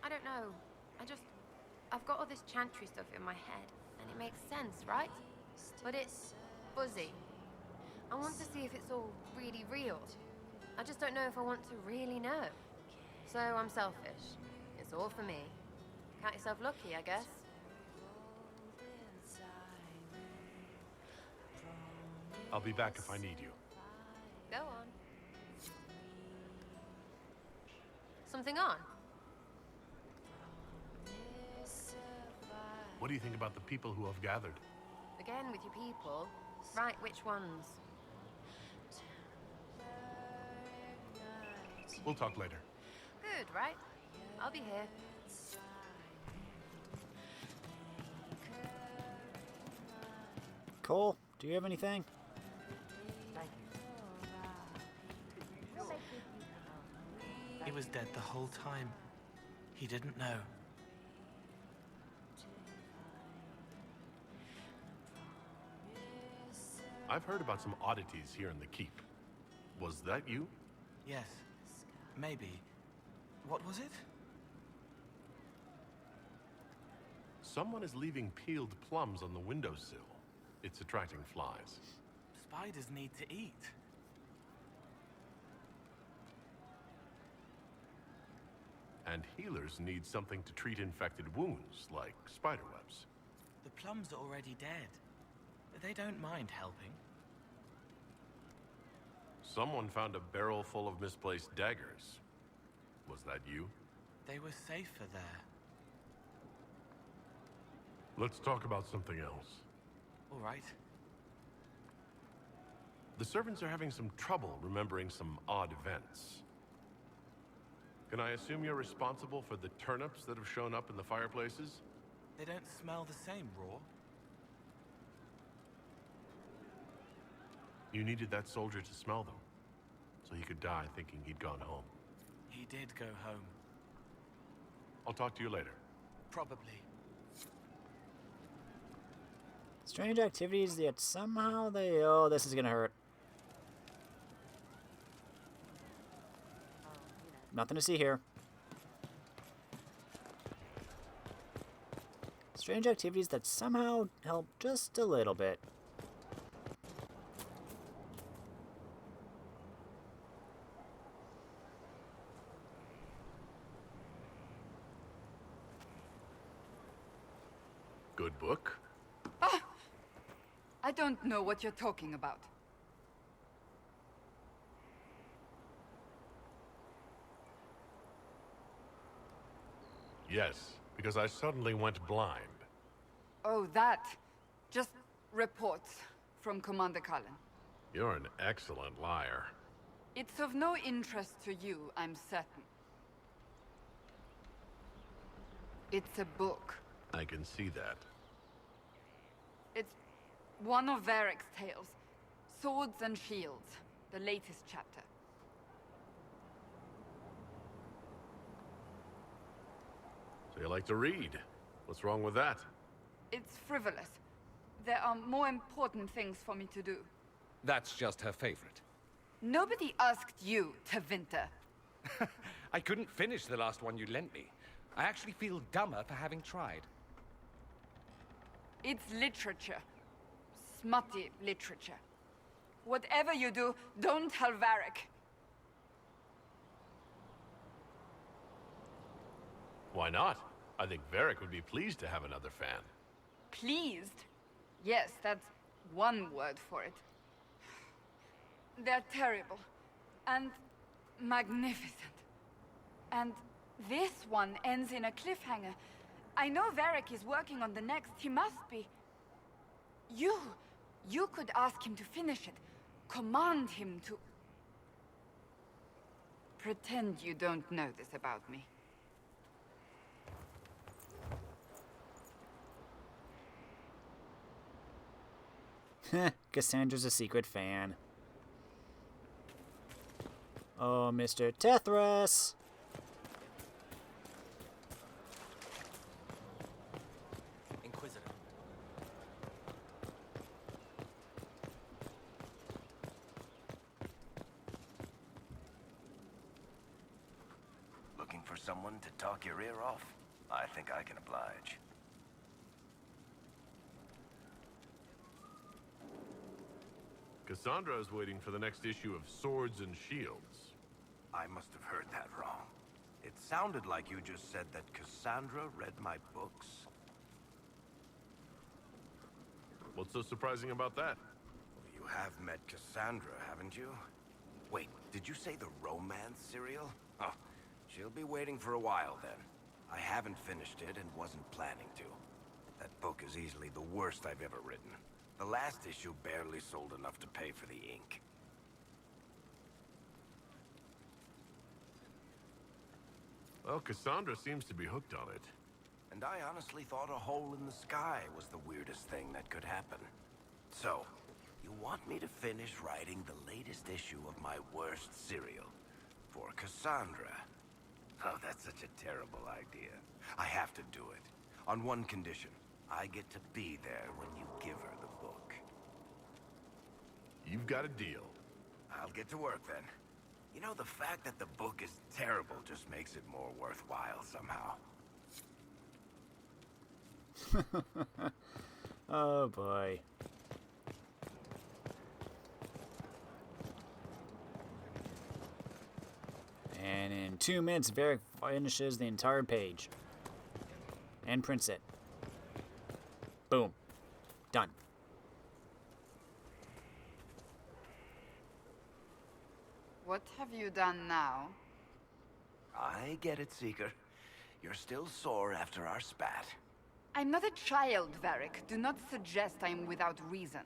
I don't know. I've got all this chantry stuff in my head, and it makes sense, right? But it's fuzzy. I want to see if it's all really real. I just don't know if I want to really know. So I'm selfish. It's all for me. Count yourself lucky, I guess. I'll be back if I need you. Go on. Something on? What do you think about the people who have gathered? Again with your people. Right, which ones? We'll talk later. Good, right? I'll be here. Cole, do you have anything? He was dead the whole time. He didn't know. I've heard about some oddities here in the keep. Was that you? Yes. Maybe. What was it? Someone is leaving peeled plums on the windowsill. It's attracting flies. Spiders need to eat. And healers need something to treat infected wounds, like spiderwebs. The plums are already dead. They don't mind helping. Someone found a barrel full of misplaced daggers. Was that you? They were safer there. Let's talk about something else. All right. The servants are having some trouble remembering some odd events. Can I assume you're responsible for the turnips that have shown up in the fireplaces? They don't smell the same, raw. You needed that soldier to smell them, so he could die thinking he'd gone home. He did go home. I'll talk to you later. Probably. Strange activities, yet somehow they... Oh, this is gonna hurt. Nothing to see here. Strange activities that somehow help just a little bit. Good book? Ah! I don't know what you're talking about. Yes, because I suddenly went blind. Oh, that. Just reports from Commander Cullen. You're an excellent liar. It's of no interest to you, I'm certain. It's a book. I can see that. It's one of Varric's tales. Swords and Shields. The latest chapter. So you like to read? What's wrong with that? It's frivolous. There are more important things for me to do. That's just her favorite. Nobody asked you, Tevinter. I couldn't finish the last one you lent me. I actually feel dumber for having tried. It's literature. Smutty literature. Whatever you do, don't tell Varric. Why not? I think Varric would be pleased to have another fan. Pleased? Yes, that's one word for it. They're terrible. And magnificent. And this one ends in a cliffhanger. I know Varric is working on the next. He must be. You could ask him to finish it. Command him to... Pretend you don't know this about me. Cassandra's a secret fan. Oh, Mr. Tethras! Inquisitor. Looking for someone to talk your ear off? I think I can oblige. Cassandra is waiting for the next issue of Swords and Shields. I must have heard that wrong. It sounded like you just said that Cassandra read my books. What's so surprising about that? You have met Cassandra, haven't you? Wait, did you say the romance serial? Oh, she'll be waiting for a while then. I haven't finished it and wasn't planning to. That book is easily the worst I've ever written. The last issue barely sold enough to pay for the ink. Well, Cassandra seems to be hooked on it. And I honestly thought a hole in the sky was the weirdest thing that could happen. So, you want me to finish writing the latest issue of my worst serial for Cassandra? Oh, that's such a terrible idea. I have to do it. On one condition. I get to be there when you give her the book. You've got a deal. I'll get to work then. You know, the fact that the book is terrible just makes it more worthwhile somehow. Oh boy. And in 2 minutes, Varric finishes the entire page. And prints it. Boom. Done. What have you done now? I get it, Seeker. You're still sore after our spat. I'm not a child, Varric. Do not suggest I'm without reason.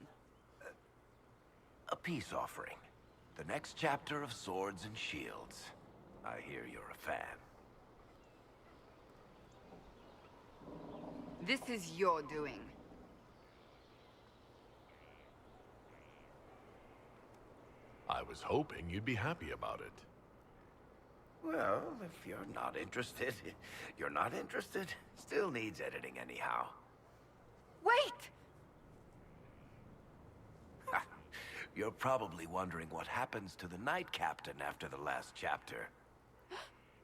A peace offering. The next chapter of Swords and Shields. I hear you're a fan. This is your doing. I was hoping you'd be happy about it. Well, if you're not interested, you're not interested. Still needs editing anyhow. Wait! You're probably wondering what happens to the Knight Captain after the last chapter.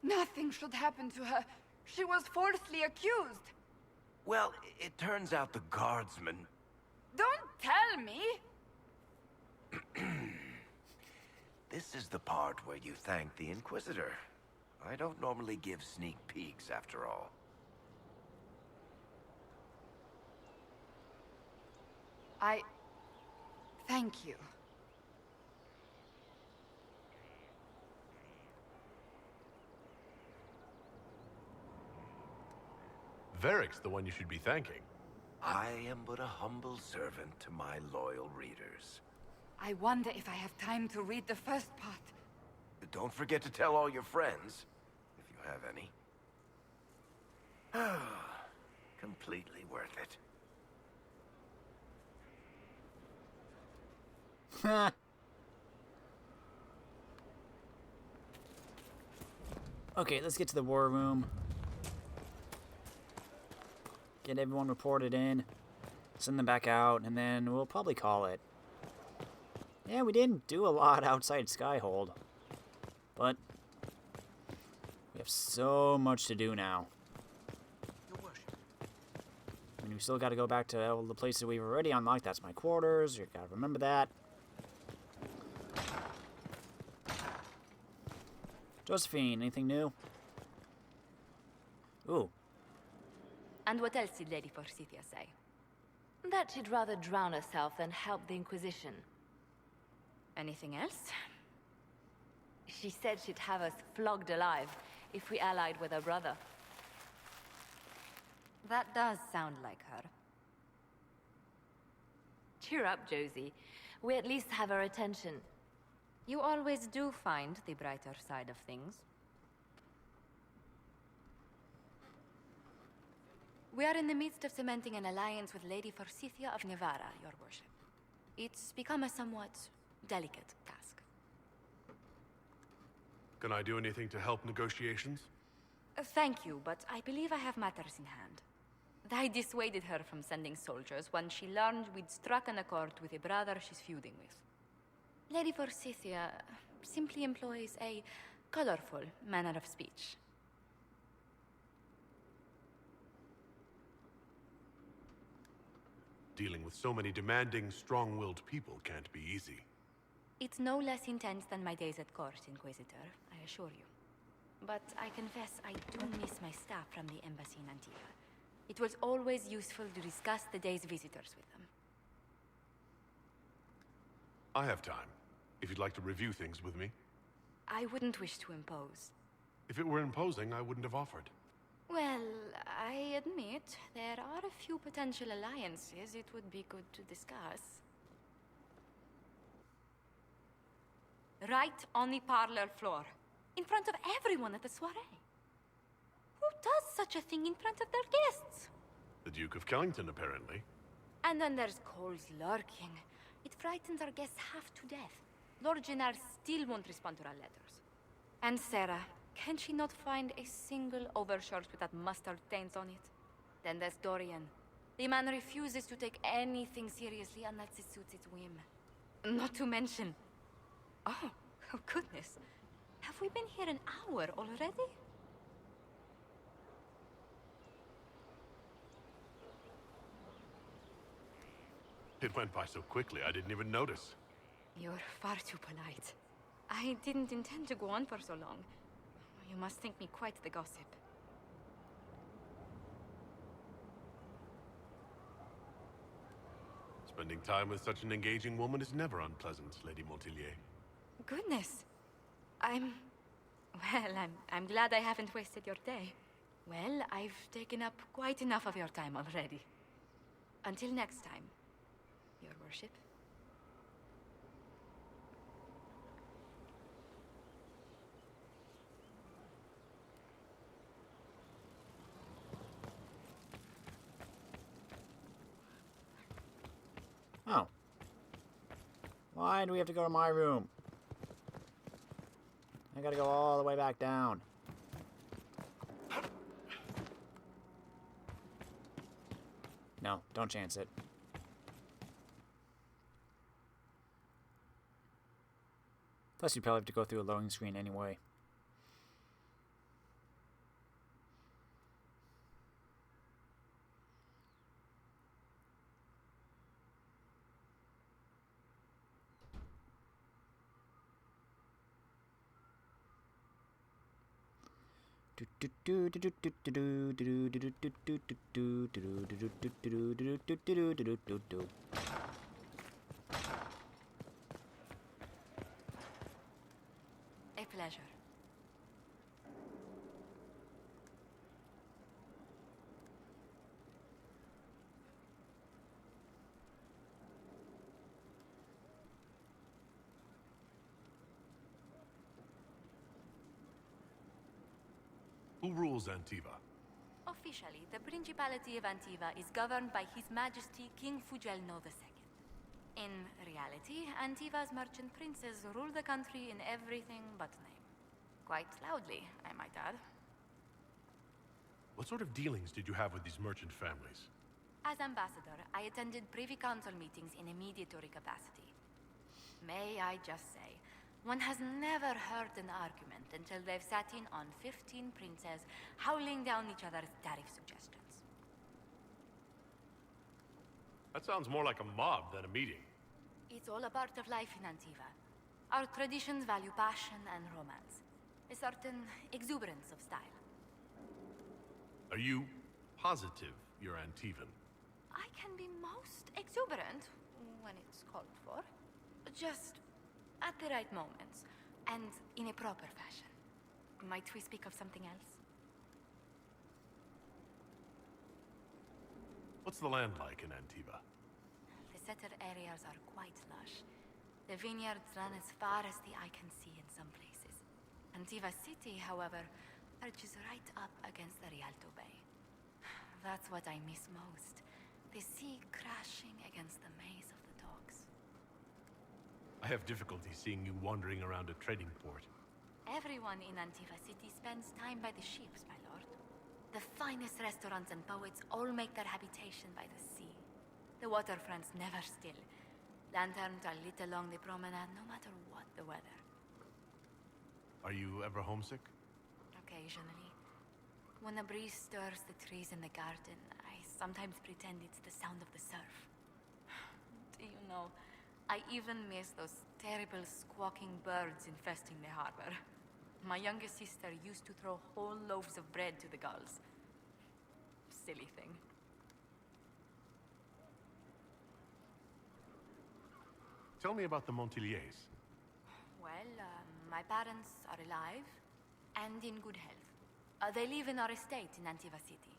Nothing should happen to her. She was falsely accused. Well, it turns out the guardsman... Don't tell me! This is the part where you thank the Inquisitor. I don't normally give sneak peeks, after all. Thank you. Varric's the one you should be thanking. I am but a humble servant to my loyal readers. I wonder if I have time to read the first part. Don't forget to tell all your friends, if you have any. Completely worth it. Okay, let's get to the war room. Get everyone reported in. Send them back out, and then we'll probably call it. Yeah, we didn't do a lot outside Skyhold. But we have so much to do now. I mean, we still got to go back to all the places we've already unlocked. That's my quarters. You got to remember that. Josephine, anything new? Ooh. And what else did Lady Forsythia say? That she'd rather drown herself than help the Inquisition. Anything else? She said she'd have us flogged alive if we allied with her brother. That does sound like her. Cheer up, Josie. We at least have her attention. You always do find the brighter side of things. We are in the midst of cementing an alliance with Lady Forsythia of Navarra, your worship. It's become a somewhat delicate task. Can I do anything to help negotiations? Thank you, but I believe I have matters in hand. I dissuaded her from sending soldiers when she learned we'd struck an accord with a brother she's feuding with. Lady Forsythia simply employs a colorful manner of speech. Dealing with so many demanding, strong-willed people can't be easy. It's no less intense than my days at court, Inquisitor, I assure you. But I confess I do miss my staff from the embassy in Antigua. It was always useful to discuss the day's visitors with them. I have time, if you'd like to review things with me. I wouldn't wish to impose. If it were imposing, I wouldn't have offered. Well, I admit there are a few potential alliances it would be good to discuss. Right on the parlor floor, in front of everyone at the soiree. Who does such a thing in front of their guests? The Duke of Kellington, apparently. And then there's Cole's lurking. It frightens our guests half to death. Lord Gennard still won't respond to our letters. And Sarah, can she not find a single overshirt with that mustard stains on it? Then there's Dorian. The man refuses to take anything seriously unless it suits its whim. Not to mention... Oh goodness. Have we been here an hour already? It went by so quickly, I didn't even notice. You're far too polite. I didn't intend to go on for so long. You must think me quite the gossip. Spending time with such an engaging woman is never unpleasant, Lady Montilyet. Goodness. I'm glad I haven't wasted your day. Well, I've taken up quite enough of your time already. Until next time, your worship. Oh. Why do we have to go to my room? I gotta go all the way back down. No, don't chance it. Plus, you'd probably have to go through a loading screen anyway. A pleasure. Who rules Antiva? A Officially, the Principality of Antiva is governed by His Majesty King Fugelno II. In reality, Antiva's merchant princes rule the country in everything but name. Quite loudly, I might add. What sort of dealings did you have with these merchant families? As ambassador, I attended Privy Council meetings in a mediatory capacity. May I just say, one has never heard an argument until they've sat in on 15 princes howling down each other's tariff suggestions. That sounds more like a mob than a meeting. It's all a part of life in Antiva. Our traditions value passion and romance. A certain exuberance of style. Are you positive you're Antivan? I can be most exuberant when it's called for. Just at the right moments, and in a proper fashion. Might we speak of something else? What's the land like in Antiva? The setter areas are quite lush. The vineyards run as far as the eye can see in some places. Antiva City, however, perches right up against the Rialto Bay. That's what I miss most. The sea crashing against the maze of the docks. I have difficulty seeing you wandering around a trading port. Everyone in Antiva City spends time by the ships, my lord. The finest restaurants and poets all make their habitation by the sea. The waterfront's never still. Lanterns are lit along the promenade no matter what the weather. Are you ever homesick? Occasionally. When a breeze stirs the trees in the garden, I sometimes pretend it's the sound of the surf. Do you know, I even miss those terrible squawking birds infesting the harbor. My youngest sister used to throw whole loaves of bread to the gulls. Silly thing. Tell me about the Montiliers. Well, my parents are alive and in good health. They live in our estate in Antiva City.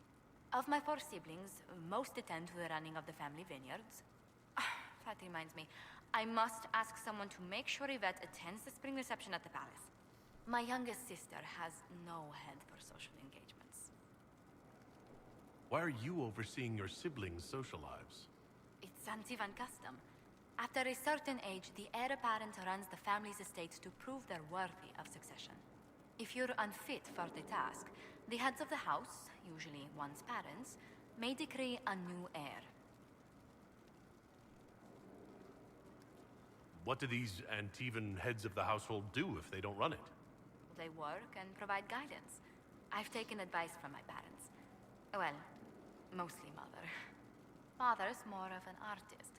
Of my 4 siblings, most attend to the running of the family vineyards. That reminds me, I must ask someone to make sure Yvette attends the spring reception at the palace. My youngest sister has no head for social engagements. Why are you overseeing your siblings' social lives? It's Antivan custom. After a certain age, the heir apparent runs the family's estates to prove they're worthy of succession. If you're unfit for the task, the heads of the house, usually one's parents, may decree a new heir. What do these Antivan heads of the household do if they don't run it? They work and provide guidance. I've taken advice from my parents. Well, mostly mother. Father's more of an artist.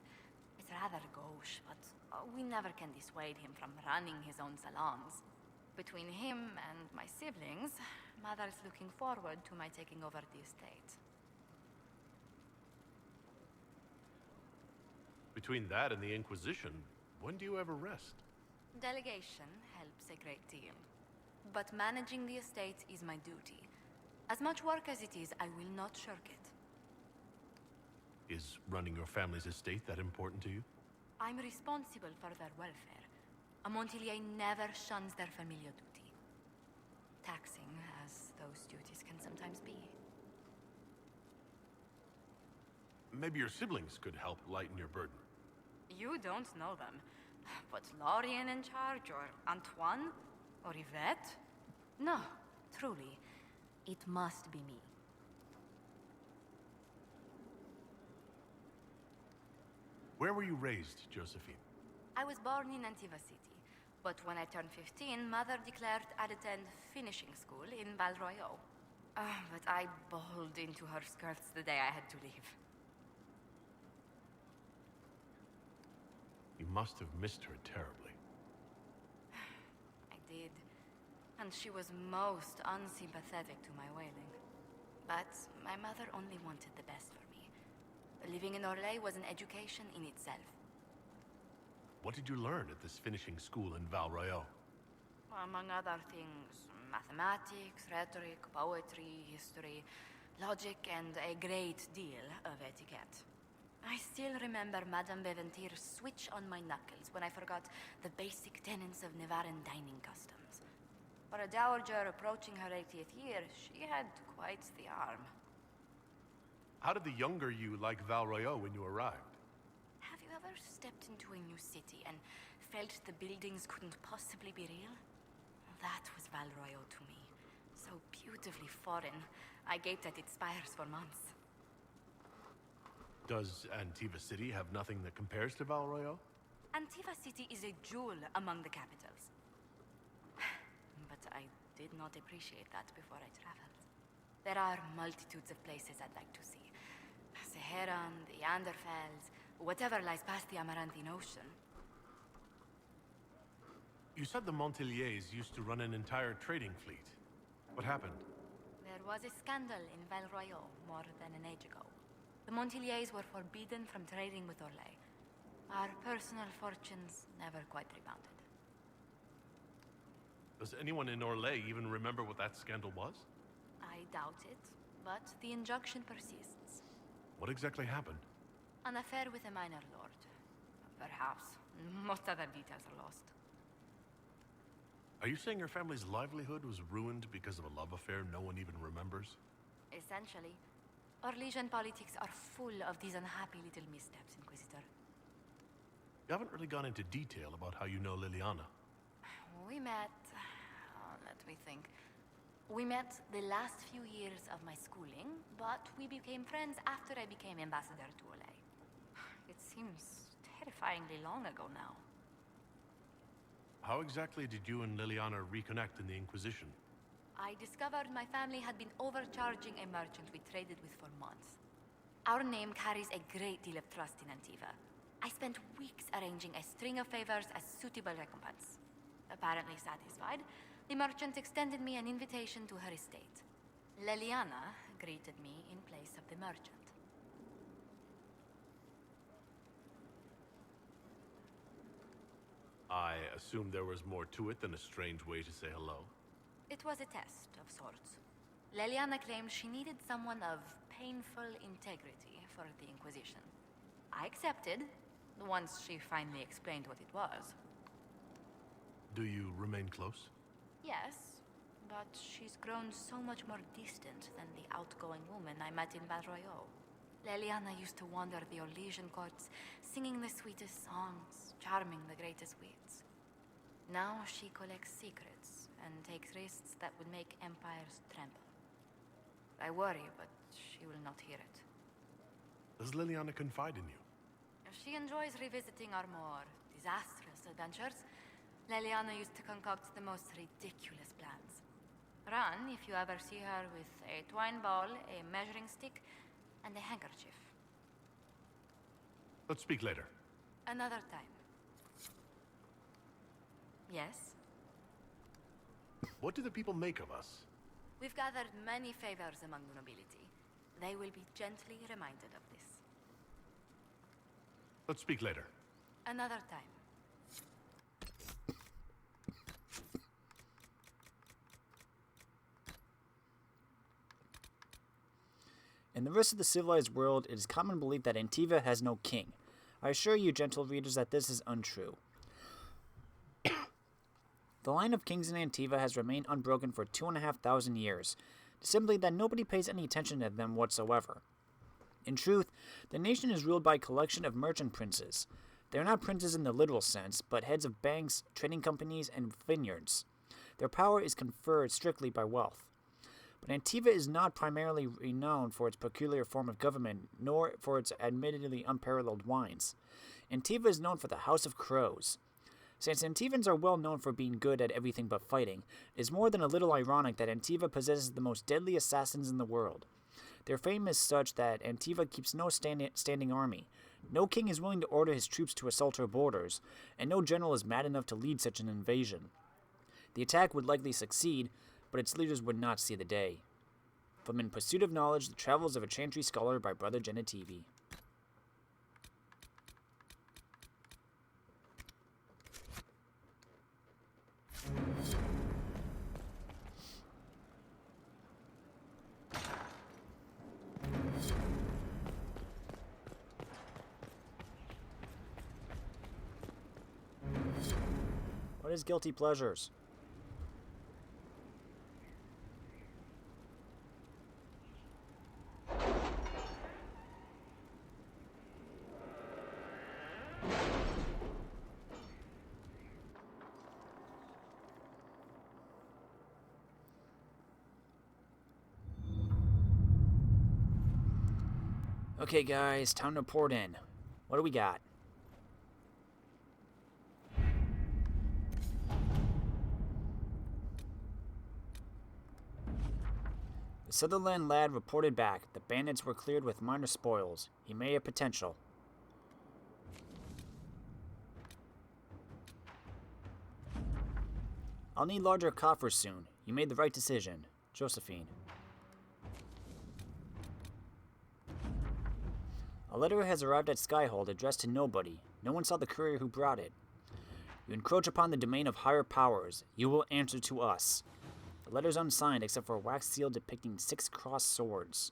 It's rather gauche, but we never can dissuade him from running his own salons. Between him and my siblings, Mother's looking forward to my taking over the estate. Between that and the Inquisition, when do you ever rest? Delegation helps a great deal. But managing the estate is my duty. As much work as it is, I will not shirk it. Is running your family's estate that important to you? I'm responsible for their welfare. A Montilier never shuns their familial duty. Taxing as those duties can sometimes be. Maybe your siblings could help lighten your burden. You don't know them. But Lorien in charge, or Antoine, or Yvette? No, truly. It must be me. Where were you raised, Josephine? I was born in Antiva City. But when I turned 15, Mother declared I'd attend finishing school in Val Royeaux. But I bawled into her skirts the day I had to leave. You must have missed her terribly. I did. And she was most unsympathetic to my wailing. But my mother only wanted the best for me. Living in Orlais was an education in itself. What did you learn at this finishing school in Val Royeaux? Among other things, mathematics, rhetoric, poetry, history, logic, and a great deal of etiquette. I still remember Madame Beventir's switch on my knuckles when I forgot the basic tenets of Nevaran dining customs. For a dowager approaching her 80th year, she had quite the arm. How did the younger you like Val Royeaux when you arrived? Have you ever stepped into a new city and felt the buildings couldn't possibly be real? That was Val Royeaux to me. So beautifully foreign, I gaped at its spires for months. Does Antiva City have nothing that compares to Val Royeaux? Antiva City is a jewel among the capitals. But I did not appreciate that before I traveled. There are multitudes of places I'd like to see. Saharan, the Anderfels, whatever lies past the Amaranthine Ocean. You said the Montiliers used to run an entire trading fleet. What happened? There was a scandal in Val Royeaux more than an age ago. The Montiliers were forbidden from trading with Orlais. Our personal fortunes never quite rebounded. Does anyone in Orlais even remember what that scandal was? I doubt it, but the injunction persists. What exactly happened? An affair with a minor lord. Perhaps. Most other details are lost. Are you saying your family's livelihood was ruined because of a love affair no one even remembers? Essentially. Orlesian politics are full of these unhappy little missteps, Inquisitor. You haven't really gone into detail about how you know Liliana. We met... let me think. We met the last few years of my schooling, but we became friends after I became ambassador to Orlais. It seems terrifyingly long ago now. How exactly did you and Liliana reconnect in the Inquisition? I discovered my family had been overcharging a merchant we traded with for months. Our name carries a great deal of trust in Antiva. I spent weeks arranging a string of favors as suitable recompense. Apparently satisfied, the merchant extended me an invitation to her estate. Liliana greeted me in place of the merchant. I assume there was more to it than a strange way to say hello. It was a test of sorts. Liliana claimed she needed someone of painful integrity for the Inquisition. I accepted, once she finally explained what it was. Do you remain close? Yes, but she's grown so much more distant than the outgoing woman I met in Val Royeaux. Liliana used to wander the Orlesian courts, singing the sweetest songs, charming the greatest wits. Now she collects secrets and takes risks that would make empires tremble. I worry, but she will not hear it. Does Liliana confide in you? She enjoys revisiting our more disastrous adventures. Liliana used to concoct the most ridiculous plans. Run if you ever see her with a twine ball, a measuring stick, and a handkerchief. Let's speak later. Another time. Yes? What do the people make of us? We've gathered many favors among the nobility. They will be gently reminded of this. Let's speak later. Another time. In the rest of the civilized world, it is common belief that Antiva has no king. I assure you, gentle readers, that this is untrue. The line of kings in Antiva has remained unbroken for 2,500 years, simply that nobody pays any attention to them whatsoever. In truth, the nation is ruled by a collection of merchant princes. They are not princes in the literal sense, but heads of banks, trading companies, and vineyards. Their power is conferred strictly by wealth. But Antiva is not primarily renowned for its peculiar form of government, nor for its admittedly unparalleled wines. Antiva is known for the House of Crows. Since Antivans are well known for being good at everything but fighting, it is more than a little ironic that Antiva possesses the most deadly assassins in the world. Their fame is such that Antiva keeps no standing army. No king is willing to order his troops to assault her borders, and no general is mad enough to lead such an invasion. The attack would likely succeed, but its leaders would not see the day. From In Pursuit of Knowledge, The Travels of a Chantry Scholar by Brother Genetivi. What is guilty pleasures? Okay, guys, time to report in. What do we got? The Sutherland lad reported back. The bandits were cleared with minor spoils. He may have potential. I'll need larger coffers soon. You made the right decision. Josephine. A letter has arrived at Skyhold addressed to nobody. No one saw the courier who brought it. You encroach upon the domain of higher powers. You will answer to us. The letter's unsigned except for a wax seal depicting 6 crossed swords.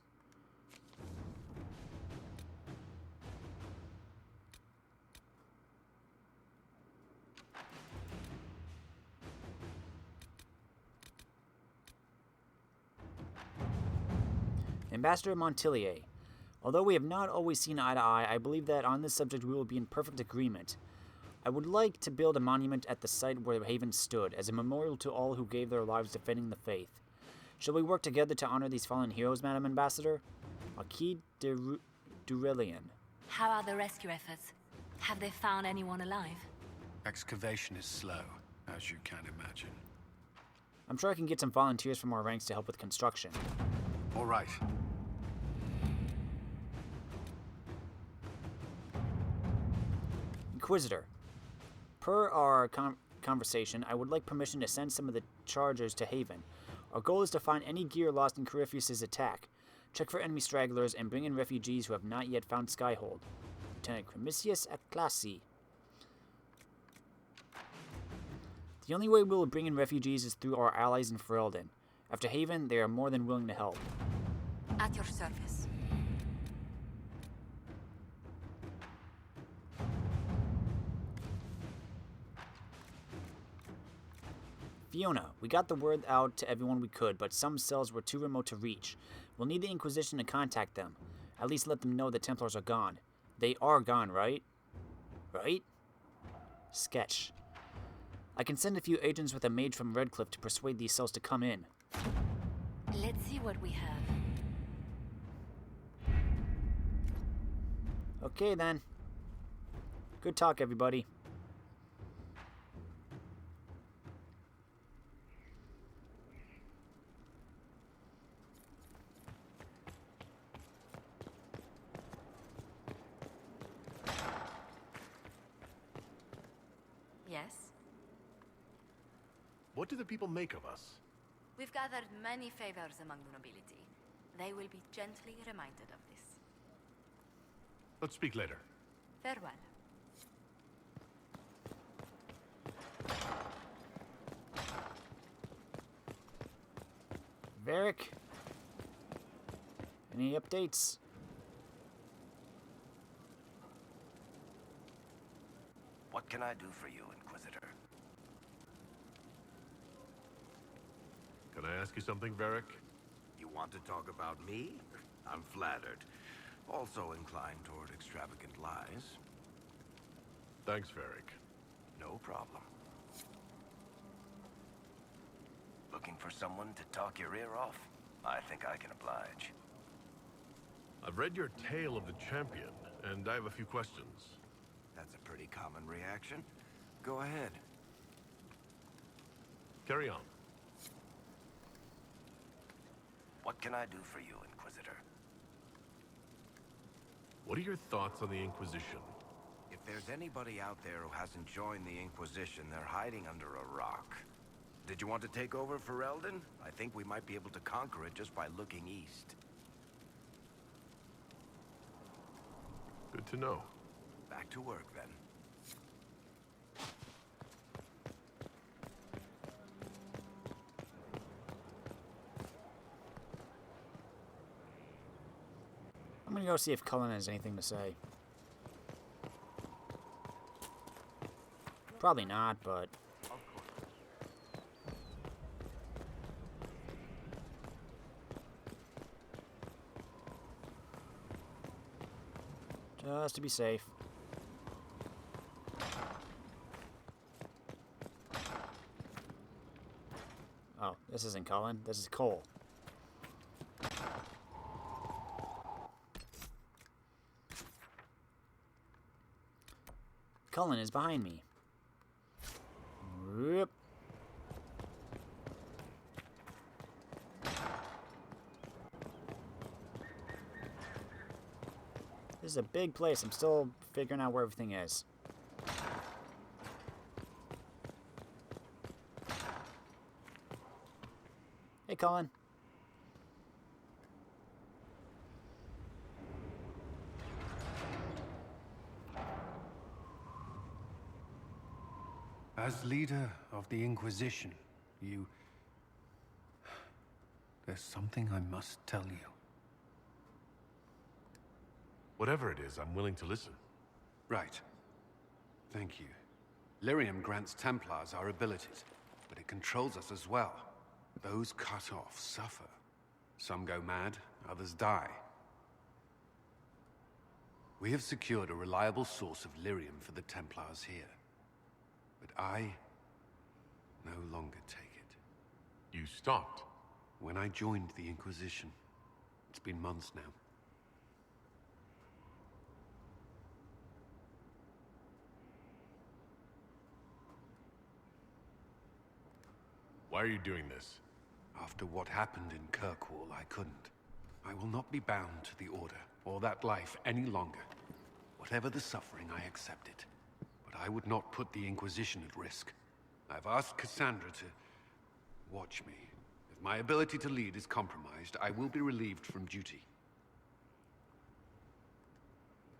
Ambassador Montilier. Although we have not always seen eye to eye, I believe that on this subject we will be in perfect agreement. I would like to build a monument at the site where Haven stood, as a memorial to all who gave their lives defending the faith. Shall we work together to honor these fallen heroes, Madam Ambassador? Marquis de Trevelyan. How are the rescue efforts? Have they found anyone alive? Excavation is slow, as you can imagine. I'm sure I can get some volunteers from our ranks to help with construction. All right. Inquisitor. Per our conversation, I would like permission to send some of the chargers to Haven. Our goal is to find any gear lost in Corypheus' attack, check for enemy stragglers, and bring in refugees who have not yet found Skyhold. Lieutenant Cremisius Aclassi. The only way we will bring in refugees is through our allies in Ferelden. After Haven, they are more than willing to help. At your service. Fiona, we got the word out to everyone we could, but some cells were too remote to reach. We'll need the Inquisition to contact them. At least let them know the Templars are gone. They are gone, right? Right? Sketch. I can send a few agents with a mage from Redcliffe to persuade these cells to come in. Let's see what we have. Okay, then. Good talk, everybody. Yes? What do the people make of us? We've gathered many favors among the nobility. They will be gently reminded of this. Let's speak later. Farewell. Varric? Any updates? What can I do for you, Inquisitor? Can I ask you something, Varric? You want to talk about me? I'm flattered. Also inclined toward extravagant lies. Thanks, Varric. No problem. Looking for someone to talk your ear off? I think I can oblige. I've read your Tale of the Champion, and I have a few questions. That's a pretty common reaction. Go ahead. Carry on. What can I do for you, Inquisitor? What are your thoughts on the Inquisition? If there's anybody out there who hasn't joined the Inquisition, they're hiding under a rock. Did you want to take over Ferelden? I think we might be able to conquer it just by looking east. Good to know. Back to work, then. I'm gonna go see if Cullen has anything to say. Probably not, but... just to be safe. Oh, this isn't Cullen. This is Cole. Cullen is behind me. Whoop. This is a big place. I'm still figuring out where everything is. Hey, Cullen. As leader of the Inquisition, there's something I must tell you. Whatever it is, I'm willing to listen. Right. Thank you. Lyrium grants Templars our abilities, but it controls us as well. Those cut off suffer. Some go mad, others die. We have secured a reliable source of lyrium for the Templars here. But I no longer take it. You stopped? When I joined the Inquisition. It's been months now. Why are you doing this? After what happened in Kirkwall, I couldn't. I will not be bound to the Order, or that life any longer. Whatever the suffering, I accept it. But I would not put the Inquisition at risk. I've asked Cassandra to watch me. If my ability to lead is compromised, I will be relieved from duty.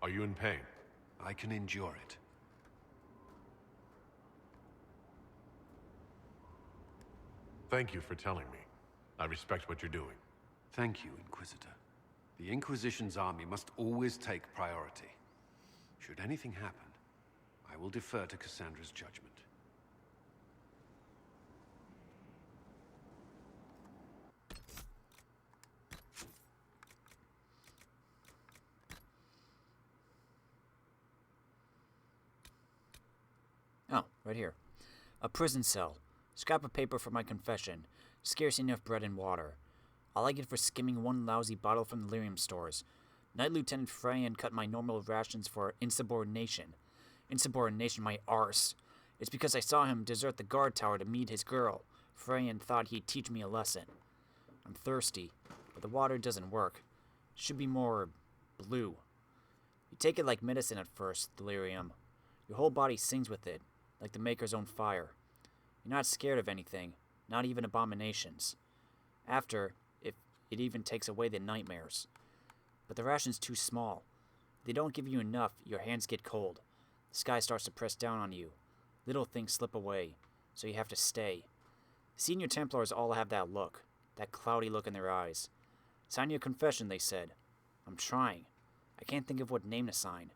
Are you in pain? I can endure it. Thank you for telling me. I respect what you're doing. Thank you, Inquisitor. The Inquisition's army must always take priority. Should anything happen, I will defer to Cassandra's judgment. Oh, right here. A prison cell. Scrap of paper for my confession. Scarce enough bread and water. All I get for skimming one lousy bottle from the lyrium stores. Knight Lieutenant Freyan cut my normal rations for insubordination. Insubordination, my arse. It's because I saw him desert the guard tower to meet his girl. Freyan thought he'd teach me a lesson. I'm thirsty, but the water doesn't work. It should be more blue. You take it like medicine at first, delirium. Your whole body sings with it, like the Maker's own fire. You're not scared of anything, not even abominations. After, if it even takes away the nightmares. But the ration's too small. If they don't give you enough, your hands get cold. The sky starts to press down on you. Little things slip away, so you have to stay. Senior Templars all have that look, that cloudy look in their eyes. Sign your confession, they said. I'm trying. I can't think of what name to sign.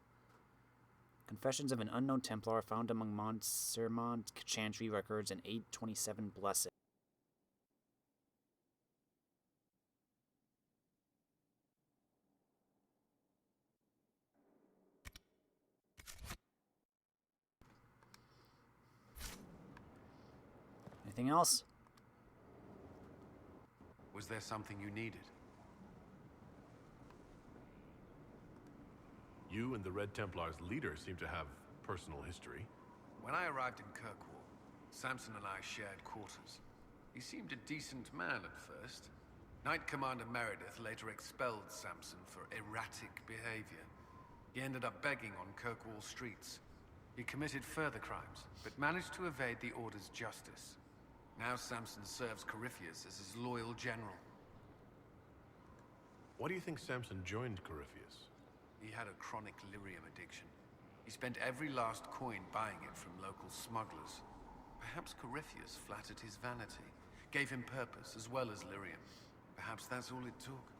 Confessions of an Unknown Templar found among Montserrat Chantry records in 827 Blessed. Anything else? Was there something you needed? You and the Red Templar's leader seem to have personal history. When I arrived in Kirkwall, Samson and I shared quarters. He seemed a decent man at first. Knight Commander Meredith later expelled Samson for erratic behavior. He ended up begging on Kirkwall streets. He committed further crimes, but managed to evade the Order's justice. Now Samson serves Corypheus as his loyal general. Why do you think Samson joined Corypheus? He had a chronic lyrium addiction. He spent every last coin buying it from local smugglers. Perhaps Corypheus flattered his vanity, gave him purpose as well as lyrium. Perhaps that's all it took.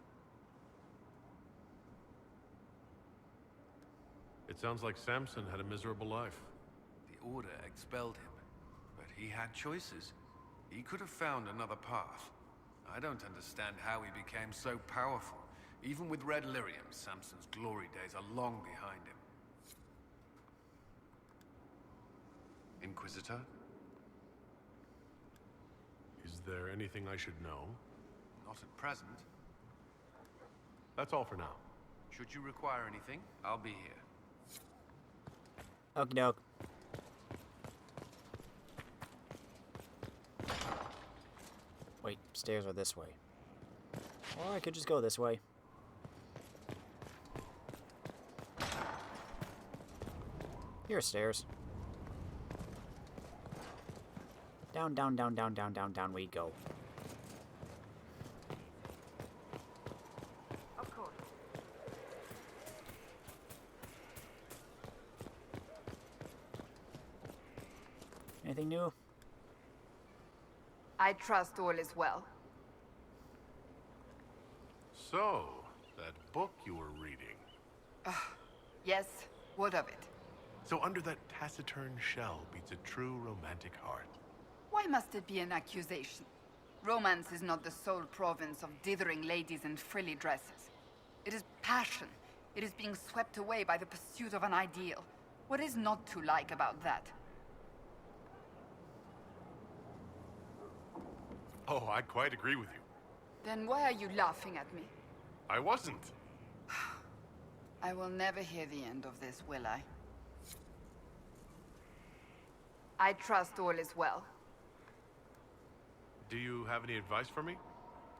It sounds like Samson had a miserable life. The Order expelled him, but he had choices. He could have found another path. I don't understand how he became so powerful. Even with Red Lyrium, Samson's glory days are long behind him. Inquisitor? Is there anything I should know? Not at present. That's all for now. Should you require anything, I'll be here. Okie doke. Wait, stairs are this way. Or I could just go this way. Here are stairs. Down, down, down, down, down, down, down we go. Of course. Anything new? I trust all is well. So, that book you were reading. Yes, what of it? So under that taciturn shell beats a true romantic heart. Why must it be an accusation? Romance is not the sole province of dithering ladies in frilly dresses. It is passion. It is being swept away by the pursuit of an ideal. What is not to like about that? Oh, I quite agree with you. Then why are you laughing at me? I wasn't. I will never hear the end of this, will I? I trust all is well. Do you have any advice for me?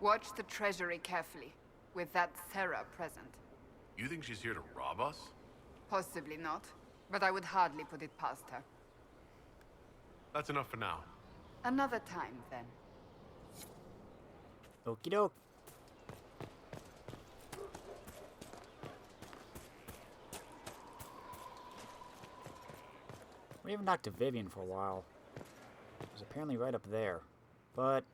Watch the treasury carefully, with that Sarah present. You think she's here to rob us? Possibly not, but I would hardly put it past her. That's enough for now. Another time, then. Okie doke. We haven't talked to Vivian for a while. It was apparently right up there. But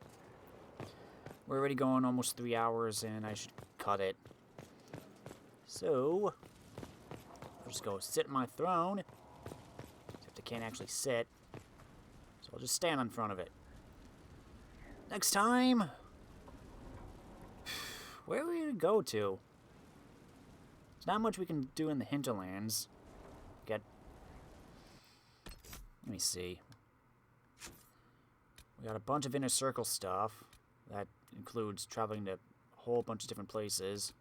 we're already going almost 3 hours and I should cut it. So I'll just go sit in my throne. Except I can't actually sit. So I'll just stand in front of it. Next time, where are we gonna go to? There's not much we can do in the hinterlands. Let me see. We got a bunch of inner circle stuff. That includes traveling to a whole bunch of different places.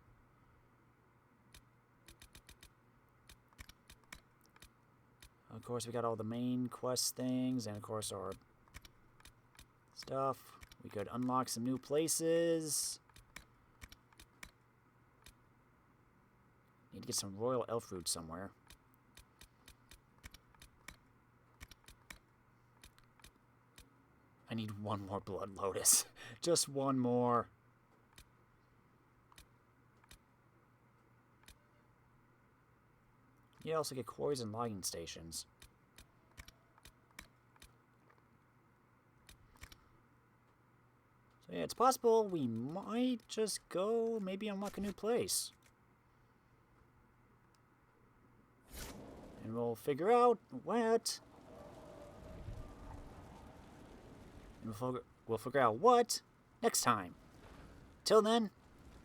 Of course, we got all the main quest things, and of course our stuff. We could unlock some new places. Need to get some royal elf fruit somewhere. I need one more blood lotus. Just one more. You also get quarries and logging stations. So yeah, it's possible we might just go maybe unlock a new place. And we'll figure out what. And we'll figure out what next time. Till then,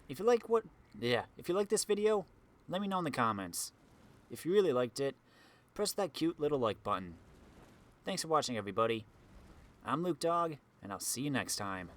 if you like if you like this video, let me know in the comments. If you really liked it, press that cute little like button. Thanks for watching, everybody. I'm Luke Dog, and I'll see you next time.